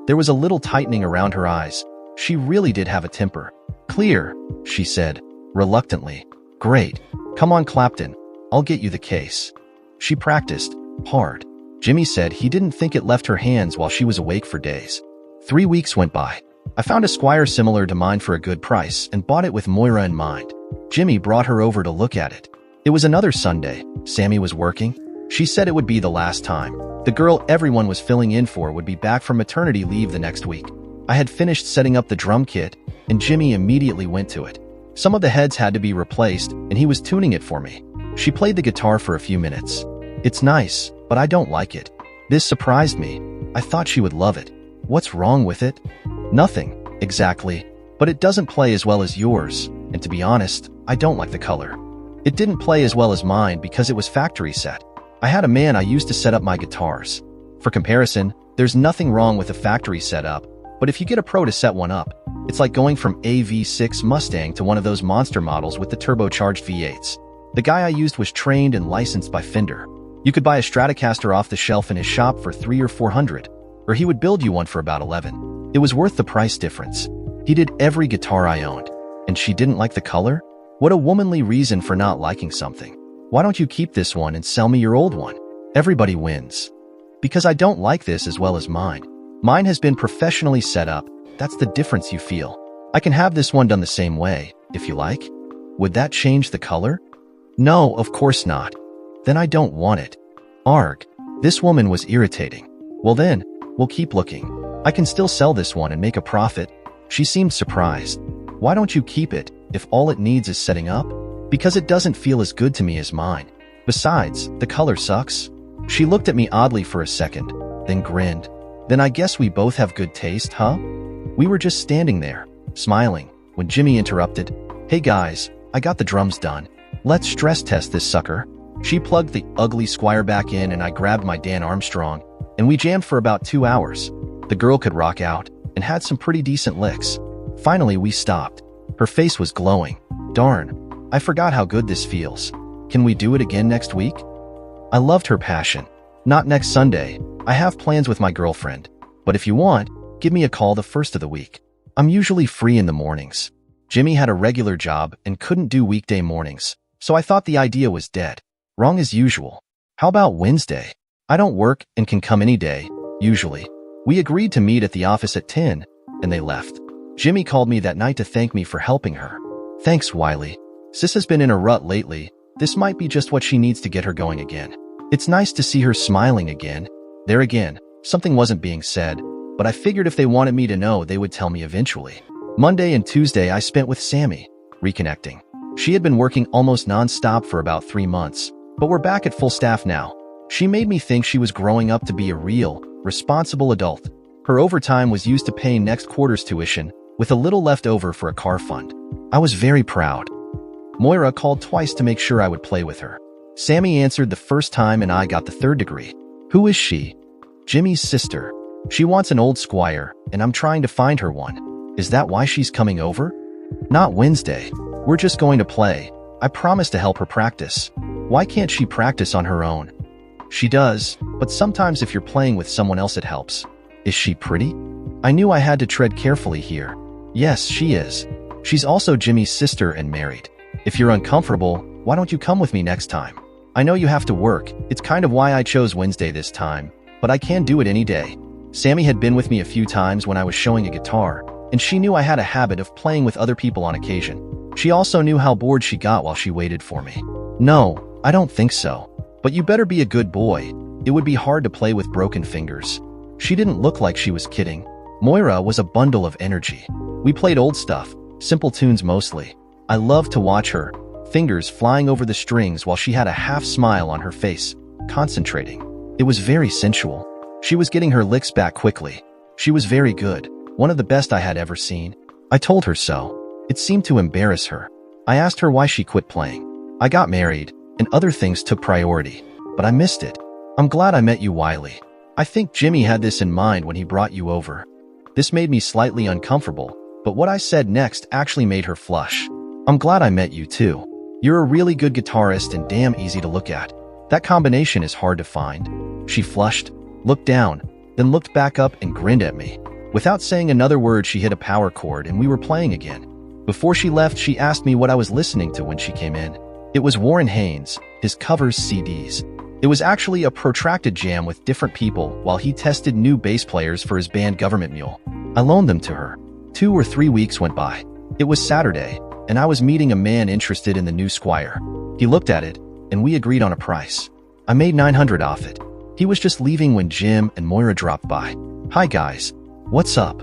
There was a little tightening around her eyes. She really did have a temper. Clear, she said, reluctantly. Great. Come on, Clapton. I'll get you the case. She practiced hard. Jimmy said he didn't think it left her hands while she was awake for days. 3 weeks went by. I found a Squire similar to mine for a good price and bought it with Moira in mind. Jimmy brought her over to look at it. It was another Sunday. Sammy was working. She said it would be the last time. The girl everyone was filling in for would be back from maternity leave the next week. I had finished setting up the drum kit, and Jimmy immediately went to it. Some of the heads had to be replaced, and he was tuning it for me. She played the guitar for a few minutes. It's nice, but I don't like it. This surprised me. I thought she would love it. What's wrong with it? Nothing, exactly. But it doesn't play as well as yours, and to be honest, I don't like the color. It didn't play as well as mine because it was factory set. I had a man I used to set up my guitars. For comparison, there's nothing wrong with a factory setup, but if you get a pro to set one up, it's like going from a V6 Mustang to one of those monster models with the turbocharged V8s. The guy I used was trained and licensed by Fender. You could buy a Stratocaster off the shelf in his shop for $300 or $400, or he would build you one for about $11. It was worth the price difference. He did every guitar I owned, and she didn't like the color? What a womanly reason for not liking something. Why don't you keep this one and sell me your old one? Everybody wins. Because I don't like this as well as mine. Mine has been professionally set up. That's the difference you feel. I can have this one done the same way, if you like. Would that change the color? No, of course not. Then I don't want it. Arg. This woman was irritating. Well then, we'll keep looking. I can still sell this one and make a profit. She seemed surprised. Why don't you keep it, if all it needs is setting up? Because it doesn't feel as good to me as mine. Besides, the color sucks. She looked at me oddly for a second, then grinned. Then I guess we both have good taste, huh? We were just standing there, smiling, when Jimmy interrupted. Hey guys, I got the drums done. Let's stress test this sucker. She plugged the ugly Squire back in and I grabbed my Dan Armstrong, and we jammed for about 2 hours. The girl could rock out, and had some pretty decent licks. Finally, we stopped. Her face was glowing. Darn, I forgot how good this feels. Can we do it again next week? I loved her passion. Not next Sunday. I have plans with my girlfriend. But if you want, give me a call the first of the week. I'm usually free in the mornings. Jimmy had a regular job and couldn't do weekday mornings, so I thought the idea was dead. Wrong as usual. How about Wednesday? I don't work and can come any day, usually. We agreed to meet at the office at 10, and they left. Jimmy called me that night to thank me for helping her. Thanks, Wiley. Sis has been in a rut lately. This might be just what she needs to get her going again. It's nice to see her smiling again. There again, something wasn't being said, but I figured if they wanted me to know, they would tell me eventually. Monday and Tuesday I spent with Sammy, reconnecting. She had been working almost non-stop for about 3 months, but we're back at full staff now. She made me think she was growing up to be a real, responsible adult. Her overtime was used to paying next quarter's tuition, with a little left over for a car fund. I was very proud. Moira called twice to make sure I would play with her. Sammy answered the first time and I got the third degree. Who is she? Jimmy's sister. She wants an old Squire, and I'm trying to find her one. Is that why she's coming over? Not Wednesday. We're just going to play. I promised to help her practice. Why can't she practice on her own? She does, but sometimes if you're playing with someone else it helps. Is she pretty? I knew I had to tread carefully here. Yes, she is. She's also Jimmy's sister and married. If you're uncomfortable, why don't you come with me next time? I know you have to work. It's kind of why I chose Wednesday this time, but I can do it any day. Sammy had been with me a few times when I was showing a guitar, and she knew I had a habit of playing with other people on occasion. She also knew how bored she got while she waited for me. No, I don't think so. But you better be a good boy. It would be hard to play with broken fingers. She didn't look like she was kidding. Moira was a bundle of energy. We played old stuff, simple tunes mostly. I loved to watch her, fingers flying over the strings while she had a half smile on her face, concentrating. It was very sensual. She was getting her licks back quickly. She was very good, one of the best I had ever seen. I told her so. It seemed to embarrass her. I asked her why she quit playing. I got married, and other things took priority, but I missed it. I'm glad I met you, Wiley. I think Jimmy had this in mind when he brought you over. This made me slightly uncomfortable, but what I said next actually made her flush. I'm glad I met you too. You're a really good guitarist and damn easy to look at. That combination is hard to find. She flushed, looked down, then looked back up and grinned at me. Without saying another word, she hit a power chord and we were playing again. Before she left, she asked me what I was listening to when she came in. It was Warren Haynes, his covers CDs. It was actually a protracted jam with different people while he tested new bass players for his band Government Mule. I loaned them to her. 2 or 3 weeks went by. It was Saturday, and I was meeting a man interested in the new Squire. He looked at it, and we agreed on a price. I made 900 off it. He was just leaving when Jim and Moira dropped by. Hi guys. What's up?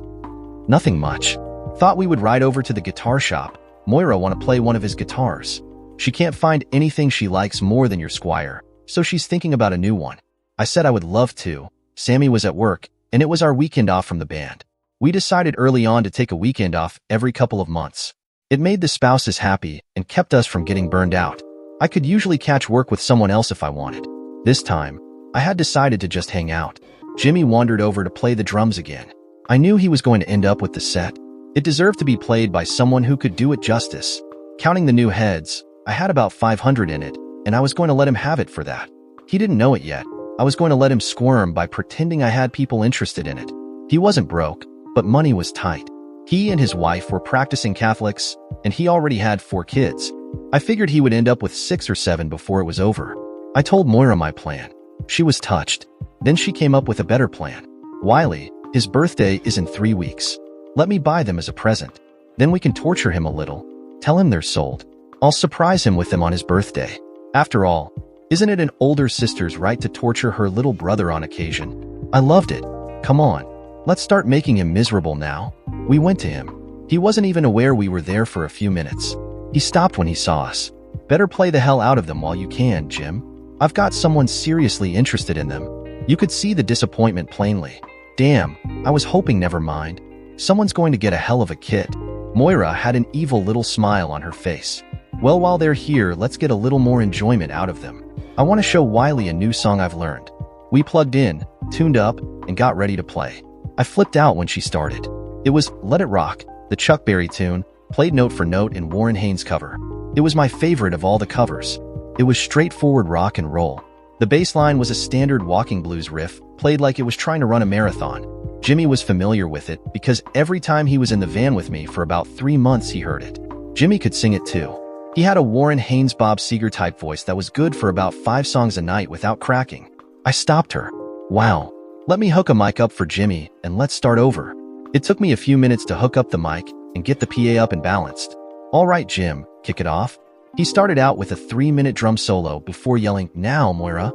Nothing much. Thought we would ride over to the guitar shop. Moira want to play one of his guitars. She can't find anything she likes more than your Squire, so she's thinking about a new one. I said I would love to. Sammy was at work, and it was our weekend off from the band. We decided early on to take a weekend off every couple of months. It made the spouses happy and kept us from getting burned out. I could usually catch work with someone else if I wanted. This time, I had decided to just hang out. Jimmy wandered over to play the drums again. I knew he was going to end up with the set. It deserved to be played by someone who could do it justice. Counting the new heads, I had about 500 in it, and I was going to let him have it for that. He didn't know it yet. I was going to let him squirm by pretending I had people interested in it. He wasn't broke, but money was tight. He and his wife were practicing Catholics, and he already had 4 kids. I figured he would end up with 6 or 7 before it was over. I told Moira my plan. She was touched. Then she came up with a better plan. Wiley, his birthday is in 3 weeks. Let me buy them as a present. Then we can torture him a little. Tell him they're sold. I'll surprise him with them on his birthday. After all, isn't it an older sister's right to torture her little brother on occasion? I loved it. Come on, let's start making him miserable now. We went to him. He wasn't even aware we were there for a few minutes. He stopped when he saw us. Better play the hell out of them while you can, Jim. I've got someone seriously interested in them. You could see the disappointment plainly. Damn, I was hoping never mind. Someone's going to get a hell of a kid. Moira had an evil little smile on her face. Well, while they're here, let's get a little more enjoyment out of them. I want to show Wiley a new song I've learned. We plugged in, tuned up, and got ready to play. I flipped out when she started. It was Let It Rock, the Chuck Berry tune, played note for note in Warren Haynes' cover. It was my favorite of all the covers. It was straightforward rock and roll. The bass line was a standard walking blues riff, played like it was trying to run a marathon. Jimmy was familiar with it because every time he was in the van with me for about 3 months he heard it. Jimmy could sing it too. He had a Warren Haynes Bob Seger type voice that was good for about 5 songs a night without cracking. I stopped her. Wow. Let me hook a mic up for Jimmy and let's start over. It took me a few minutes to hook up the mic and get the PA up and balanced. All right, Jim, kick it off. He started out with a 3-minute drum solo before yelling, "Now, Moira."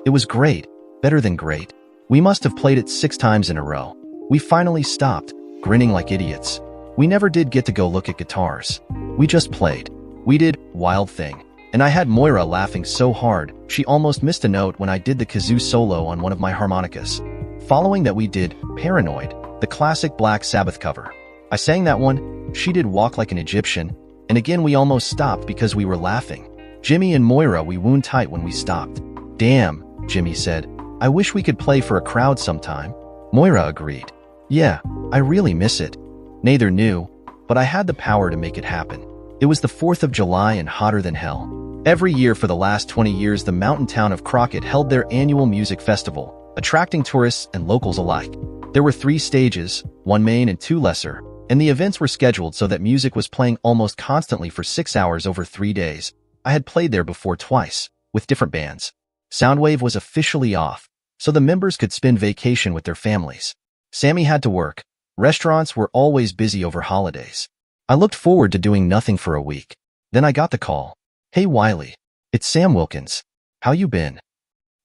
It was great. Better than great. We must have played it 6 times in a row. We finally stopped, grinning like idiots. We never did get to go look at guitars. We just played. We did Wild Thing, and I had Moira laughing so hard she almost missed a note when I did the kazoo solo on one of my harmonicas. Following that we did Paranoid, the classic Black Sabbath cover. I sang that one, she did Walk Like an Egyptian, and again we almost stopped because we were laughing. Jimmy and Moira we wound tight when we stopped. Damn, Jimmy said. I wish we could play for a crowd sometime. Moira agreed. Yeah, I really miss it. Neither knew, but I had the power to make it happen. It was the 4th of July and hotter than hell. Every year for the last 20 years, the mountain town of Crockett held their annual music festival, attracting tourists and locals alike. There were 3 stages, 1 main and 2 lesser, and the events were scheduled so that music was playing almost constantly for 6 hours over 3 days. I had played there before twice, with different bands. Soundwave was officially off, so the members could spend vacation with their families. Sammy had to work. Restaurants were always busy over holidays. I looked forward to doing nothing for a week. Then I got the call. Hey Wiley, it's Sam Wilkins. How you been?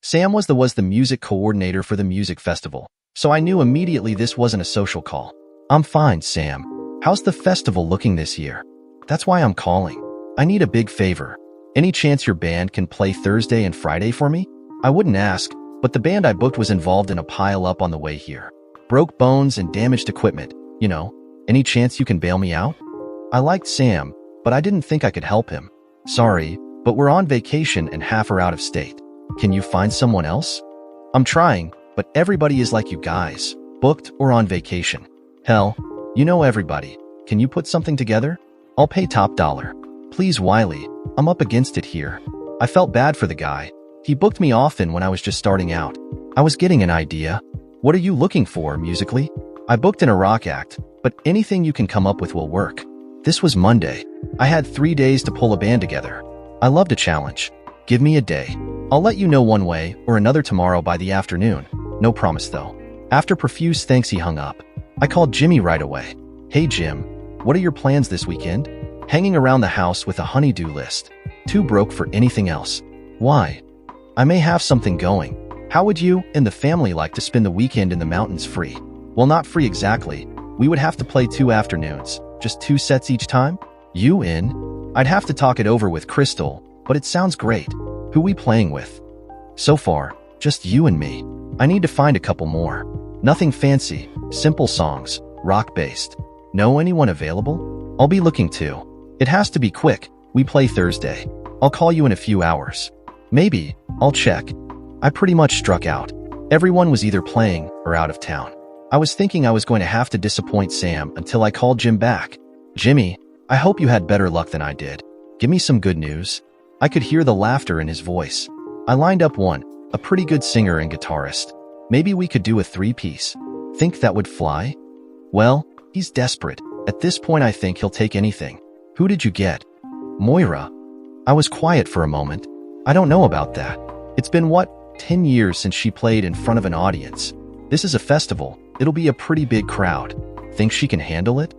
Sam was the music coordinator for the music festival, so I knew immediately this wasn't a social call. I'm fine, Sam. How's the festival looking this year? That's why I'm calling. I need a big favor. Any chance your band can play Thursday and Friday for me? I wouldn't ask, but the band I booked was involved in a pile-up on the way here. Broke bones and damaged equipment, you know. Any chance you can bail me out? I liked Sam, but I didn't think I could help him. Sorry, but we're on vacation and half are out of state. Can you find someone else? I'm trying, but everybody is like you guys, booked or on vacation. Hell, you know everybody. Can you put something together? I'll pay top dollar. Please, Wiley, I'm up against it here. I felt bad for the guy. He booked me often when I was just starting out. I was getting an idea. What are you looking for musically? I booked in a rock act, but anything you can come up with will work. This was Monday. I had 3 days to pull a band together. I loved a challenge. Give me a day. I'll let you know one way or another tomorrow by the afternoon. No promise though. After profuse thanks he hung up. I called Jimmy right away. Hey Jim, what are your plans this weekend? Hanging around the house with a honey-do list. Too broke for anything else. Why? I may have something going. How would you and the family like to spend the weekend in the mountains free? Well, not free exactly. We would have to play 2 afternoons, just 2 sets each time? You in? I'd have to talk it over with Crystal, but it sounds great. Who we playing with? So far, just you and me. I need to find a couple more. Nothing fancy, simple songs, rock-based. Know anyone available? I'll be looking too. It has to be quick. We play Thursday. I'll call you in a few hours. Maybe. I'll check. I pretty much struck out. Everyone was either playing or out of town. I was thinking I was going to have to disappoint Sam until I called Jim back. Jimmy, I hope you had better luck than I did. Give me some good news. I could hear the laughter in his voice. I lined up one, a pretty good singer and guitarist. Maybe we could do a 3-piece. Think that would fly? Well, he's desperate. At this point I think he'll take anything. Who did you get? Moira. I was quiet for a moment. I don't know about that. It's been, 10 years since she played in front of an audience. This is a festival. It'll be a pretty big crowd. Think she can handle it?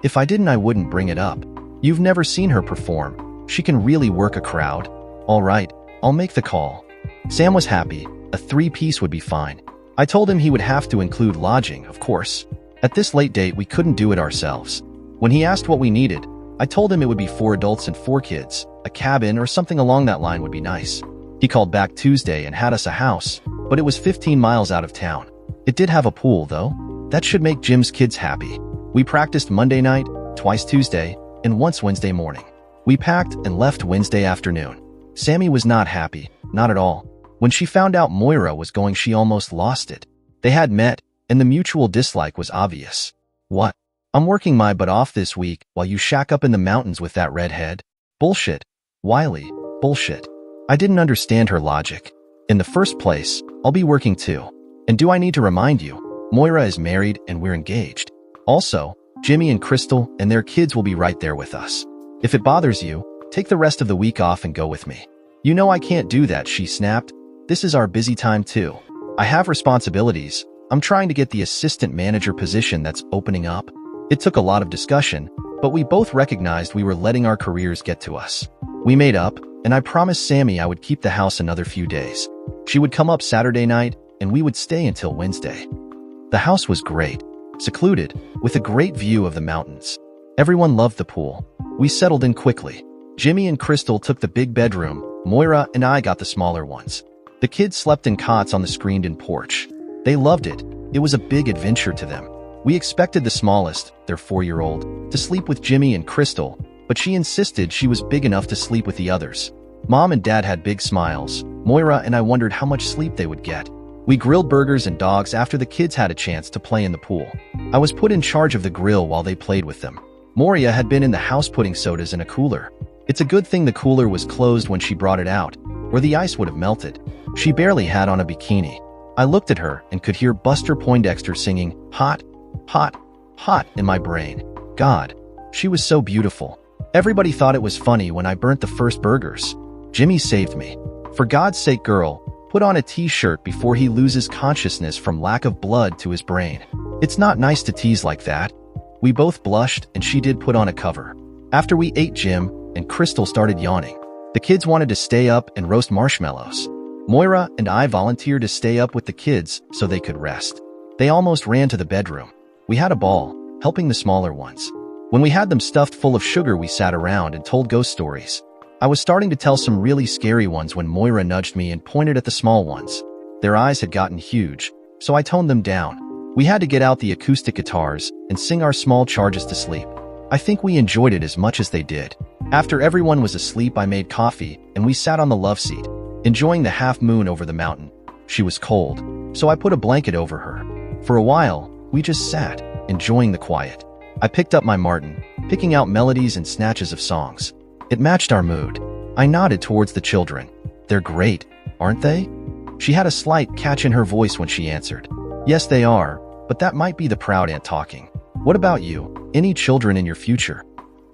If I didn't, I wouldn't bring it up. You've never seen her perform. She can really work a crowd. All right, I'll make the call. Sam was happy. A 3-piece would be fine. I told him he would have to include lodging, of course. At this late date, we couldn't do it ourselves. When he asked what we needed, I told him it would be 4 adults and 4 kids. A cabin or something along that line would be nice. He called back Tuesday and had us a house, but it was 15 miles out of town. It did have a pool, though. That should make Jim's kids happy. We practiced Monday night, twice Tuesday, and once Wednesday morning. We packed and left Wednesday afternoon. Sammy was not happy, not at all. When she found out Moira was going, she almost lost it. They had met, and the mutual dislike was obvious. What? I'm working my butt off this week while you shack up in the mountains with that redhead? Bullshit. Wiley, bullshit. I didn't understand her logic. In the first place, I'll be working too. And do I need to remind you, Moira is married and we're engaged. Also, Jimmy and Crystal and their kids will be right there with us. If it bothers you, take the rest of the week off and go with me. You know I can't do that, she snapped. This is our busy time too. I have responsibilities. I'm trying to get the assistant manager position that's opening up. It took a lot of discussion, but we both recognized we were letting our careers get to us. We made up, and I promised Sammy I would keep the house another few days. She would come up Saturday night, and we would stay until Wednesday. The house was great, secluded, with a great view of the mountains. Everyone loved the pool. We settled in quickly. Jimmy and Crystal took the big bedroom. Moira and I got the smaller ones. The kids slept in cots on the screened-in porch. They loved it. It was a big adventure to them. We expected the smallest, their 4-year-old, to sleep with Jimmy and Crystal, but she insisted she was big enough to sleep with the others. Mom and Dad had big smiles. Moira and I wondered how much sleep they would get. We grilled burgers and dogs after the kids had a chance to play in the pool. I was put in charge of the grill while they played with them. Moira had been in the house putting sodas in a cooler. It's a good thing the cooler was closed when she brought it out, or the ice would have melted. She barely had on a bikini. I looked at her and could hear Buster Poindexter singing, "Hot, hot, hot" in my brain. God, she was so beautiful. Everybody thought it was funny when I burnt the first burgers. Jimmy saved me. For God's sake, girl, put on a t-shirt before he loses consciousness from lack of blood to his brain. It's not nice to tease like that. We both blushed and she did put on a cover. After we ate, Jim and Crystal started yawning. The kids wanted to stay up and roast marshmallows. Moira and I volunteered to stay up with the kids so they could rest. They almost ran to the bedroom. We had a ball, helping the smaller ones. When we had them stuffed full of sugar, we sat around and told ghost stories. I was starting to tell some really scary ones when Moira nudged me and pointed at the small ones. Their eyes had gotten huge, so I toned them down. We had to get out the acoustic guitars and sing our small charges to sleep. I think we enjoyed it as much as they did. After everyone was asleep, I made coffee and we sat on the love seat, enjoying the half moon over the mountain. She was cold, so I put a blanket over her. For a while, we just sat, enjoying the quiet. I picked up my Martin, picking out melodies and snatches of songs. It matched our mood. I nodded towards the children. They're great, aren't they? She had a slight catch in her voice when she answered. Yes, they are, but that might be the proud aunt talking. What about you? Any children in your future?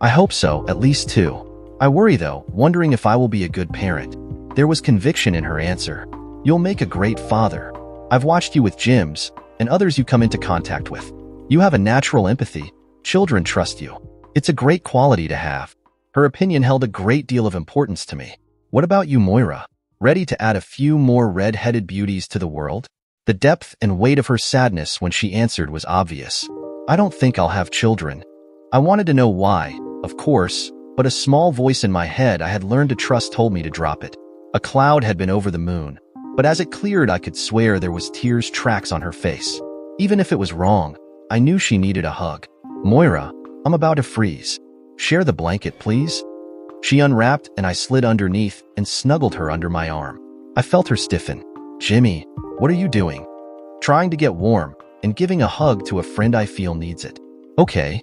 I hope so, at least 2. I worry though, wondering if I will be a good parent. There was conviction in her answer. You'll make a great father. I've watched you with Jim's and others you come into contact with. You have a natural empathy. Children trust you. It's a great quality to have. Her opinion held a great deal of importance to me. What about you, Moira? ready to add a few more red-headed beauties to the world. The depth and weight of her sadness when she answered was obvious. I don't think I'll have children. I wanted to know why, of course, but a small voice in my head I had learned to trust told me to drop it. A cloud had been over the moon, but as it cleared I could swear there was tears tracks on her face. Even if it was wrong, I knew she needed a hug. Moira, I'm about to freeze. Share the blanket, please? She unwrapped and I slid underneath and snuggled her under my arm. I felt her stiffen. Jimmy, what are you doing? Trying to get warm and giving a hug to a friend I feel needs it. Okay.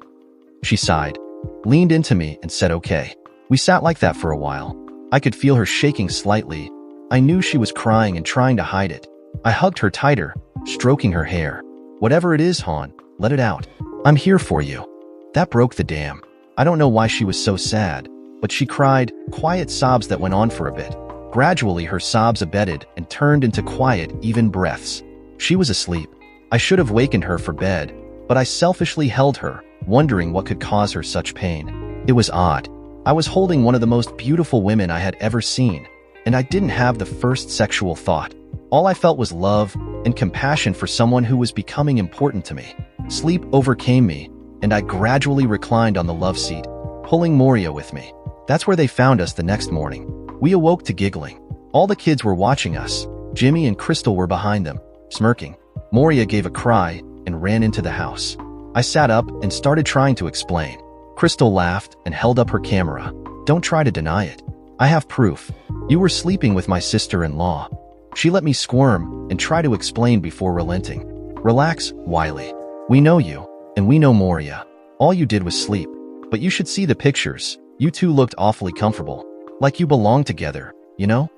She sighed, leaned into me and said okay. We sat like that for a while. I could feel her shaking slightly. I knew she was crying and trying to hide it. I hugged her tighter, stroking her hair. Whatever it is, hon, let it out. I'm here for you. That broke the dam. I don't know why she was so sad, but she cried, quiet sobs that went on for a bit. Gradually, her sobs abated and turned into quiet, even breaths. She was asleep. I should have wakened her for bed, but I selfishly held her, wondering what could cause her such pain. It was odd. I was holding one of the most beautiful women I had ever seen, and I didn't have the first sexual thought. All I felt was love and compassion for someone who was becoming important to me. Sleep overcame me, and I gradually reclined on the love seat, pulling Moria with me. That's where they found us the next morning. We awoke to giggling. All the kids were watching us. Jimmy and Crystal were behind them, smirking. Moria gave a cry and ran into the house. I sat up and started trying to explain. Crystal laughed and held up her camera. Don't try to deny it. I have proof. You were sleeping with my sister-in-law. She let me squirm and try to explain before relenting. Relax, Wiley. We know you, and we know Moria. All you did was sleep. But you should see the pictures. You two looked awfully comfortable. Like you belonged together, you know?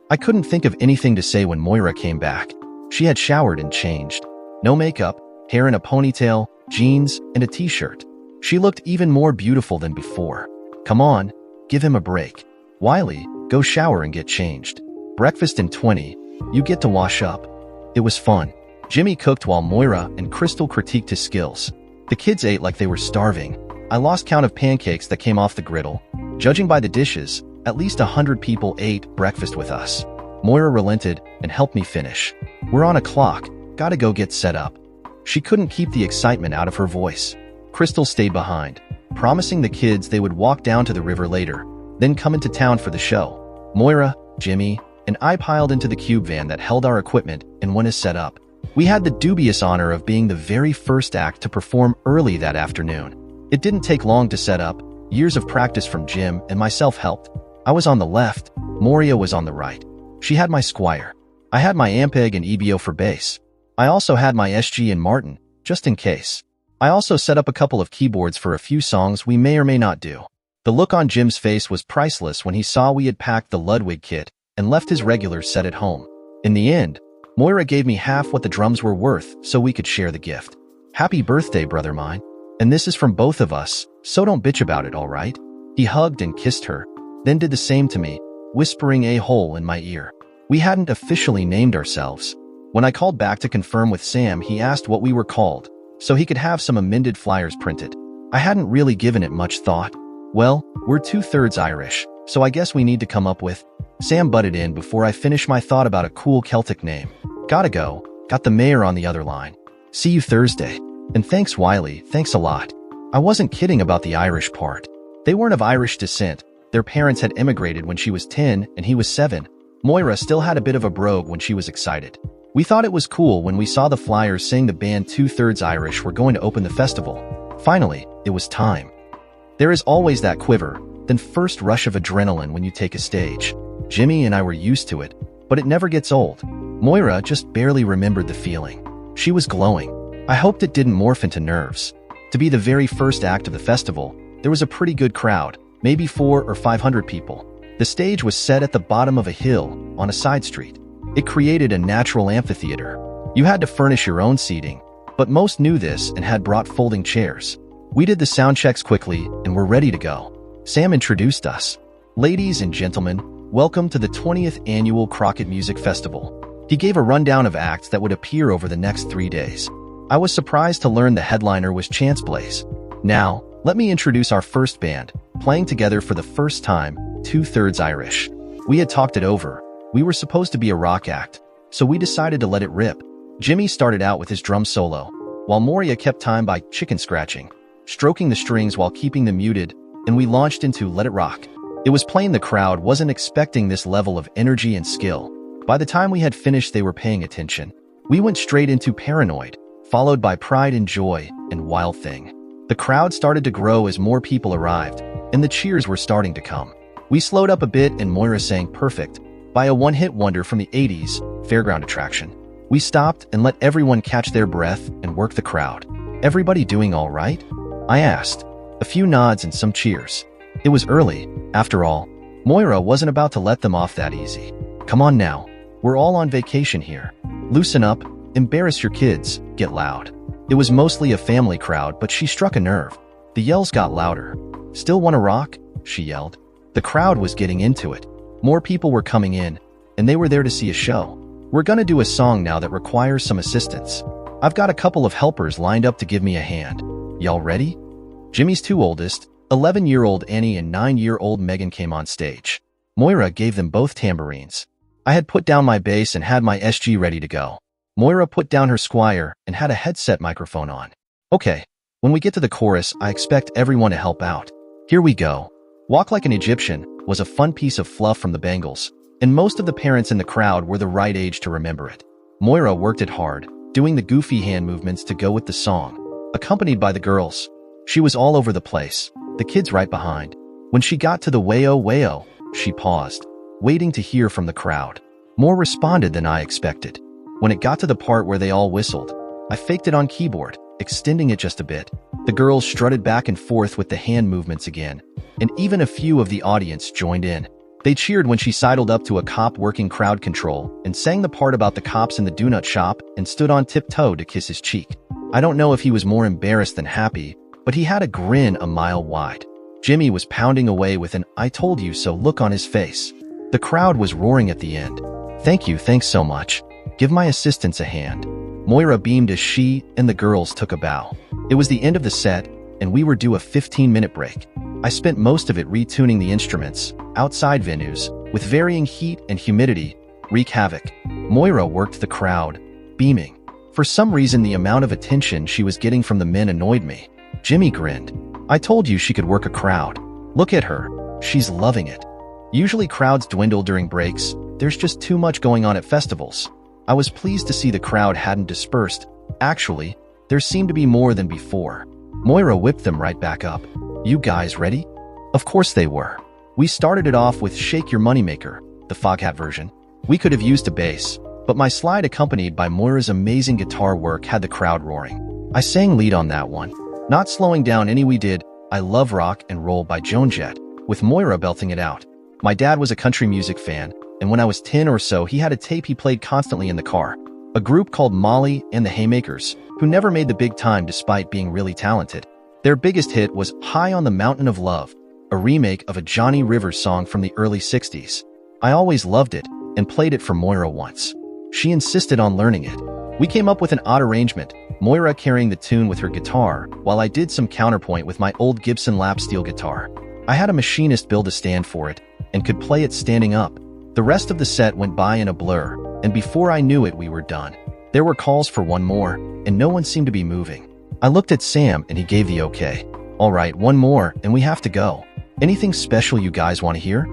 I couldn't think of anything to say when Moira came back. She had showered and changed. No makeup, hair in a ponytail, jeans, and a t-shirt. She looked even more beautiful than before. Come on, give him a break. Wiley, go shower and get changed. Breakfast in 20. You get to wash up. It was fun. Jimmy cooked while Moira and Crystal critiqued his skills. The kids ate like they were starving. I lost count of pancakes that came off the griddle. Judging by the dishes, at least 100 people ate breakfast with us. Moira relented and helped me finish. We're on a clock. Gotta go get set up. She couldn't keep the excitement out of her voice. Crystal stayed behind, promising the kids they would walk down to the river later, then come into town for the show. Moira, Jimmy, and I piled into the cube van that held our equipment and went as set up. We had the dubious honor of being the very first act to perform early that afternoon. It didn't take long to set up. Years of practice from Jim and myself helped. I was on the left, Moria was on the right. She had my Squire. I had my Ampeg and EBO for bass. I also had my SG and Martin, just in case. I also set up a couple of keyboards for a few songs we may or may not do. The look on Jim's face was priceless when he saw we had packed the Ludwig kit and left his regular set at home. In the end, Moira gave me half what the drums were worth so we could share the gift. Happy birthday, brother mine. And this is from both of us, so don't bitch about it, all right? He hugged and kissed her, then did the same to me, whispering a hole in my ear. We hadn't officially named ourselves. When I called back to confirm with Sam, he asked what we were called, so he could have some amended flyers printed. I hadn't really given it much thought. Well, we're 2/3 Irish, so I guess we need to come up with. Sam butted in before I finished my thought about a cool Celtic name. Gotta go. Got the mayor on the other line. See you Thursday. And thanks, Wiley, thanks a lot. I wasn't kidding about the Irish part. They weren't of Irish descent. Their parents had immigrated when she was 10 and he was 7. Moira still had a bit of a brogue when she was excited. We thought it was cool when we saw the flyers saying the band 2/3 Irish were going to open the festival. Finally, it was time. There is always that quiver, then first rush of adrenaline when you take a stage. Jimmy and I were used to it, but it never gets old. Moira just barely remembered the feeling. She was glowing. I hoped it didn't morph into nerves. To be the very first act of the festival, there was a pretty good crowd, maybe 400 or 500 people. The stage was set at the bottom of a hill, on a side street. It created a natural amphitheater. You had to furnish your own seating, but most knew this and had brought folding chairs. We did the sound checks quickly and were ready to go. Sam introduced us. Ladies and gentlemen, welcome to the 20th Annual Crockett Music Festival. He gave a rundown of acts that would appear over the next 3 days. I was surprised to learn the headliner was Chance Blaze. Now, let me introduce our first band, playing together for the first time, 2/3 Irish. We had talked it over, We were supposed to be a rock act, so we decided to let it rip. Jimmy started out with his drum solo, while Moria kept time by chicken scratching, stroking the strings while keeping them muted, and we launched into Let It Rock. It was plain the crowd wasn't expecting this level of energy and skill. By the time we had finished, they were paying attention. We went straight into Paranoid, followed by Pride and Joy and Wild Thing. The crowd started to grow as more people arrived, and the cheers were starting to come. We slowed up a bit and Moira sang Perfect by a one-hit wonder from the 80s fairground attraction. We stopped and let everyone catch their breath and work the crowd. Everybody doing all right? I asked. A few nods and some cheers. It was early, after all. Moira wasn't about to let them off that easy. Come on now. We're all on vacation here. Loosen up, embarrass your kids, get loud. It was mostly a family crowd, but she struck a nerve. The yells got louder. Still wanna rock? She yelled. The crowd was getting into it. More people were coming in, and they were there to see a show. We're gonna do a song now that requires some assistance. I've got a couple of helpers lined up to give me a hand. Y'all ready? Jimmy's two oldest, 11-year-old Annie and 9-year-old Megan came on stage. Moira gave them both tambourines. I had put down my bass and had my SG ready to go. Moira put down her Squire and had a headset microphone on. Okay, when we get to the chorus, I expect everyone to help out. Here we go. Walk Like an Egyptian was a fun piece of fluff from the Bangles, and most of the parents in the crowd were the right age to remember it. Moira worked it hard, doing the goofy hand movements to go with the song, accompanied by the girls. She was all over the place, the kids right behind. When she got to the Wayo Wayo, she paused, waiting to hear from the crowd. More responded than I expected. When it got to the part where they all whistled, I faked it on keyboard, extending it just a bit. The girls strutted back and forth with the hand movements again, and even a few of the audience joined in. They cheered when she sidled up to a cop working crowd control and sang the part about the cops in the donut shop and stood on tiptoe to kiss his cheek. I don't know if he was more embarrassed than happy, but he had a grin a mile wide. Jimmy was pounding away with an "I told you so" look on his face. The crowd was roaring at the end. Thanks so much. Give my assistants a hand." Moira beamed as she and the girls took a bow. It was the end of the set, and we were due a 15-minute break. I spent most of it retuning the instruments, outside venues, with varying heat and humidity, wreak havoc. Moira worked the crowd, beaming. For some reason, the amount of attention she was getting from the men annoyed me. Jimmy grinned. "I told you she could work a crowd. Look at her. She's loving it." Usually crowds dwindle during breaks. There's just too much going on at festivals. I was pleased to see the crowd hadn't dispersed. Actually, there seemed to be more than before. Moira whipped them right back up. "You guys ready?" Of course they were. We started it off with Shake Your Moneymaker, the Foghat version. We could have used a bass, but my slide accompanied by Moira's amazing guitar work had the crowd roaring. I sang lead on that one. Not slowing down any, we did I Love Rock and Roll by Joan Jett, with Moira belting it out. My dad was a country music fan, and when I was 10 or so, he had a tape he played constantly in the car. A group called Molly and the Haymakers, who never made the big time despite being really talented. Their biggest hit was High on the Mountain of Love, a remake of a Johnny Rivers song from the early 60s. I always loved it and played it for Moira once. She insisted on learning it. We came up with an odd arrangement, Moira carrying the tune with her guitar, while I did some counterpoint with my old Gibson lap steel guitar. I had a machinist build a stand for it and could play it standing up. The rest of the set went by in a blur, and before I knew it, we were done. There were calls for one more, and no one seemed to be moving. I looked at Sam and he gave the okay. "All right, one more, and we have to go. Anything special you guys want to hear?"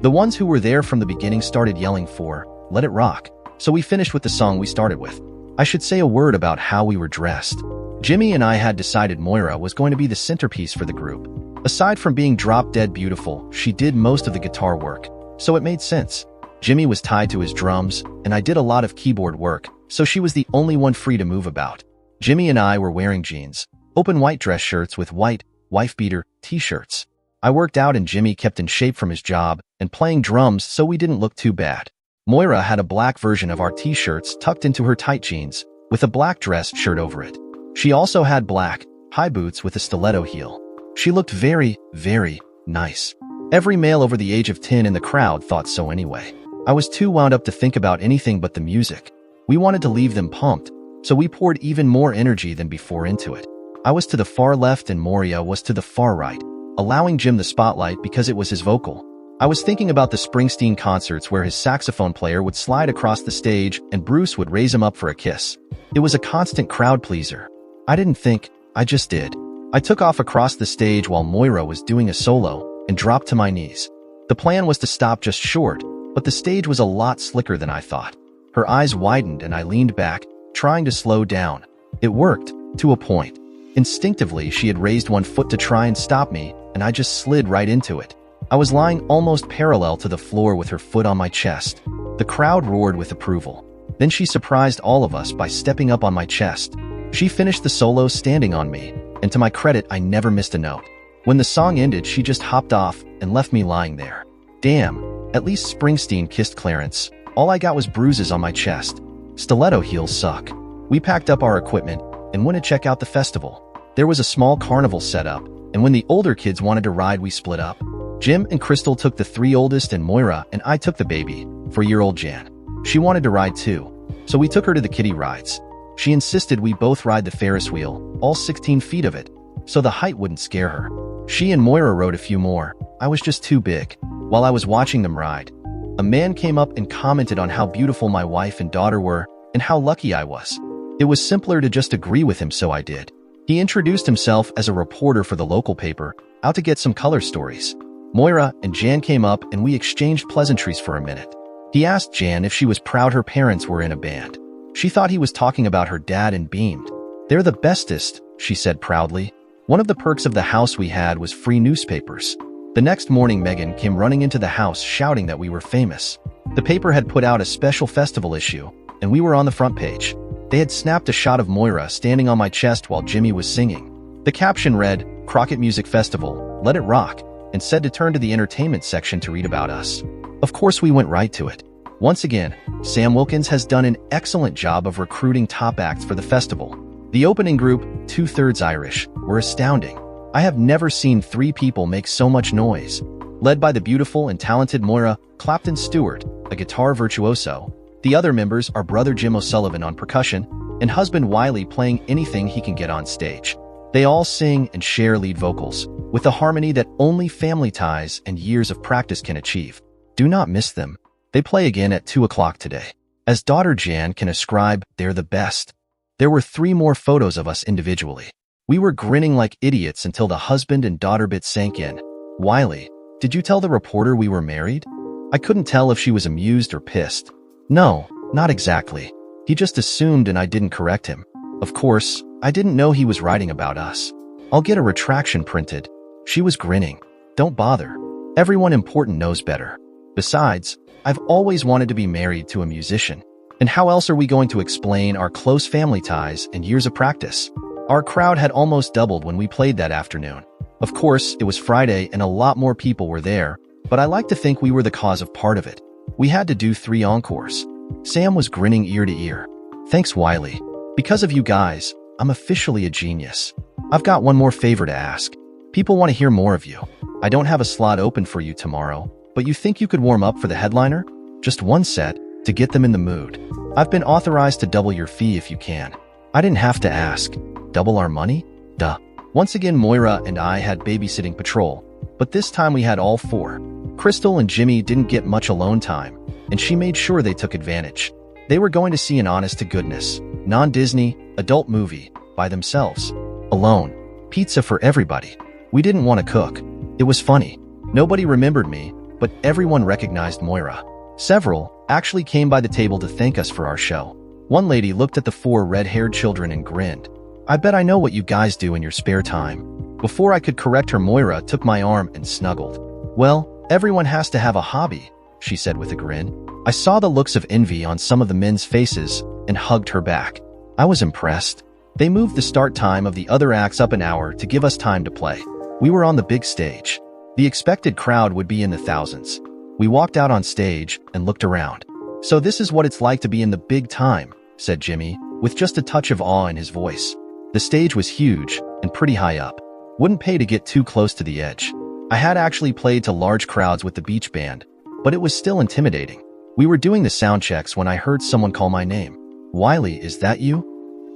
The ones who were there from the beginning started yelling for Let It Rock, so we finished with the song we started with. I should say a word about how we were dressed. Jimmy and I had decided Moira was going to be the centerpiece for the group. Aside from being drop-dead beautiful, she did most of the guitar work, so it made sense. Jimmy was tied to his drums, and I did a lot of keyboard work, so she was the only one free to move about. Jimmy and I were wearing jeans, open white dress shirts with white, wife-beater, t-shirts. I worked out and Jimmy kept in shape from his job and playing drums, so we didn't look too bad. Moira had a black version of our t-shirts tucked into her tight jeans, with a black dress shirt over it. She also had black, high boots with a stiletto heel. She looked very, very nice. Every male over the age of 10 in the crowd thought so anyway. I was too wound up to think about anything but the music. We wanted to leave them pumped, so we poured even more energy than before into it. I was to the far left and Moria was to the far right, allowing Jim the spotlight because it was his vocal. I was thinking about the Springsteen concerts where his saxophone player would slide across the stage and Bruce would raise him up for a kiss. It was a constant crowd pleaser. I didn't think, I just did. I took off across the stage while Moira was doing a solo and dropped to my knees. The plan was to stop just short, but the stage was a lot slicker than I thought. Her eyes widened and I leaned back, trying to slow down. It worked, to a point. Instinctively, she had raised one foot to try and stop me, and I just slid right into it. I was lying almost parallel to the floor with her foot on my chest. The crowd roared with approval. Then she surprised all of us by stepping up on my chest. She finished the solo standing on me, and to my credit, I never missed a note. When the song ended, she just hopped off and left me lying there. Damn, at least Springsteen kissed Clarence. All I got was bruises on my chest. Stiletto heels suck. We packed up our equipment and went to check out the festival. There was a small carnival set up, and when the older kids wanted to ride, we split up. Jim and Crystal took the 3 oldest and Moira and I took the baby, 4-year-old Jan. She wanted to ride too, so we took her to the kiddie rides. She insisted we both ride the Ferris wheel, all 16 feet of it, so the height wouldn't scare her. She and Moira rode a few more. I was just too big. While I was watching them ride, a man came up and commented on how beautiful my wife and daughter were and how lucky I was. It was simpler to just agree with him, so I did. He introduced himself as a reporter for the local paper, out to get some color stories. Moira and Jan came up and we exchanged pleasantries for a minute. He asked Jan if she was proud her parents were in a band. She thought he was talking about her dad and beamed. "They're the bestest," she said proudly. One of the perks of the house we had was free newspapers. The next morning, Megan came running into the house shouting that we were famous. The paper had put out a special festival issue, and we were on the front page. They had snapped a shot of Moira standing on my chest while Jimmy was singing. The caption read, "Crockett Music Festival, let it rock," and said to turn to the entertainment section to read about us. Of course, we went right to it. Once again, Sam Wilkins has done an excellent job of recruiting top acts for the festival. The opening group, 2/3 Irish, were astounding. I have never seen 3 people make so much noise. Led by the beautiful and talented Moira Clapton Stewart, a guitar virtuoso. The other members are brother Jim O'Sullivan on percussion and husband Wiley playing anything he can get on stage. They all sing and share lead vocals, with a harmony that only family ties and years of practice can achieve. Do not miss them. They play again at 2 o'clock today. As daughter Jan can ascribe, they're the best. There were 3 more photos of us individually. We were grinning like idiots until the husband and daughter bit sank in. "Wiley, did you tell the reporter we were married?" I couldn't tell if she was amused or pissed. "No, not exactly. He just assumed and I didn't correct him. Of course, I didn't know he was writing about us. I'll get a retraction printed." She was grinning. "Don't bother. Everyone important knows better. Besides, I've always wanted to be married to a musician. And how else are we going to explain our close family ties and years of practice?" Our crowd had almost doubled when we played that afternoon. Of course, it was Friday and a lot more people were there, but I like to think we were the cause of part of it. We had to do 3 encores. Sam was grinning ear to ear. "Thanks, Wiley. Because of you guys, I'm officially a genius. I've got one more favor to ask. People want to hear more of you. I don't have a slot open for you tomorrow, but you think you could warm up for the headliner? Just 1 set, to get them in the mood. I've been authorized to double your fee if you can." I didn't have to ask. Double our money? Duh. Once again, Moira and I had babysitting patrol, but this time we had all 4. Crystal and Jimmy didn't get much alone time, and she made sure they took advantage. They were going to see an honest-to-goodness, non-Disney, adult movie, by themselves. Alone. Pizza for everybody. We didn't want to cook. It was funny. Nobody remembered me, but everyone recognized Moira. Several actually came by the table to thank us for our show. One lady looked at the 4 red-haired children and grinned. "I bet I know what you guys do in your spare time." Before I could correct her, Moira took my arm and snuggled. "Well, everyone has to have a hobby," she said with a grin. I saw the looks of envy on some of the men's faces and hugged her back. I was impressed. They moved the start time of the other acts up an hour to give us time to play. We were on the big stage. The expected crowd would be in the thousands. We walked out on stage and looked around. "So this is what it's like to be in the big time," said Jimmy, with just a touch of awe in his voice. The stage was huge and pretty high up. Wouldn't pay to get too close to the edge. I had actually played to large crowds with the beach band, but it was still intimidating. We were doing the sound checks when I heard someone call my name. "Wiley, is that you?"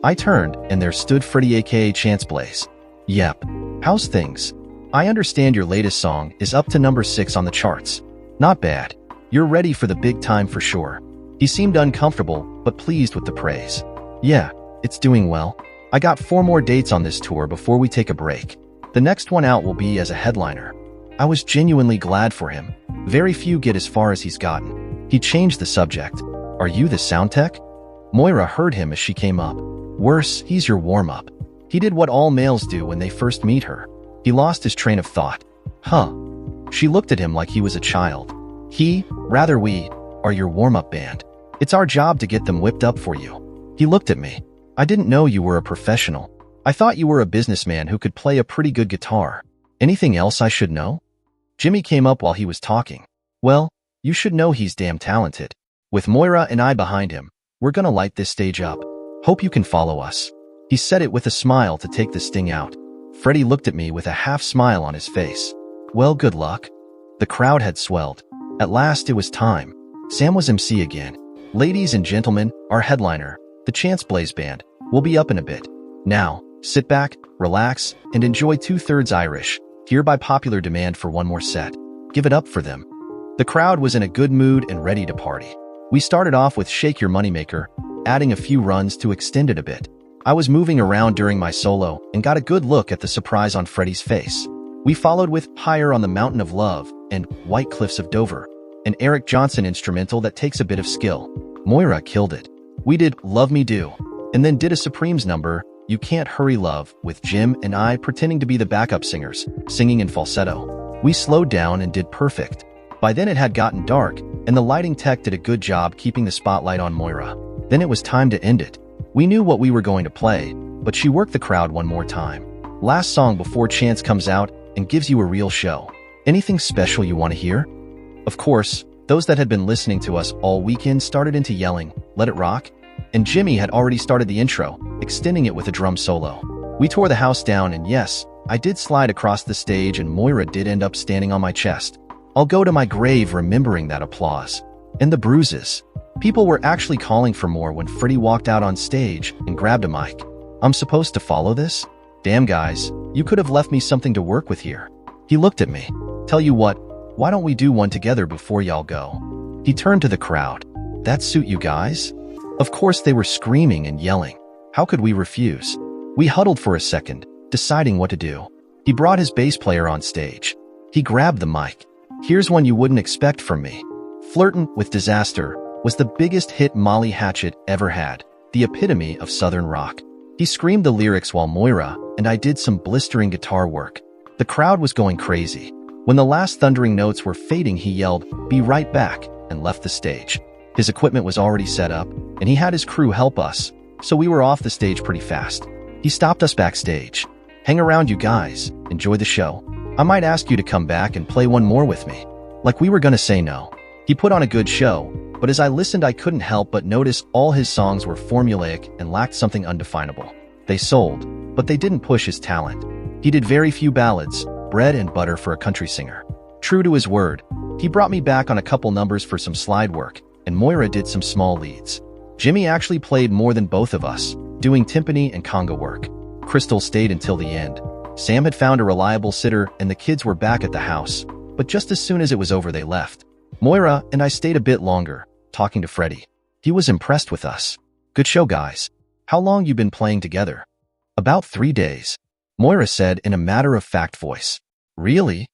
I turned, and there stood Freddie aka Chance Blaze. "Yep. How's things? I understand your latest song is up to number 6 on the charts. Not bad. You're ready for the big time for sure. He seemed uncomfortable, but pleased with the praise. Yeah, it's doing well. I got 4 more dates on this tour before we take a break. The next one out will be as a headliner. I was genuinely glad for him. Very few get as far as he's gotten. He changed the subject. Are you the sound tech? Moira heard him as she came up. Worse, he's your warm-up. He did what all males do when they first meet her. He lost his train of thought. Huh. She looked at him like he was a child. We, are your warm-up band. It's our job to get them whipped up for you. He looked at me. I didn't know you were a professional. I thought you were a businessman who could play a pretty good guitar. Anything else I should know? Jimmy came up while he was talking. Well, you should know he's damn talented. With Moira and I behind him, we're gonna light this stage up. Hope you can follow us. He said it with a smile to take the sting out. Freddie looked at me with a half smile on his face. Well, good luck. The crowd had swelled. At last it was time. Sam was MC again. Ladies and gentlemen, our headliner, the Chance Blaze Band, will be up in a bit. Now, sit back, relax, and enjoy 2/3 Irish, here by popular demand for one more set. Give it up for them. The crowd was in a good mood and ready to party. We started off with Shake Your Moneymaker, adding a few runs to extend it a bit. I was moving around during my solo and got a good look at the surprise on Freddie's face. We followed with Higher on the Mountain of Love and White Cliffs of Dover, an Eric Johnson instrumental that takes a bit of skill. Moira killed it. We did Love Me Do, and then did a Supremes number, You Can't Hurry Love, with Jim and I pretending to be the backup singers, singing in falsetto. We slowed down and did perfect. By then it had gotten dark, and the lighting tech did a good job keeping the spotlight on Moira. Then it was time to end it. We knew what we were going to play, but she worked the crowd one more time. Last song before Chance comes out and gives you a real show. Anything special you want to hear? Of course, those that had been listening to us all weekend started into yelling, Let It Rock, and Jimmy had already started the intro, extending it with a drum solo. We tore the house down, and yes, I did slide across the stage and Moira did end up standing on my chest. I'll go to my grave remembering that applause. And the bruises. People were actually calling for more when Freddie walked out on stage and grabbed a mic. I'm supposed to follow this? Damn guys, you could have left me something to work with here. He looked at me. Tell you what, why don't we do one together before y'all go? He turned to the crowd. That suit you guys? Of course they were screaming and yelling. How could we refuse? We huddled for a second, deciding what to do. He brought his bass player on stage. He grabbed the mic. Here's one you wouldn't expect from me. Flirtin' with Disaster was the biggest hit Molly Hatchet ever had, the epitome of Southern rock. He screamed the lyrics while Moira and I did some blistering guitar work. The crowd was going crazy. When the last thundering notes were fading, he yelled, Be right back, and left the stage. His equipment was already set up, and he had his crew help us, so we were off the stage pretty fast. He stopped us backstage. Hang around, you guys. Enjoy the show. I might ask you to come back and play one more with me. Like we were gonna say no. He put on a good show, but as I listened I couldn't help but notice all his songs were formulaic and lacked something undefinable. They sold, but they didn't push his talent. He did very few ballads, bread and butter for a country singer. True to his word, he brought me back on a couple numbers for some slide work, and Moira did some small leads. Jimmy actually played more than both of us, doing timpani and conga work. Crystal stayed until the end. Sam had found a reliable sitter and the kids were back at the house, but just as soon as it was over they left. Moira and I stayed a bit longer, talking to Freddie. He was impressed with us. Good show, guys. How long you been playing together? About 3 days. Moira said in a matter-of-fact voice. Really?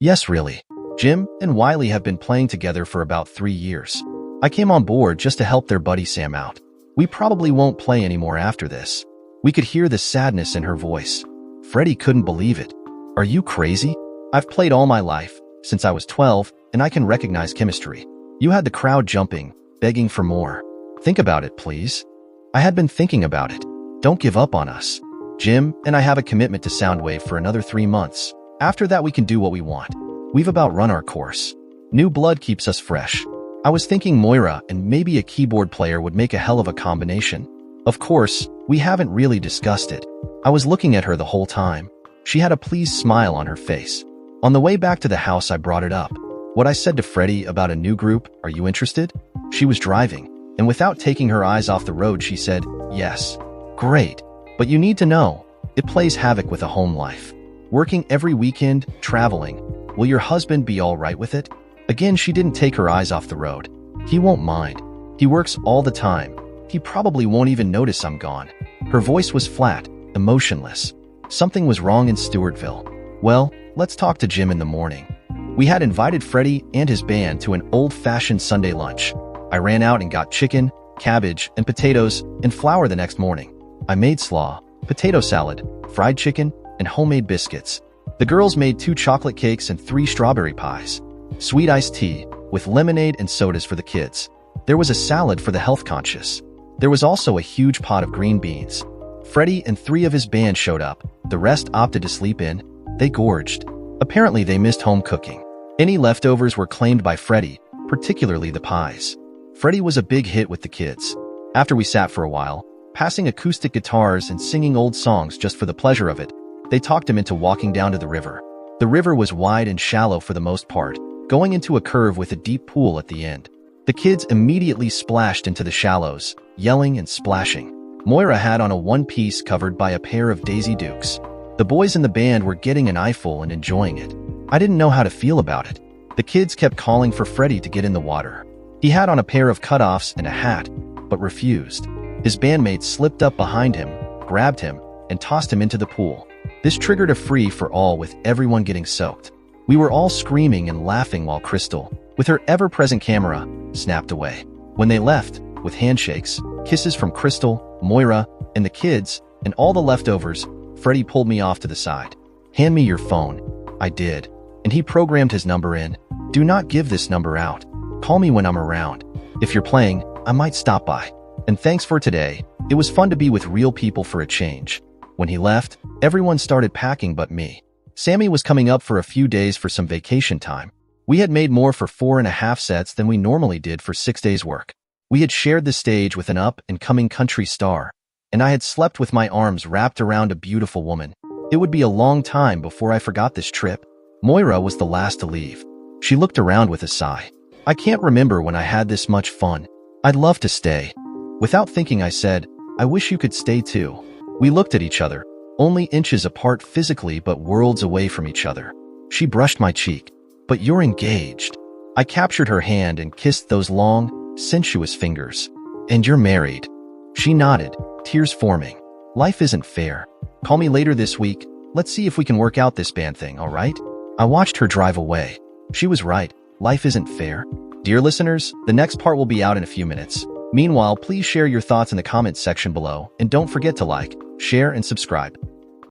Yes, really. Jim and Wiley have been playing together for about 3 years. I came on board just to help their buddy Sam out. We probably won't play anymore after this. We could hear the sadness in her voice. Freddie couldn't believe it. Are you crazy? I've played all my life, since I was 12, and I can recognize chemistry. You had the crowd jumping, begging for more. Think about it, please. I had been thinking about it. Don't give up on us. Jim and I have a commitment to Soundwave for another 3 months. After that we can do what we want. We've about run our course. New blood keeps us fresh. I was thinking Moira and maybe a keyboard player would make a hell of a combination. Of course, we haven't really discussed it. I was looking at her the whole time. She had a pleased smile on her face. On the way back to the house I brought it up. What I said to Freddie about a new group, are you interested? She was driving, and without taking her eyes off the road she said, yes. Great. But you need to know, it plays havoc with a home life. Working every weekend, traveling. Will your husband be all right with it? Again, she didn't take her eyes off the road. He won't mind. He works all the time. He probably won't even notice I'm gone. Her voice was flat, emotionless. Something was wrong in Stewartville. Well, let's talk to Jim in the morning. We had invited Freddie and his band to an old-fashioned Sunday lunch. I ran out and got chicken, cabbage, and potatoes and flour the next morning. I made slaw, potato salad, fried chicken, and homemade biscuits. The girls made 2 chocolate cakes and 3 strawberry pies. Sweet iced tea, with lemonade and sodas for the kids. There was a salad for the health-conscious. There was also a huge pot of green beans. Freddie and 3 of his band showed up. The rest opted to sleep in. They gorged. Apparently, they missed home cooking. Any leftovers were claimed by Freddie, particularly the pies. Freddie was a big hit with the kids. After we sat for a while, passing acoustic guitars and singing old songs just for the pleasure of it, they talked him into walking down to the river. The river was wide and shallow for the most part, going into a curve with a deep pool at the end. The kids immediately splashed into the shallows, yelling and splashing. Moira had on a one-piece covered by a pair of Daisy Dukes. The boys in the band were getting an eyeful and enjoying it. I didn't know how to feel about it. The kids kept calling for Freddie to get in the water. He had on a pair of cutoffs and a hat, but refused. His bandmates slipped up behind him, grabbed him, and tossed him into the pool. This triggered a free-for-all with everyone getting soaked. We were all screaming and laughing while Crystal, with her ever-present camera, snapped away. When they left, with handshakes, kisses from Crystal, Moira, and the kids, and all the leftovers, Freddie pulled me off to the side. "Hand me your phone." I did, and he programmed his number in. "Do not give this number out. Call me when I'm around. If you're playing, I might stop by. And thanks for today. It was fun to be with real people for a change." When he left, everyone started packing but me. Sammy was coming up for a few days for some vacation time. We had made more for 4.5 sets than we normally did for 6 days' work. We had shared the stage with an up-and-coming country star, and I had slept with my arms wrapped around a beautiful woman. It would be a long time before I forgot this trip. Moira was the last to leave. She looked around with a sigh. "I can't remember when I had this much fun. I'd love to stay." Without thinking, I said, "I wish you could stay too." We looked at each other, only inches apart physically but worlds away from each other. She brushed my cheek. "But you're engaged." I captured her hand and kissed those long, sensuous fingers. "And you're married." She nodded, tears forming. "Life isn't fair. Call me later this week. Let's see if we can work out this band thing, all right?" I watched her drive away. She was right. Life isn't fair. Dear listeners, the next part will be out in a few minutes. Meanwhile, please share your thoughts in the comments section below, and don't forget to like, share, and subscribe.